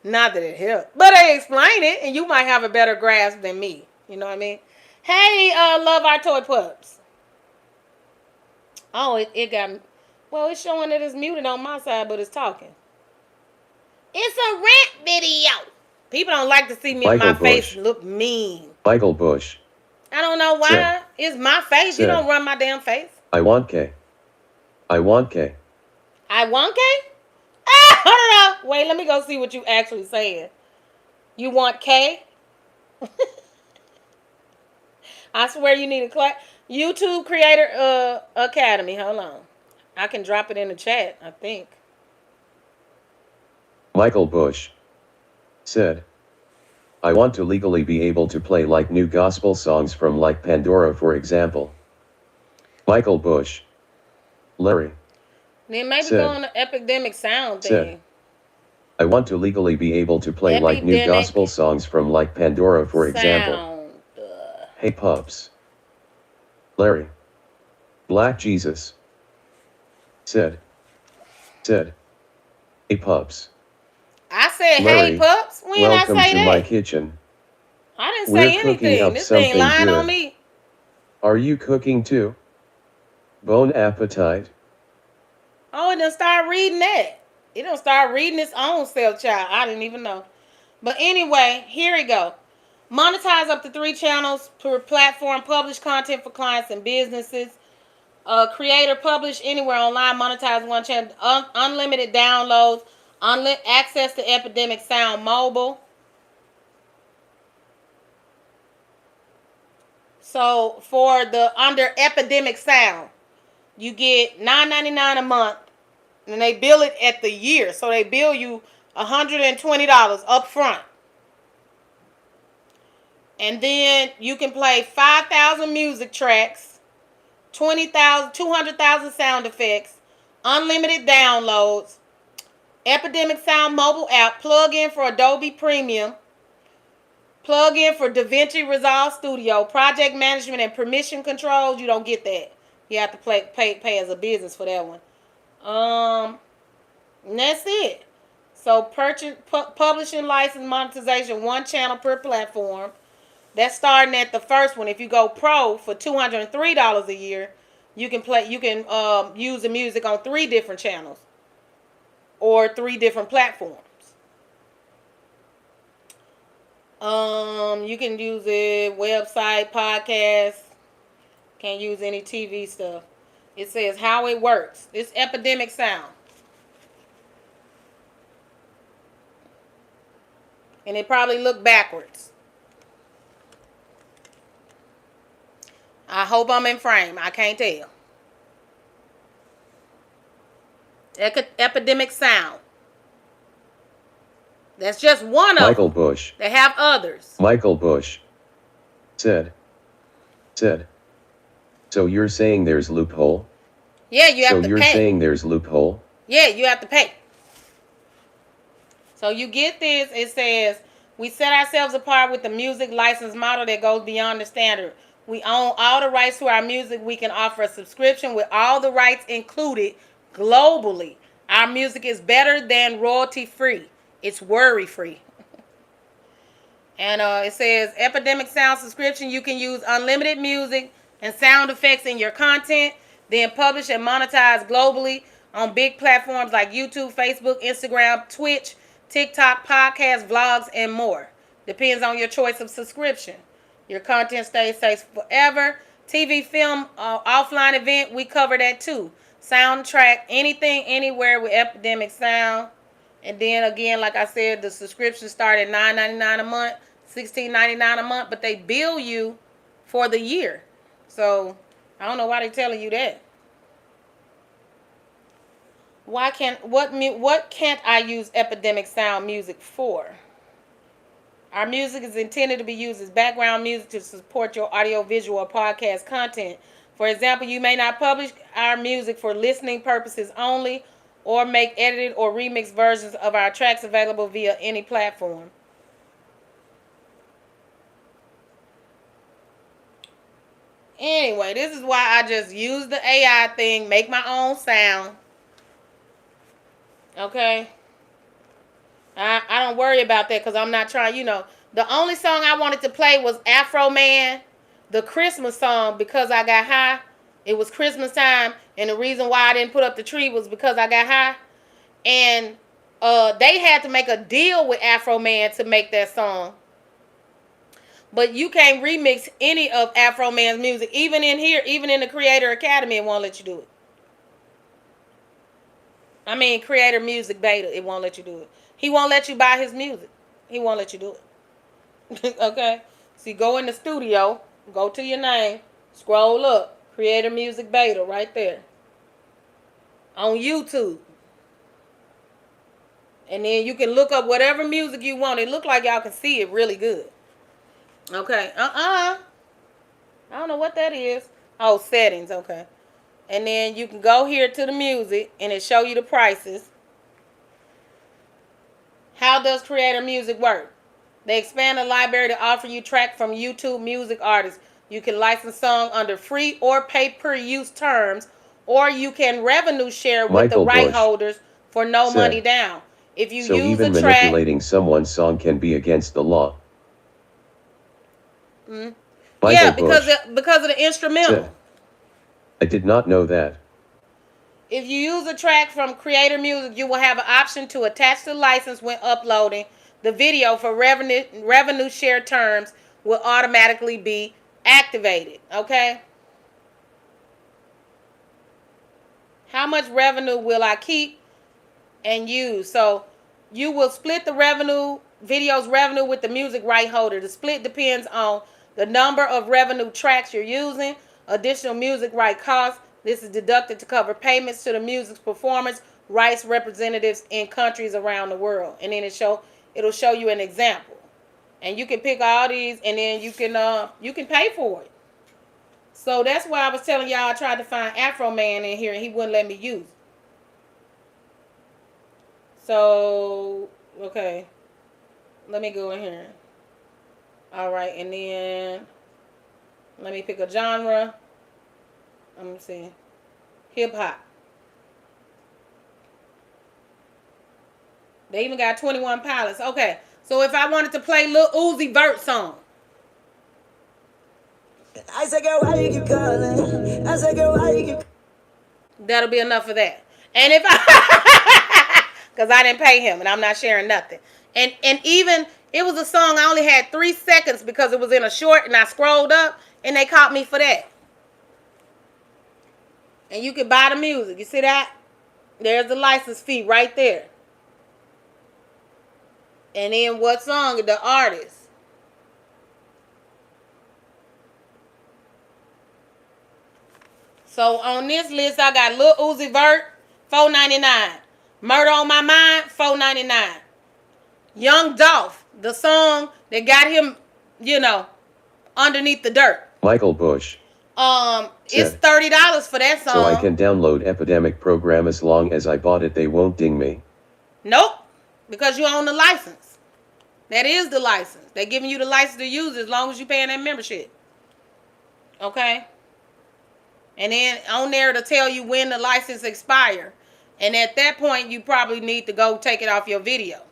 [SPEAKER 1] Not that it helps, but they explain it, and you might have a better grasp than me. You know what I mean? Hey, love our toy pups. Oh, it got me. Well, it's showing that it's muted on my side, but it's talking. It's a rant video. People don't like to see me in
[SPEAKER 3] Michael
[SPEAKER 1] my face
[SPEAKER 3] Bush
[SPEAKER 1] look mean.
[SPEAKER 3] Michael Bush
[SPEAKER 1] I don't know why.
[SPEAKER 3] said,
[SPEAKER 1] It's my face. You
[SPEAKER 3] said,
[SPEAKER 1] don't run my damn face.
[SPEAKER 3] "I want K. I want K."
[SPEAKER 1] I want K? Ah, hold on. Wait, let me go see what you actually saying. You want K? I swear you need a class. YouTube Creator Academy. Hold on. I can drop it in the chat, I think.
[SPEAKER 3] Michael Bush said, "I want to legally be able to play like new gospel songs from like Pandora, for example." Michael Bush Larry
[SPEAKER 1] Then maybe
[SPEAKER 3] said,
[SPEAKER 1] go on the Epidemic Sound thing.
[SPEAKER 3] said, "I want to legally be able to play like new
[SPEAKER 1] Epidemic
[SPEAKER 3] gospel songs from like Pandora, for example."
[SPEAKER 1] Sound.
[SPEAKER 3] Hey pups. Larry Black Jesus said, "Hey pups."
[SPEAKER 1] I said,
[SPEAKER 3] Larry,
[SPEAKER 1] hey, pups. When did I
[SPEAKER 3] welcome
[SPEAKER 1] say
[SPEAKER 3] to
[SPEAKER 1] that?
[SPEAKER 3] my kitchen.
[SPEAKER 1] I didn't
[SPEAKER 3] We're
[SPEAKER 1] say
[SPEAKER 3] cooking
[SPEAKER 1] anything.
[SPEAKER 3] up
[SPEAKER 1] This thing
[SPEAKER 3] something
[SPEAKER 1] lying
[SPEAKER 3] good.
[SPEAKER 1] on me.
[SPEAKER 3] Are you cooking too? Bon appetit.
[SPEAKER 1] Oh, it done start reading that. It done start reading its own self, child. I didn't even know. But anyway, here we go. Monetize up to 3 channels per platform. Publish content for clients and businesses. Creator publish anywhere online. Monetize 1 channel. Unlimited downloads. Access to Epidemic Sound Mobile. So for the under Epidemic Sound, you get $9.99 a month, and they bill it at the year. So they bill you $120 up front. And then you can play 5,000 music tracks, 200,000 sound effects, unlimited downloads, Epidemic Sound mobile app, plug in for Adobe Premium, plug in for DaVinci Resolve Studio, project management and permission controls. You don't get that. You have to pay as a business for that one. And that's it. So publishing license monetization, 1 channel per platform. That's starting at the first one. If you go pro for $203 a year, you can use the music on 3 different channels or 3 different platforms. You can use it website, podcast. Can't use any TV stuff. It says how it works. It's epidemic sound. And it probably looked backwards. I hope I'm in frame. I can't tell. Epidemic sound. That's just one of
[SPEAKER 3] Michael
[SPEAKER 1] them.
[SPEAKER 3] Bush.
[SPEAKER 1] They have others.
[SPEAKER 3] Michael Bush. Said. So you're saying there's loophole?
[SPEAKER 1] Yeah, you have to pay.
[SPEAKER 3] So you're saying there's loophole?
[SPEAKER 1] Yeah, you have to pay. So you get this. It says, we set ourselves apart with the music license model that goes beyond the standard. We own all the rights to our music. We can offer a subscription with all the rights included globally. Our music is better than royalty free. It's worry free. And it says Epidemic Sound subscription. You can use unlimited music and sound effects in your content, then publish and monetize globally on big platforms like YouTube, Facebook, Instagram, Twitch, TikTok, podcasts, vlogs, and more. Depends on your choice of subscription. Your content stays safe forever. TV, film, offline event, we cover that too. Soundtrack, anything, anywhere with Epidemic Sound. And then again, like I said, the subscription started at $9.99 a month, $16.99 a month, but they bill you for the year. So I don't know why they're telling you that. What can't I use Epidemic Sound music for? Our music is intended to be used as background music to support your audio-visual or podcast content. For example, you may not publish our music for listening purposes only, or make edited or remixed versions of our tracks available via any platform. Anyway, this is why I just use the AI thing, make my own sound. Okay? I don't worry about that because I'm not trying, The only song I wanted to play was Afro Man, the Christmas song, Because I Got High. It was Christmas time, and the reason why I didn't put up the tree was because I got high. And they had to make a deal with Afro Man to make that song. But you can't remix any of Afro Man's music. Even in here, even in the Creator Academy, it won't let you do it. I mean, Creator Music Beta, it won't let you do it. He won't let you buy his music. He won't let you do it. Okay? See, go in the studio, go to your name, scroll up, Creator Music Beta right there. On YouTube. And then you can look up whatever music you want. It look like y'all can see it really good. Okay. I don't know what that is. Oh, settings. Okay. And then you can go here to the music and it show you the prices. How does Creator Music work? They expand the library to offer you track from YouTube music artists. You can license song under free or pay-per-use terms, or you can revenue share with the right holders for no money down. If you
[SPEAKER 3] so
[SPEAKER 1] use
[SPEAKER 3] even
[SPEAKER 1] a track,
[SPEAKER 3] manipulating someone's song can be against the law.
[SPEAKER 1] Yeah, because of the instrumental.
[SPEAKER 3] I did not know that.
[SPEAKER 1] If you use a track from Creator Music, you will have an option to attach the license when uploading. The video for revenue share terms will automatically be activated. Okay? How much revenue will I keep and use? So you will split the video's revenue with the music right holder. The split depends on the number of revenue tracks you're using, additional music right costs. This is deducted to cover payments to the music's performance rights representatives in countries around the world. And then it'll show you an example. And you can pick all these and then you can pay for it. So that's why I was telling y'all I tried to find Afro Man in here and he wouldn't let me use it. So, okay. Let me go in here. All right, and then let me pick a genre. Let me see. Hip hop. They even got 21 Pilots. Okay, so if I wanted to play Lil Uzi Vert song.
[SPEAKER 2] I said, girl, why you keep calling? I said, girl, why you keep...
[SPEAKER 1] That'll be enough of that. And if I... Because I didn't pay him and I'm not sharing nothing. And even It was a song I only had 3 seconds because it was in a short and I scrolled up and they caught me for that. And you can buy the music. You see that? There's the license fee right there. And then what song? The artist. So on this list, I got Lil Uzi Vert, $4.99. Murder on My Mind, $4.99. Young Dolph, the song that got him, underneath the dirt.
[SPEAKER 3] Michael Bush.
[SPEAKER 1] It's $30 for that song.
[SPEAKER 3] So I can download Epidemic program as long as I bought it, they won't ding me.
[SPEAKER 1] Nope, because you own the license. That is the license. They're giving you the license to use it as long as you paying that membership. Okay? And then on there to tell you when the license expire. And at that point, you probably need to go take it off your video.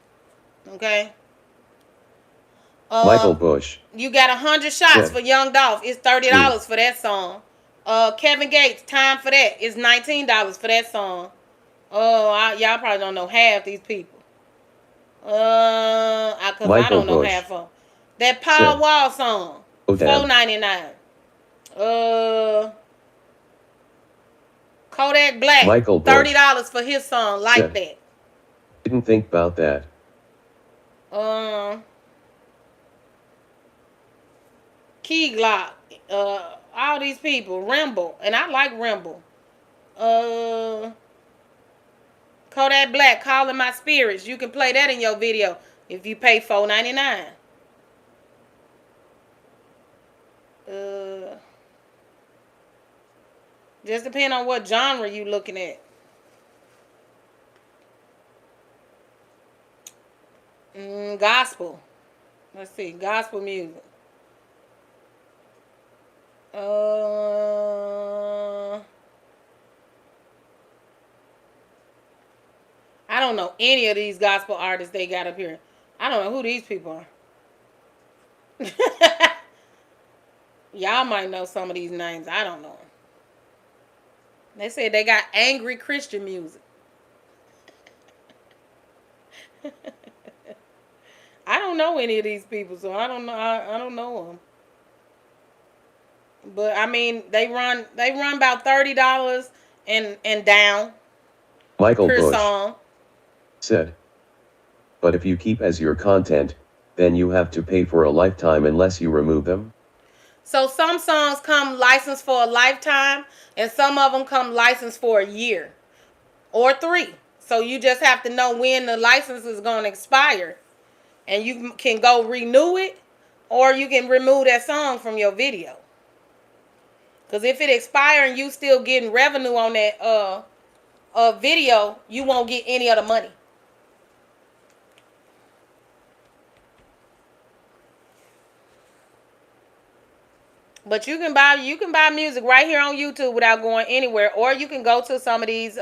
[SPEAKER 1] Okay?
[SPEAKER 3] Michael Bush.
[SPEAKER 1] You got 100 shots for Young Dolph. It's $30 for that song. Kevin Gates, Time for That. It's $19 for that song. Y'all probably don't know half these people. Cause I don't know half of them. That Paul Wall song, $4.99. Kodak Black, $30 for his song, Like That.
[SPEAKER 3] Didn't think about that.
[SPEAKER 1] Key Glock, all these people, Rimble, and I like Rimble. Kodak Black, Calling My Spirits. You can play that in your video if you pay $4.99. Just depend on what genre you looking at. Gospel. Let's see, gospel music. I don't know any of these gospel artists they got up here. I don't know who these people are. Y'all might know some of these names. I don't know. They said they got angry Christian music. I don't know any of these people, so I don't know. I don't know them. But I mean, they run about $30 and down.
[SPEAKER 3] Michael
[SPEAKER 1] per
[SPEAKER 3] Bush
[SPEAKER 1] song.
[SPEAKER 3] said, "But if you keep as your content, then you have to pay for a lifetime unless you remove them."
[SPEAKER 1] So some songs come licensed for a lifetime, and some of them come licensed for a year or 3. So you just have to know when the license is going to expire, and you can go renew it, or you can remove that song from your video. Because if it expires and you still getting revenue on that video, you won't get any of the money. But you can buy music right here on YouTube without going anywhere, or you can go to some of these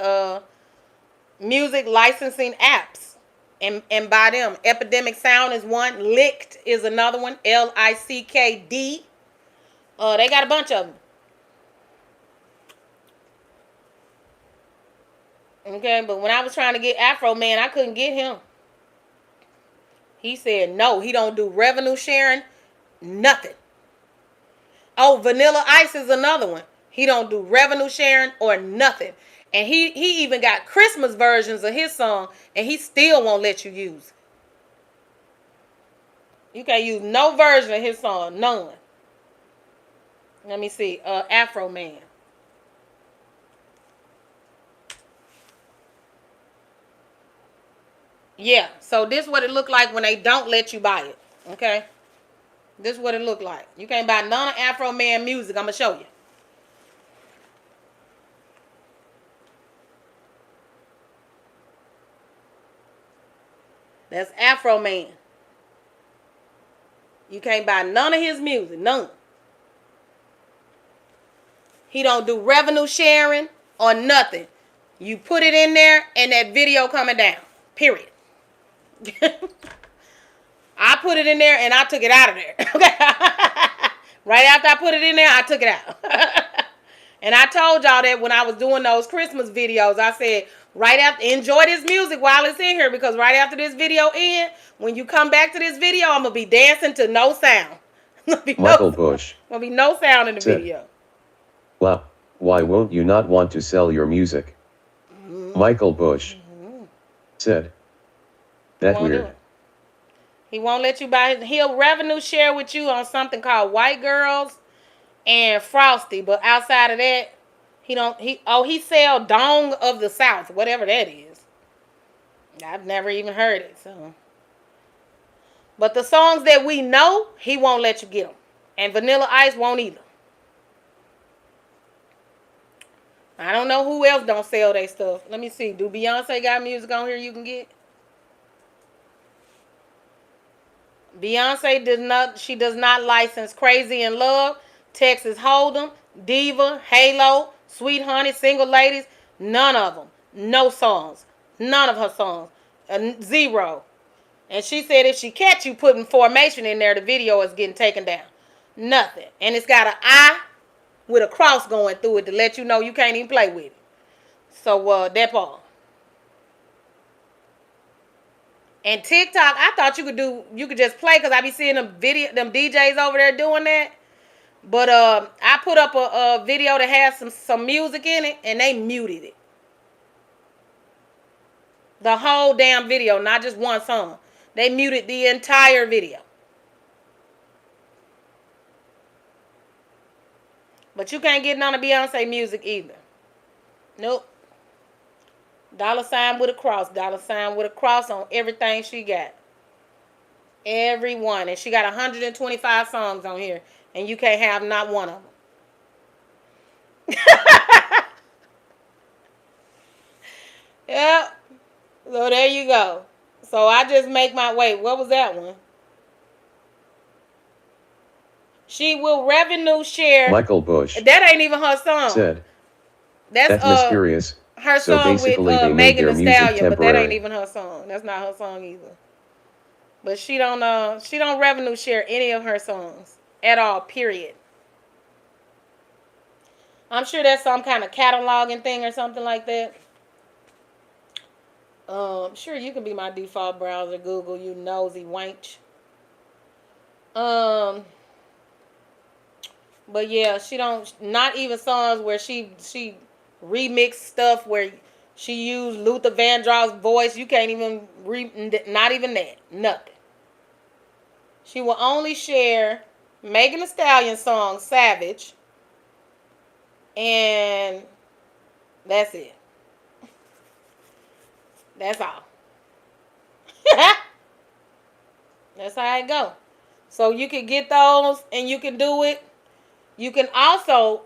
[SPEAKER 1] music licensing apps and buy them. Epidemic Sound is one. Licked is another one. Lickd. They got a bunch of them. Okay, but when I was trying to get Afro Man, I couldn't get him. He said no, he don't do revenue sharing, nothing. Oh, Vanilla Ice is another one. He don't do revenue sharing or nothing. And he even got Christmas versions of his song, and he still won't let you use it. You can't use no version of his song, none. Let me see, Afro Man. Yeah, so this is what it look like when they don't let you buy it, okay? This is what it look like. You can't buy none of Afro Man music. I'm going to show you. That's Afro Man. You can't buy none of his music. None. He don't do revenue sharing or nothing. You put it in there and that video coming down. Period. I put it in there and I took it out of there. Right after I put it in there, I took it out. And I told y'all that when I was doing those Christmas videos, I said, right after, enjoy this music while it's in here, because right after this video ends, when you come back to this video, I'm gonna be dancing to no sound.
[SPEAKER 3] Michael Bush
[SPEAKER 1] Gonna be no sound in the
[SPEAKER 3] said,
[SPEAKER 1] video.
[SPEAKER 3] "Wow, why won't you not want to sell your music?" Michael Bush said, "That
[SPEAKER 1] Won't do
[SPEAKER 3] weird."
[SPEAKER 1] it. He won't let you buy his. He'll revenue share with you on something called White Girls and Frosty, but outside of that, he don't. He sell Dong of the South, whatever that is. I've never even heard it. So, but the songs that we know, he won't let you get them, and Vanilla Ice won't either. I don't know who else don't sell their stuff. Let me see. Do Beyonce got music on here you can get? Beyonce does not. She does not license Crazy in Love, Texas Hold'em, Diva, Halo, Sweet Honey, Single Ladies. None of them. No songs. None of her songs. Zero. And she said if she catch you putting Formation in there, the video is getting taken down. Nothing. And it's got an I with a cross going through it to let you know you can't even play with it. So that part. And TikTok, I thought you could just play, because I be seeing them DJs over there doing that. But I put up a video that has some music in it, and they muted it. The whole damn video, not just one song. They muted the entire video. But you can't get none of Beyonce music either. Nope. $sign with a cross. $sign with a cross on everything she got. Every one. And she got 125 songs on here. And you can't have not one of them. Yep. So there you go. So I just make my way. What was that one? She will revenue share.
[SPEAKER 3] Michael Bush.
[SPEAKER 1] That ain't even her song.
[SPEAKER 3] Said,
[SPEAKER 1] that's
[SPEAKER 3] mysterious.
[SPEAKER 1] Her
[SPEAKER 3] So
[SPEAKER 1] song
[SPEAKER 3] basically
[SPEAKER 1] with
[SPEAKER 3] they made
[SPEAKER 1] Megan
[SPEAKER 3] their
[SPEAKER 1] Thee
[SPEAKER 3] music
[SPEAKER 1] Stallion, but that ain't
[SPEAKER 3] temporary.
[SPEAKER 1] even her song. That's not her song either. But she don't revenue share any of her songs at all. Period. I'm sure that's some kind of cataloging thing or something like that. Sure, you can be my default browser, Google, you nosy wench. But yeah, she don't, not even songs where she remixed stuff where she used Luther Vandross's voice. You can't even not even that. Nothing. She will only share Megan Thee Stallion song Savage, and that's it. That's all. That's how it go. So you can get those and you can do it. You can also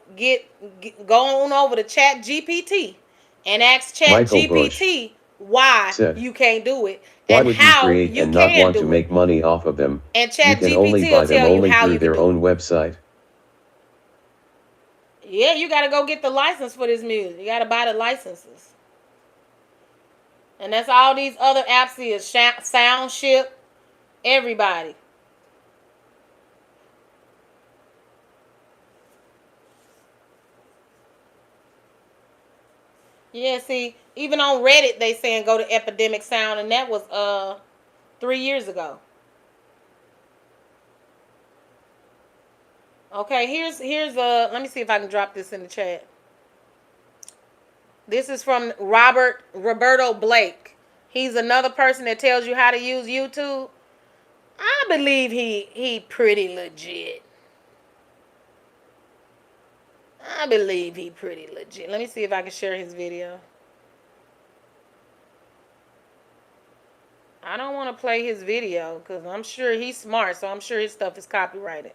[SPEAKER 1] go on over to Chat GPT and ask Chat GPT why you can't do it and how you can do it.
[SPEAKER 3] And not want to make money off of them.
[SPEAKER 1] And Chat
[SPEAKER 3] you can only
[SPEAKER 1] GPT
[SPEAKER 3] buy
[SPEAKER 1] will
[SPEAKER 3] them
[SPEAKER 1] tell you
[SPEAKER 3] only
[SPEAKER 1] how
[SPEAKER 3] through
[SPEAKER 1] you can
[SPEAKER 3] their
[SPEAKER 1] do
[SPEAKER 3] own
[SPEAKER 1] it.
[SPEAKER 3] website.
[SPEAKER 1] Yeah, you got to go get the license for this music. You got to buy the licenses. And that's all these other apps is. Soundship, everybody. Yeah, see, even on Reddit they saying go to Epidemic Sound, and that was 3 years ago. Okay, here's let me see if I can drop this in the chat. This is from Roberto Blake. He's another person that tells you how to use YouTube. I believe he pretty legit. I believe he pretty legit. Let me see if I can share his video. I don't want to play his video because I'm sure he's smart, so I'm sure his stuff is copyrighted.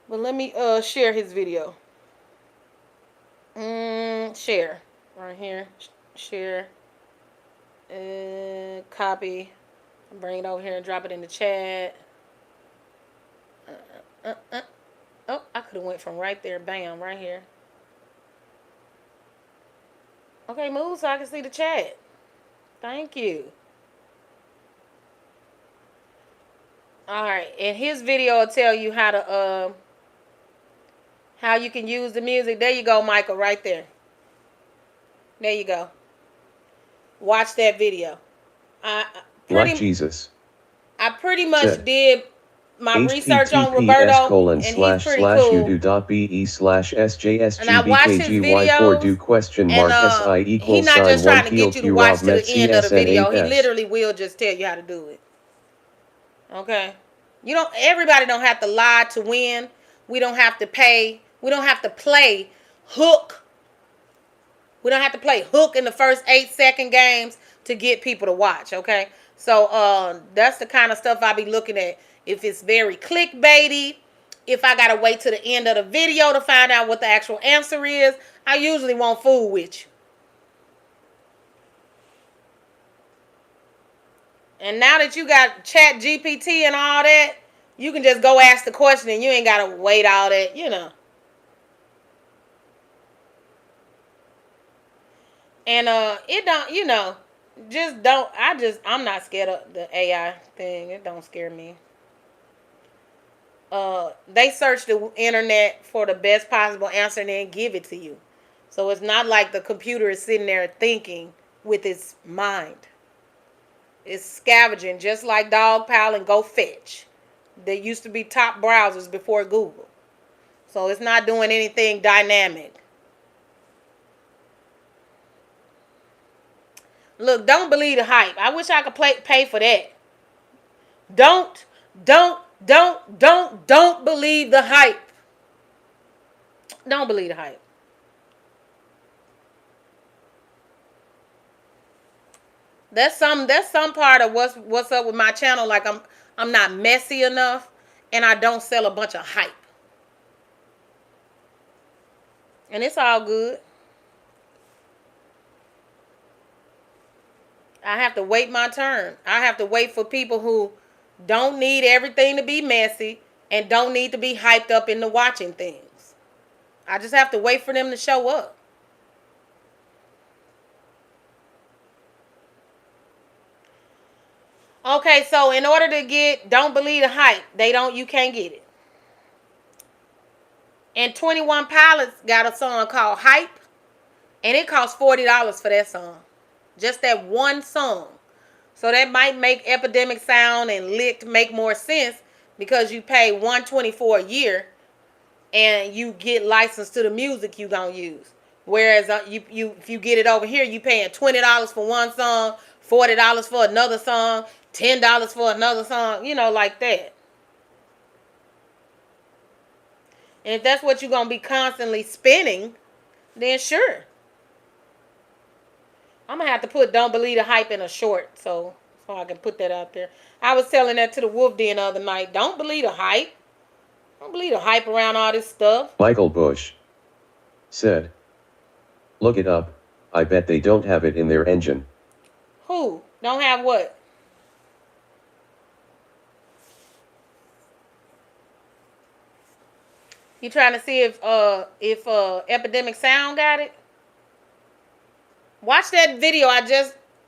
[SPEAKER 1] But let me share his video. Share. Right here. Share. Copy. Bring it over here and drop it in the chat. Oh, I could have went from right there. Bam, right here. Okay, move so I can see the chat. Thank you. Alright, and his video will tell you how to how you can use the music. There you go, Michael, right there. There you go. watch that video. I
[SPEAKER 3] Like Jesus.
[SPEAKER 1] pretty much
[SPEAKER 3] Said.
[SPEAKER 1] did my research on Roberto, and he's pretty cool.
[SPEAKER 3] udo.be/sjsgbkgy4
[SPEAKER 1] And I watched his videos,
[SPEAKER 3] do question
[SPEAKER 1] and
[SPEAKER 3] mark si
[SPEAKER 1] he's
[SPEAKER 3] equals
[SPEAKER 1] not
[SPEAKER 3] sign
[SPEAKER 1] just
[SPEAKER 3] 1
[SPEAKER 1] trying to get you to watch to the end of the video. He
[SPEAKER 3] CSN8S.
[SPEAKER 1] literally will just tell you how to do it. Okay, you don't. Everybody don't have to lie to win. We don't have to pay. We don't have to play hook. We don't have to play hook in the first 8-second games to get people to watch. Okay, so that's the kind of stuff I be looking at. If it's very clickbaity, if I gotta wait to the end of the video to find out what the actual answer is, I usually won't fool with you. And now that you got Chat GPT and all that, you can just go ask the question and you ain't gotta wait all that, you know. And it don't, you know, just don't. I'm not scared of the AI thing. It don't scare me. They search the internet for the best possible answer and then give it to you. So it's not like the computer is sitting there thinking with its mind. It's scavenging, just like Dogpile and Go Fetch. They used to be top browsers before Google. So it's not doing anything dynamic. Look, don't believe the hype. I wish I could pay for that. Don't believe the hype. Don't believe the hype. That's some part of what's up with my channel. Like I'm not messy enough, and I don't sell a bunch of hype. And it's all good. I have to wait my turn. I have to wait for people who don't need everything to be messy and don't need to be hyped up into watching things. I just have to wait for them to show up. Okay, so in order to get Don't Believe the Hype, you can't get it. And 21 Pilots got a song called Hype, and it costs $40 for that song. Just that one song. So that might make Epidemic Sound and Licked make more sense because you pay $124 a year and you get licensed to the music you gonna use. Whereas if you get it over here, you paying $20 for one song, $40 for another song, $10 for another song, you know, like that. And if that's what you're gonna be constantly spending, then sure. I'm gonna have to put Don't Believe the Hype in a short so I can put that out there. I was telling that to the Wolf Den the other night. Don't believe the hype. Don't believe the hype around all this stuff.
[SPEAKER 3] Michael Bush said, "Look it up. I bet they don't have it in their engine."
[SPEAKER 1] Who? Don't have what? You trying to see if Epidemic Sound got it? Watch that video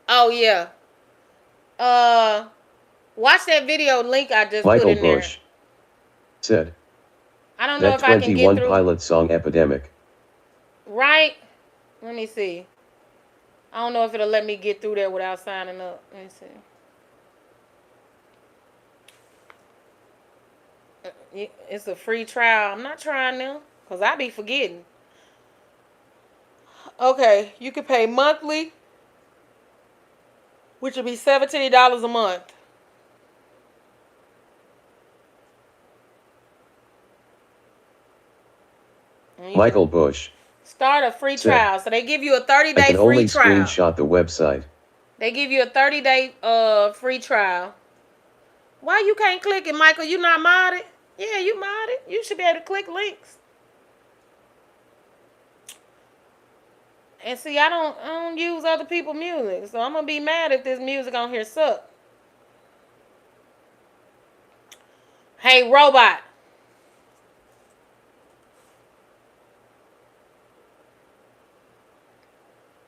[SPEAKER 1] oh yeah. Watch that video link I just
[SPEAKER 3] Michael
[SPEAKER 1] put in
[SPEAKER 3] Bush
[SPEAKER 1] there.
[SPEAKER 3] Said,
[SPEAKER 1] I don't know
[SPEAKER 3] that
[SPEAKER 1] if I can get
[SPEAKER 3] 21
[SPEAKER 1] through.
[SPEAKER 3] Pilot song Epidemic.
[SPEAKER 1] Right? Let me see. I don't know if it'll let me get through there without signing up. Let me see. It's a free trial. I'm not trying them because I be forgetting. Okay, you can pay monthly, which would be $17 a month.
[SPEAKER 3] Michael Bush.
[SPEAKER 1] Start a free trial. So they give you a 30-day free trial.
[SPEAKER 3] I can only screenshot the website.
[SPEAKER 1] They give you a 30-day free trial. Why you can't click it, Michael? You not modded? Yeah, you modded. You should be able to click links. And see, I don't use other people's music, so I'm gonna be mad if this music on here suck. Hey, robot.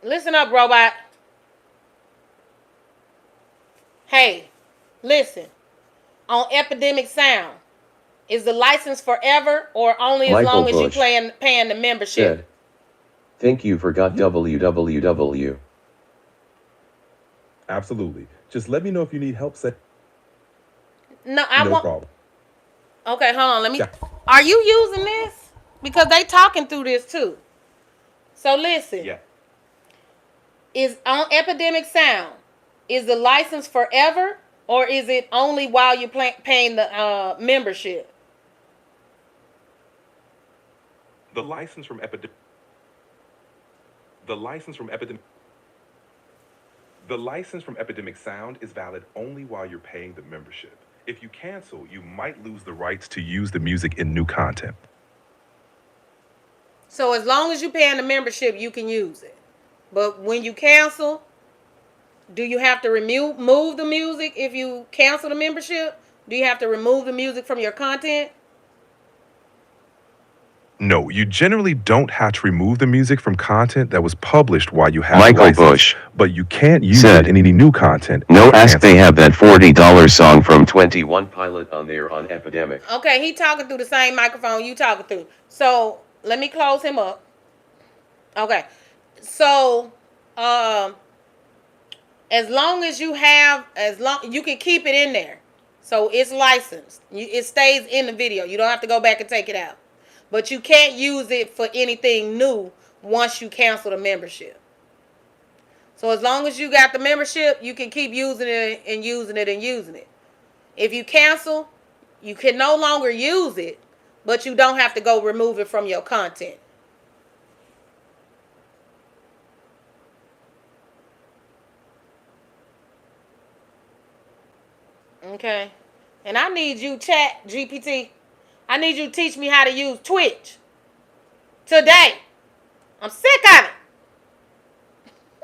[SPEAKER 1] Listen up, robot. Hey, listen. On Epidemic Sound, is the license forever or only as
[SPEAKER 3] Michael
[SPEAKER 1] long as
[SPEAKER 3] Bush
[SPEAKER 1] you paying the membership?
[SPEAKER 3] Said, think you forgot www.
[SPEAKER 2] Absolutely. Just let me know if you need help.
[SPEAKER 1] No, I
[SPEAKER 2] No
[SPEAKER 1] want.
[SPEAKER 2] problem.
[SPEAKER 1] Okay, hold on. Let me.
[SPEAKER 2] Yeah.
[SPEAKER 1] Are you using this? Because they talking through this too. So listen.
[SPEAKER 2] Yeah.
[SPEAKER 1] Is on Epidemic Sound. Is the license forever, or is it only while you're paying the membership?
[SPEAKER 2] The license from Epidemic. The license from Epidemic. The license from Epidemic Sound is valid only while you're paying the membership. If you cancel, you might lose the rights to use the music in new content.
[SPEAKER 1] So as long as you're paying the membership, you can use it. But when you cancel, do you have to remove the music if you cancel the membership? Do you have to remove the music from your content?
[SPEAKER 2] No, you generally don't have to remove the music from content that was published while you have
[SPEAKER 3] Michael
[SPEAKER 2] the license,
[SPEAKER 3] Bush
[SPEAKER 2] but you can't use
[SPEAKER 3] said,
[SPEAKER 2] it in any new content.
[SPEAKER 3] No,
[SPEAKER 2] or
[SPEAKER 3] ask
[SPEAKER 2] cancel.
[SPEAKER 3] they have that $40 song from 21 Pilot on there on Epidemic.
[SPEAKER 1] Okay, he talking through the same microphone you talking through. So let me close him up. Okay, so as long as you have, you can keep it in there, so it's licensed. It stays in the video. You don't have to go back and take it out, but you can't use it for anything new once you cancel the membership. So as long as you got the membership, you can keep using it and using it and using it. If you cancel, you can no longer use it, but you don't have to go remove it from your content. Okay. And I need you, Chat GPT. I need you to teach me how to use Twitch today. I'm sick of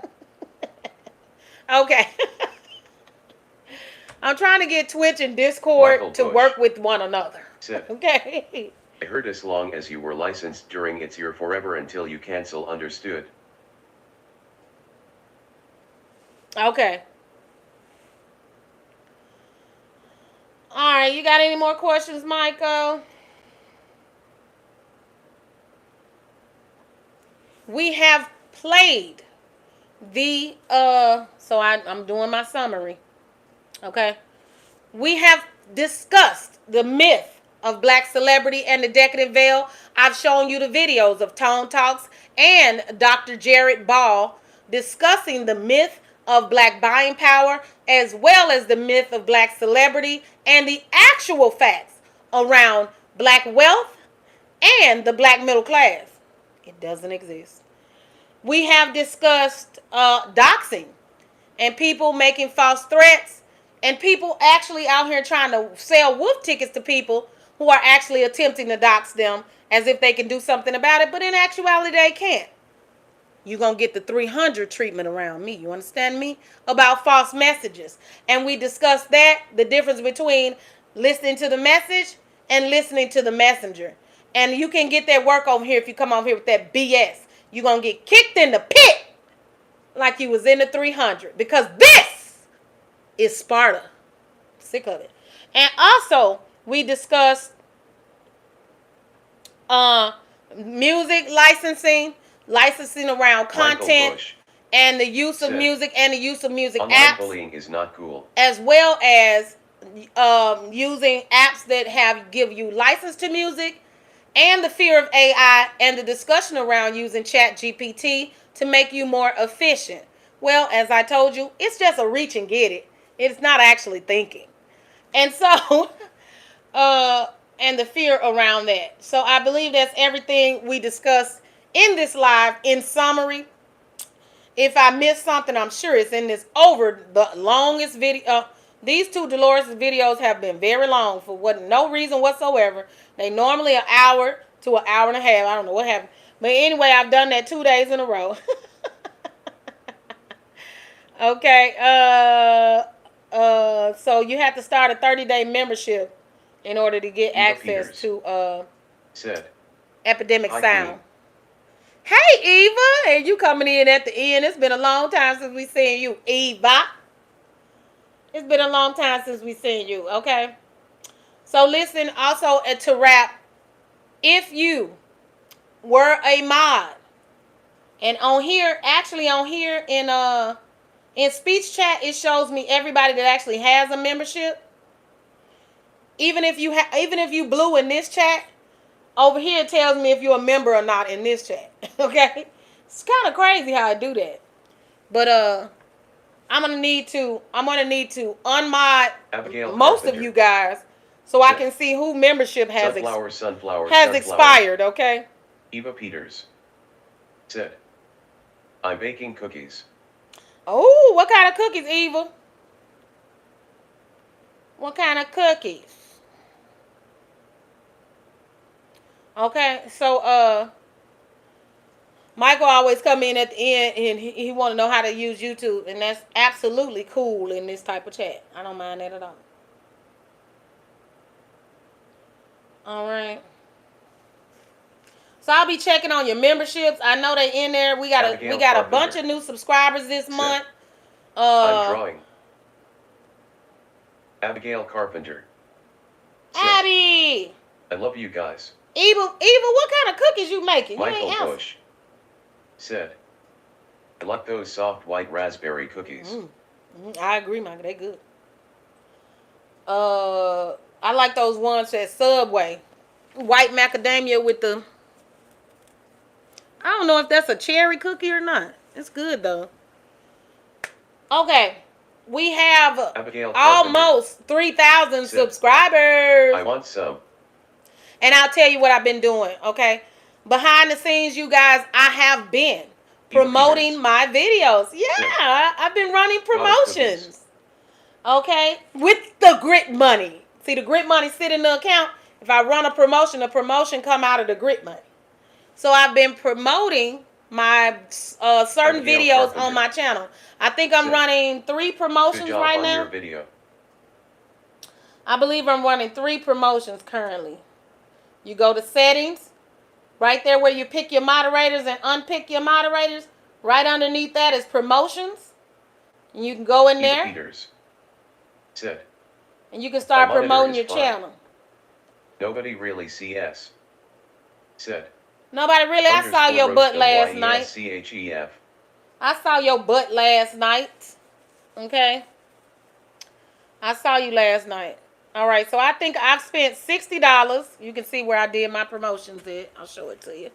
[SPEAKER 1] it. Okay. I'm trying to get Twitch and Discord
[SPEAKER 3] Michael
[SPEAKER 1] to
[SPEAKER 3] Bush
[SPEAKER 1] work with one another.
[SPEAKER 3] said,
[SPEAKER 1] Okay.
[SPEAKER 3] I heard as long as you were licensed during its year forever until you cancel, understood.
[SPEAKER 1] Okay. All right, you got any more questions, Michael? We have played the so I'm doing my summary. Okay. We have discussed the myth of black celebrity and the Decadent Veil. I've shown you the videos of Tone Talks and Dr. Jared Ball discussing the myth of black buying power, as well as the myth of black celebrity and the actual facts around black wealth and the black middle class. It doesn't exist. We have discussed doxing and people making false threats and people actually out here trying to sell wolf tickets to people who are actually attempting to dox them as if they can do something about it, but in actuality they can't. You're going to get the 300 treatment around me. You understand me? About false messages. And we discussed that, the difference between listening to the message and listening to the messenger. And you can get that work over here if you come over here with that BS. You're going to get kicked in the pit like you was in the 300. Because this is Sparta. Sick of it. And also, we discussed music licensing around content, and the use of music and the use of music apps.
[SPEAKER 3] Bullying is not cool.
[SPEAKER 1] As well as using apps that give you license to music, and the fear of AI and the discussion around using Chat GPT to make you more efficient. Well, as I told you, it's just a reach and get it. It's not actually thinking. And so, and the fear around that. So I believe that's everything we discussed in this live in summary. If I missed something, I'm sure it's in this over the longest video. These two Dolores videos have been very long for no reason whatsoever. They normally an hour to an hour and a half. I don't know what happened. But anyway, I've done that 2 days in a row. Okay. So you have to start a 30-day membership in order to get access to Epidemic Sound. Hey, Eva, and you coming in at the end. It's been a long time since we seen you, Eva. It's been a long time since we seen you, okay? So listen, also to wrap, if you were a mod, and on here In speech chat, it shows me everybody that actually has a membership. Even if you blue in this chat, over here it tells me if you're a member or not in this chat. Okay? It's kind of crazy how I do that. But I'm gonna need to unmod most of you guys so I can see who membership has expired, okay?
[SPEAKER 3] Eva Peters said, I'm baking cookies.
[SPEAKER 1] Oh, what kind of cookies, Eva? What kind of cookies? Okay, so Michael always come in at the end and he want to know how to use YouTube, and that's absolutely cool in this type of chat. I don't mind that at all. All right. So I'll be checking on your memberships. I know they in there. We got a bunch of new subscribers this month.
[SPEAKER 3] I'm drawing. Abigail Carpenter.
[SPEAKER 1] Abby.
[SPEAKER 3] I love you guys.
[SPEAKER 1] Eva, what kind of cookies you making?
[SPEAKER 3] Michael Bush said, I like those soft white raspberry cookies.
[SPEAKER 1] I agree, Michael. They good. I like those ones at Subway. White macadamia with the... I don't know if that's a cherry cookie or not. It's good, though. Okay. We have almost 3,000 subscribers.
[SPEAKER 3] I want some.
[SPEAKER 1] And I'll tell you what I've been doing, okay? Behind the scenes, you guys, I have been promoting my videos. Yeah, I've been running promotions. Okay? With the grit money. See, the grit money sit in the account. If I run a promotion, the promotion come out of the grit money. So I've been promoting my certain videos on my channel. I think I'm running 3 promotions right now.
[SPEAKER 3] Your video.
[SPEAKER 1] I believe I'm running 3 promotions currently. You go to settings, right there where you pick your moderators and unpick your moderators. Right underneath that is promotions. And you can go in there.
[SPEAKER 3] Peters said,
[SPEAKER 1] and you can start promoting your channel.
[SPEAKER 3] Nobody really CS said.
[SPEAKER 1] Nobody really. I saw your butt last night.
[SPEAKER 3] CHEF.
[SPEAKER 1] I saw your butt last night. Okay. I saw you last night. All right. So I think I've spent $60. You can see where I did my promotions at. I'll show it to you.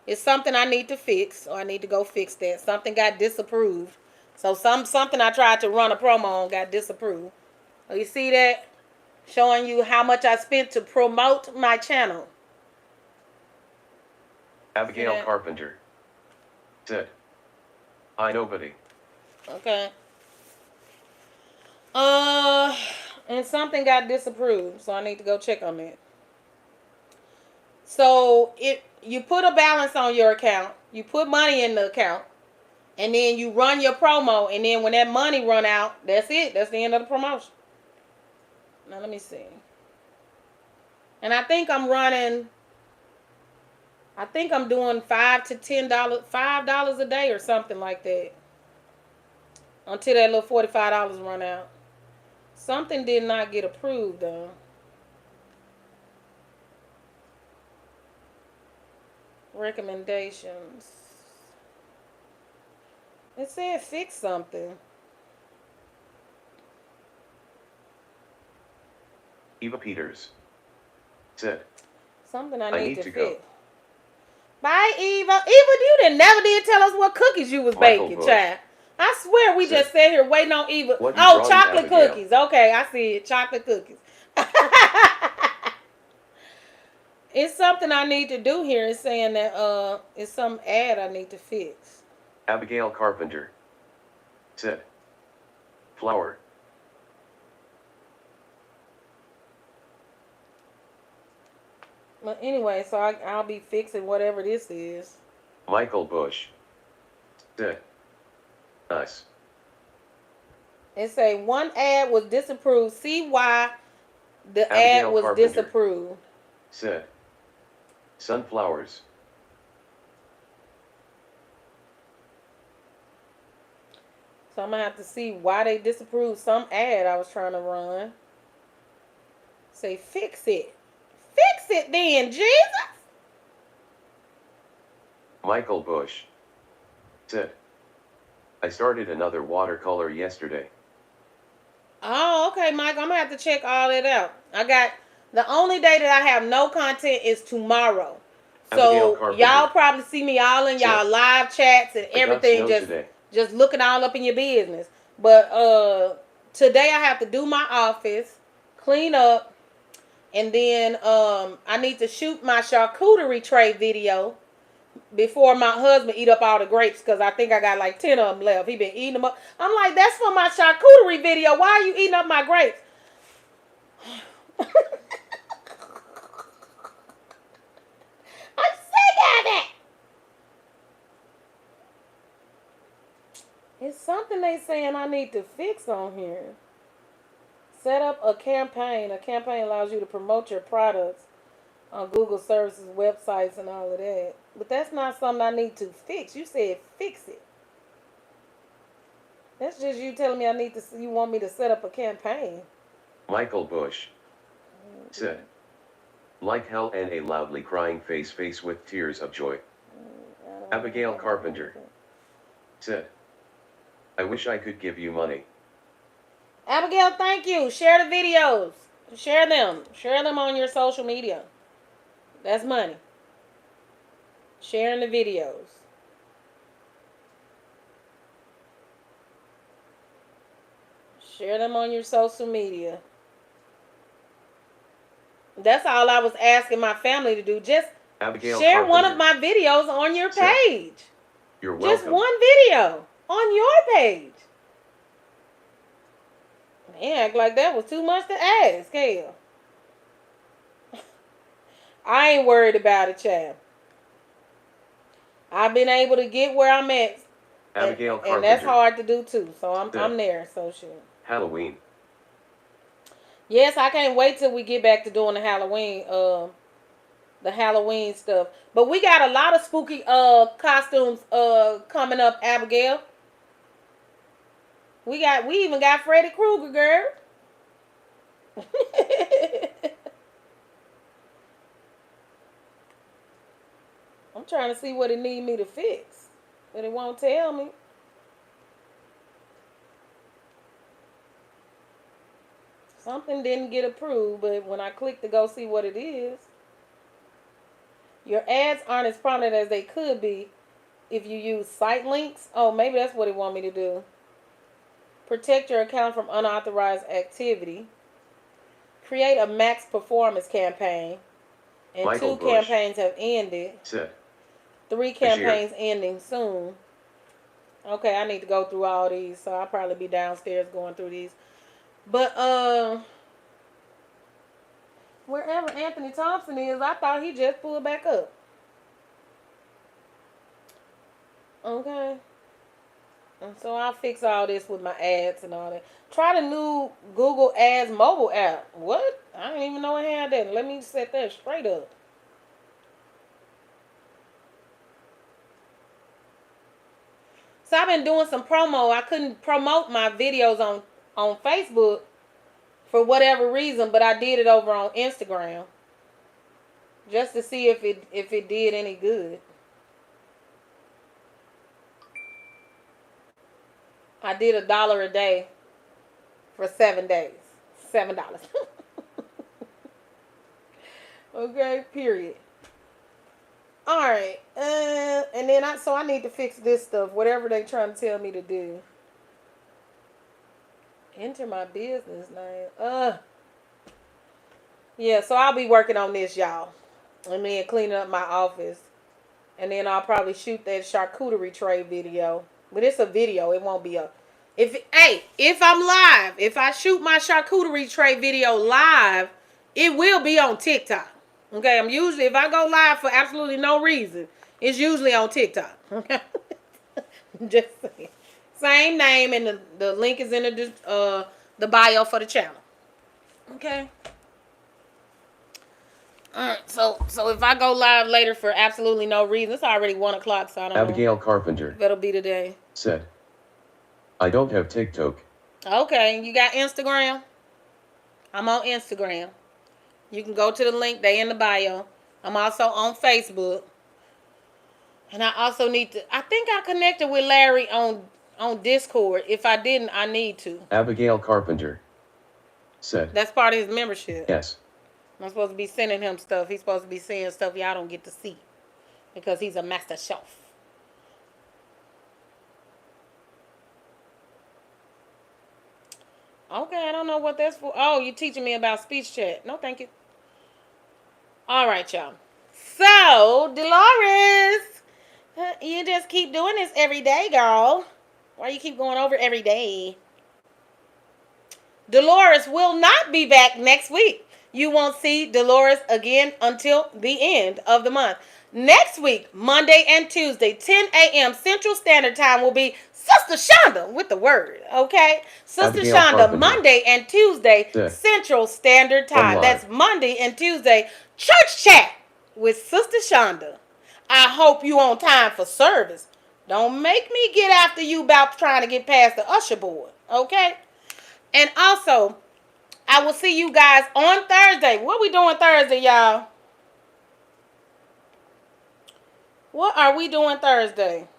[SPEAKER 1] It's something I need to fix, or I need to go fix that. Something got disapproved. So something I tried to run a promo on got disapproved. Oh, you see that? Showing you how much I spent to promote my channel.
[SPEAKER 3] Abigail Carpenter said, hi, nobody.
[SPEAKER 1] Okay. And something got disapproved, so I need to go check on that. So you put a balance on your account, you put money in the account, and then you run your promo, and then when that money run out, that's it. That's the end of the promotion. Now let me see. And I think I'm doing $5 to $10 a day or something like that. Until that little $45 run out. Something did not get approved though. Recommendations. It said fix something.
[SPEAKER 3] Eva Peters said,
[SPEAKER 1] something I need to fix.
[SPEAKER 3] Go.
[SPEAKER 1] Bye, Eva. Eva, you never did tell us what cookies you was baking, child. I swear we just sat here waiting on Eva. Oh, chocolate cookies. Okay, I see it. Chocolate cookies. It's something I need to do here. It's saying that it's some ad I need to fix.
[SPEAKER 3] Abigail Carpenter said, flour.
[SPEAKER 1] But anyway, so I'll be fixing whatever this is.
[SPEAKER 3] Michael Bush said, nice.
[SPEAKER 1] It say one ad was disapproved. See why the
[SPEAKER 3] Abigail
[SPEAKER 1] ad was
[SPEAKER 3] Carpenter
[SPEAKER 1] disapproved.
[SPEAKER 3] Said, sunflowers.
[SPEAKER 1] So I'm going to have to see why they disapproved some ad I was trying to run. Say, fix it. Fix it then, Jesus.
[SPEAKER 3] Michael Bush said, I started another watercolor yesterday.
[SPEAKER 1] Oh, okay, Mike. I'm gonna have to check all that out. I got the only day that I have no content is tomorrow.
[SPEAKER 3] Abigail
[SPEAKER 1] So
[SPEAKER 3] Carpenter.
[SPEAKER 1] y'all probably see me all in y'all live chats and
[SPEAKER 3] I got
[SPEAKER 1] everything,
[SPEAKER 3] snow today.
[SPEAKER 1] just looking all up in your business. But today I have to do my office, clean up, and then I need to shoot my charcuterie tray video before my husband eat up all the grapes, because I think I got like 10 of them left. He been eating them up. I'm like, that's for my charcuterie video. Why are you eating up my grapes? I'm sick of it. It's something they saying I need to fix on here. Set up a campaign. A campaign allows you to promote your products on Google services, websites, and all of that. But that's not something I need to fix. You said fix it. That's just you telling me you want me to set up a campaign.
[SPEAKER 3] Michael Bush said, like hell, and a loudly crying face with tears of joy. Abigail Carpenter said, I wish I could give you money.
[SPEAKER 1] Abigail, thank you. Share the videos. Share them. Share them on your social media. That's money. Sharing the videos. Share them on your social media. That's all I was asking my family to do. Just
[SPEAKER 3] Abigail
[SPEAKER 1] share
[SPEAKER 3] Carpenter
[SPEAKER 1] one of my videos on your page.
[SPEAKER 3] You're welcome.
[SPEAKER 1] Just one video on your page. Man, act like that was too much to ask, hell. I ain't worried about it, child. I've been able to get where I'm at.
[SPEAKER 3] Abigail Carpenter.
[SPEAKER 1] And that's hard to do too. So I'm there. So shit.
[SPEAKER 3] Halloween.
[SPEAKER 1] Yes, I can't wait till we get back to doing the Halloween stuff. But we got a lot of spooky costumes coming up, Abigail. We even got Freddy Krueger, girl. I'm trying to see what it need me to fix, but it won't tell me. Something didn't get approved, but when I click to go see what it is, your ads aren't as prominent as they could be if you use site links. Oh, maybe that's what it want me to do. Protect your account from unauthorized activity. Create a max performance campaign. And
[SPEAKER 3] Michael
[SPEAKER 1] 2
[SPEAKER 3] Bush
[SPEAKER 1] campaigns have ended.
[SPEAKER 3] said,
[SPEAKER 1] 3 campaigns ending soon. Okay, I need to go through all these, so I'll probably be downstairs going through these. But wherever Anthony Thompson is, I thought he just pulled back up. Okay. And so I'll fix all this with my ads and all that. Try the new Google Ads mobile app. What? I didn't even know I had that. Let me set that straight up. So I've been doing some promo. I couldn't promote my videos on Facebook for whatever reason, but I did it over on Instagram just to see if it did any good. I did $1 a day for 7 days. $7. Okay, period. All right, and then I need to fix this stuff, whatever they trying to tell me to do. Enter my business name. Yeah, so I'll be working on this, y'all, and then cleaning up my office, and then I'll probably shoot that charcuterie tray video. But it's a video. It won't be a. If I'm live, if I shoot my charcuterie tray video live, it will be on TikTok. Okay, if I go live for absolutely no reason, it's usually on TikTok. Okay, just saying. Same name, and the link is in the bio for the channel. Okay. All right, so if I go live later for absolutely no reason, it's already 1 o'clock, so I don't know.
[SPEAKER 3] Abigail Carpenter
[SPEAKER 1] That'll be today.
[SPEAKER 3] said, I don't have TikTok.
[SPEAKER 1] Okay, you got Instagram? I'm on Instagram. You can go to the link. They in the bio. I'm also on Facebook. And I also need to, I think I connected with Larry on on Discord. If I didn't, I need to.
[SPEAKER 3] Abigail Carpenter said.
[SPEAKER 1] That's part of his membership.
[SPEAKER 3] Yes.
[SPEAKER 1] I'm supposed to be sending him stuff. He's supposed to be saying stuff y'all don't get to see because he's a master chef. Okay, I don't know what that's for. Oh, you're teaching me about speech chat. No, thank you. All right, y'all. So, Dolores, you just keep doing this every day, girl. Why you keep going over every day? Dolores will not be back next week. You won't see Dolores again until the end of the month. Next week, Monday and Tuesday, 10 a.m. Central Standard Time will be Sister Shonda with the word, okay? Sister
[SPEAKER 3] Abigail
[SPEAKER 1] Shonda,
[SPEAKER 3] Carpenter.
[SPEAKER 1] Monday and Tuesday, Central Standard Time. That's Monday and Tuesday, Church Chat with Sister Shonda. I hope you on time for service. Don't make me get after you about trying to get past the usher board, okay? And also, I will see you guys on Thursday. What we doing Thursday, y'all? What are we doing Thursday?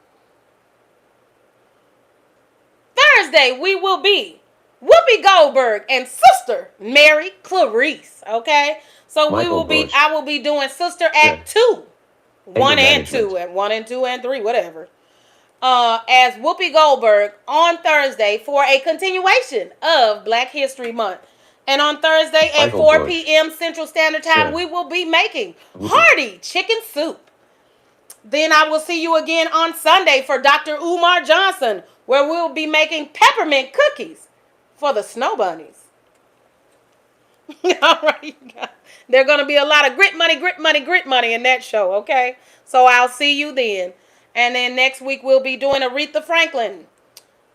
[SPEAKER 1] Thursday, we will be Whoopi Goldberg and Sister Mary Clarice, okay? So
[SPEAKER 3] Michael Bush.
[SPEAKER 1] I will be doing Sister Act 2. 1 and 2, and 1 and 2 and 3, whatever. As Whoopi Goldberg on Thursday for a continuation of Black History Month. And on Thursday at 4 p.m. Central Standard Time, we will be making hearty chicken soup. Then I will see you again on Sunday for Dr. Umar Johnson, where we'll be making peppermint cookies for the snow bunnies. All right, guys. There's going to be a lot of grit money in that show, okay? So I'll see you then. And then next week we'll be doing Aretha Franklin.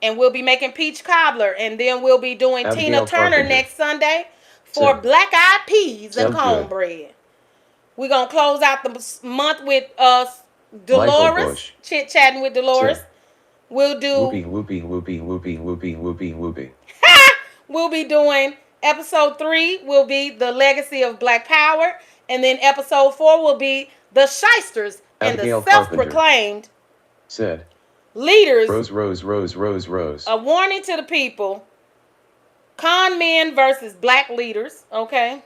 [SPEAKER 1] And we'll be making peach cobbler. And then we'll be doing
[SPEAKER 3] Abigail
[SPEAKER 1] Tina Turner
[SPEAKER 3] Carpenter.
[SPEAKER 1] next Sunday for black eyed peas and cornbread. We're going to close out the month with Dolores. Chit-chatting with Dolores. We'll do...
[SPEAKER 3] Whoopie.
[SPEAKER 1] We'll be doing episode 3 will be the legacy of Black Power. And then episode 4 will be the shysters and
[SPEAKER 3] Abigail
[SPEAKER 1] the self-proclaimed
[SPEAKER 3] said
[SPEAKER 1] leaders.
[SPEAKER 3] Rose.
[SPEAKER 1] A warning to the people. Con men versus black leaders. Okay.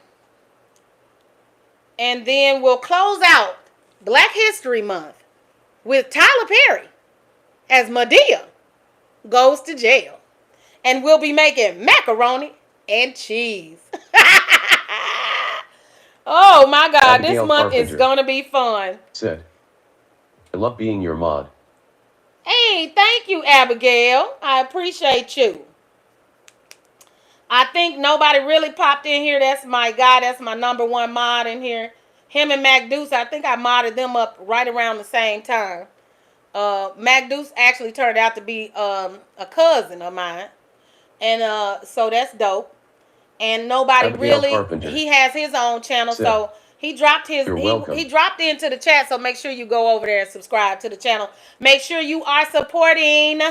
[SPEAKER 1] And then we'll close out Black History Month with Tyler Perry as Madea goes to jail. And we'll be making macaroni and cheese. Oh my God,
[SPEAKER 3] Abigail
[SPEAKER 1] this month
[SPEAKER 3] Carpenter
[SPEAKER 1] is going to be fun.
[SPEAKER 3] said, I love being your mod.
[SPEAKER 1] Hey, thank you, Abigail. I appreciate you. I think nobody really popped in here. That's my guy. That's my number one mod in here. Him and Mac Deuce, I think I modded them up right around the same time. Mac Deuce actually turned out to be a cousin of mine. And so that's dope. And nobody
[SPEAKER 3] Abigail
[SPEAKER 1] really,
[SPEAKER 3] Carpenter
[SPEAKER 1] he has his own channel.
[SPEAKER 3] said,
[SPEAKER 1] So he dropped his, he dropped into the chat. So make sure you go over there and subscribe to the channel. Make sure you are supporting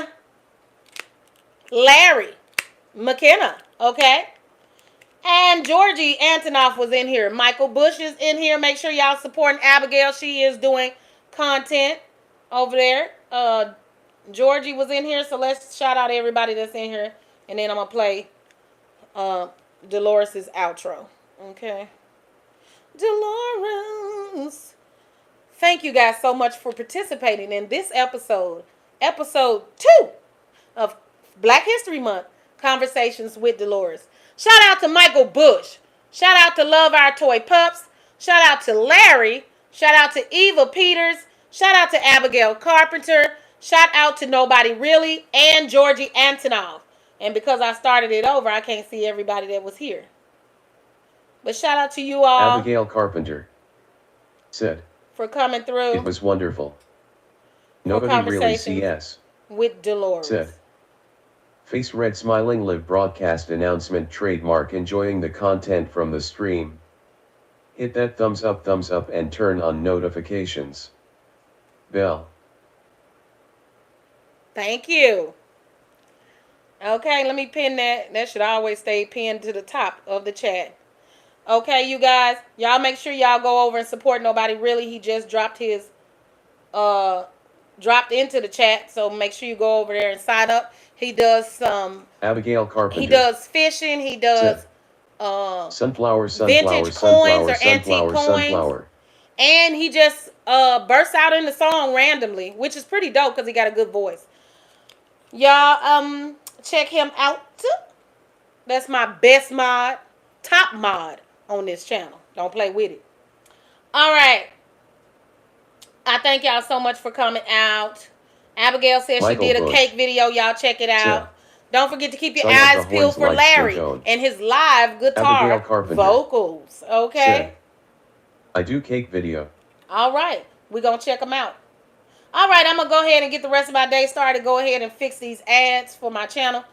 [SPEAKER 1] Larry McKenna. Okay. And Georgie Antonoff was in here. Michael Bush is in here. Make sure y'all supporting Abigail. She is doing content over there. Georgie was in here. So let's shout out everybody that's in here. And then I'm going to play Dolores' outro. Okay. Dolores. Thank you guys so much for participating in this episode. Episode 2 of Black History Month. Conversations with Dolores. Shout out to Michael Bush. Shout out to Love Our Toy Pups. Shout out to Larry. Shout out to Eva Peters. Shout out to Abigail Carpenter. Shout out to Nobody Really and Georgie Antonoff. And because I started it over, I can't see everybody that was here. But shout out to you all.
[SPEAKER 3] Abigail Carpenter said,
[SPEAKER 1] for coming through.
[SPEAKER 3] It was wonderful. Nobody really CS.
[SPEAKER 1] With Dolores.
[SPEAKER 3] Said, Face red smiling live broadcast announcement trademark enjoying the content from the stream. Hit that thumbs up and turn on notifications. Bell.
[SPEAKER 1] Thank you. Okay, let me pin that. That should always stay pinned to the top of the chat. Okay, you guys. Y'all make sure y'all go over and support Nobody Really. He just dropped his dropped into the chat, so make sure you go over there and sign up. He does some.
[SPEAKER 3] Abigail Carpenter.
[SPEAKER 1] He does fishing. He does
[SPEAKER 3] sunflower,
[SPEAKER 1] vintage coins or antique coins. And he just bursts out in the song randomly, which is pretty dope because he got a good voice. Y'all check him out. That's my best mod, top mod on this channel. Don't play with it. All right. I thank y'all so much for coming out. Abigail says she did a cake video. Y'all check it out. Don't forget to keep your eyes peeled for Larry and his live guitar vocals. Okay?
[SPEAKER 3] I do cake video.
[SPEAKER 1] All right. We're going to check them out. All right. I'm going to go ahead and get the rest of my day started. Go ahead and fix these ads for my channel.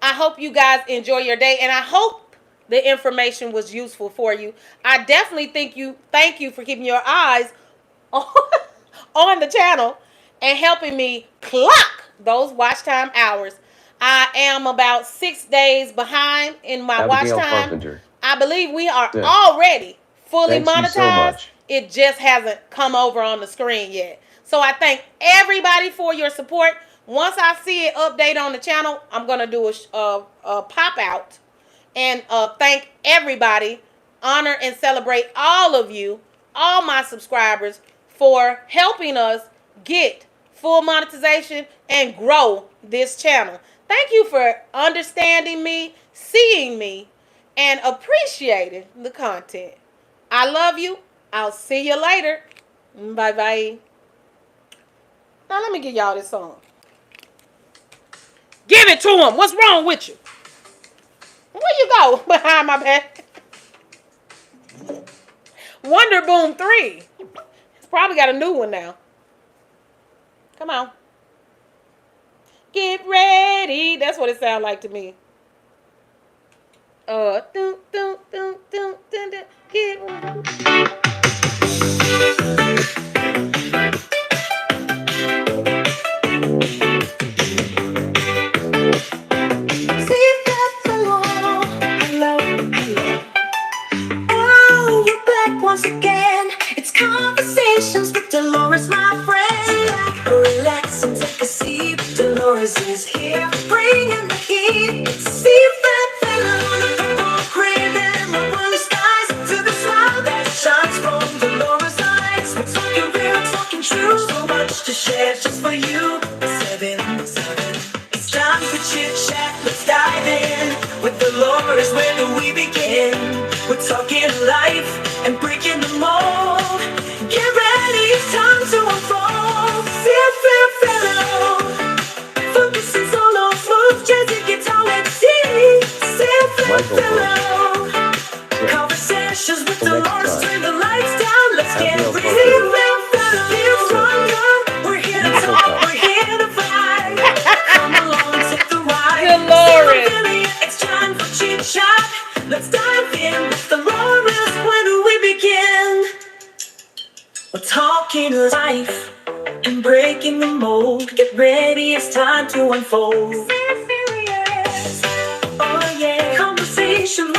[SPEAKER 1] I hope you guys enjoy your day, and I hope the information was useful for you. I definitely thank you for keeping your eyes on the channel and helping me clock those watch time hours. I am about 6 days behind in my watch time.
[SPEAKER 3] Carpenter.
[SPEAKER 1] I believe we are already fully monetized.
[SPEAKER 3] So
[SPEAKER 1] it just hasn't come over on the screen yet. So I thank everybody for your support. Once I see it update on the channel, I'm going to do a pop out and thank everybody, honor and celebrate all of you, all my subscribers, for helping us get full monetization and grow this channel. Thank you for understanding me, seeing me, and appreciating the content. I love you. I'll see you later. Bye-bye. Now let me give y'all this song. Give it to him. What's wrong with you? Where you go? Behind my back. Wonder Boom 3. It's probably got a new one now. Come on. Get ready. That's what it sounds like to me. Get ready.
[SPEAKER 2] Once again, it's conversations with Dolores, my friend. Relax and take a seat. Dolores is here, bringing the heat. See that fellow, craving the blue skies to the smile that shines from Dolores' eyes. We're talking real, talking true, so much to share just for you. 7. It's time for chit chat. Let's dive in with Dolores. Where do we begin? We're talking life and breaking the mold. Get ready, it's time to unfold. Fellow, focusing solo, smooth jazzy guitar with tea. Fellow, conversations with Dolores, turn the lights down. Let's get real. Fellow, we're here to talk, we're here to vibe. Come along, take the ride.
[SPEAKER 1] Dolores.
[SPEAKER 2] It's time for chit chat. Let's dive in with Dolores. Where do we begin? We're talking life and breaking the mold. Get ready, it's time to unfold. Oh yeah, conversation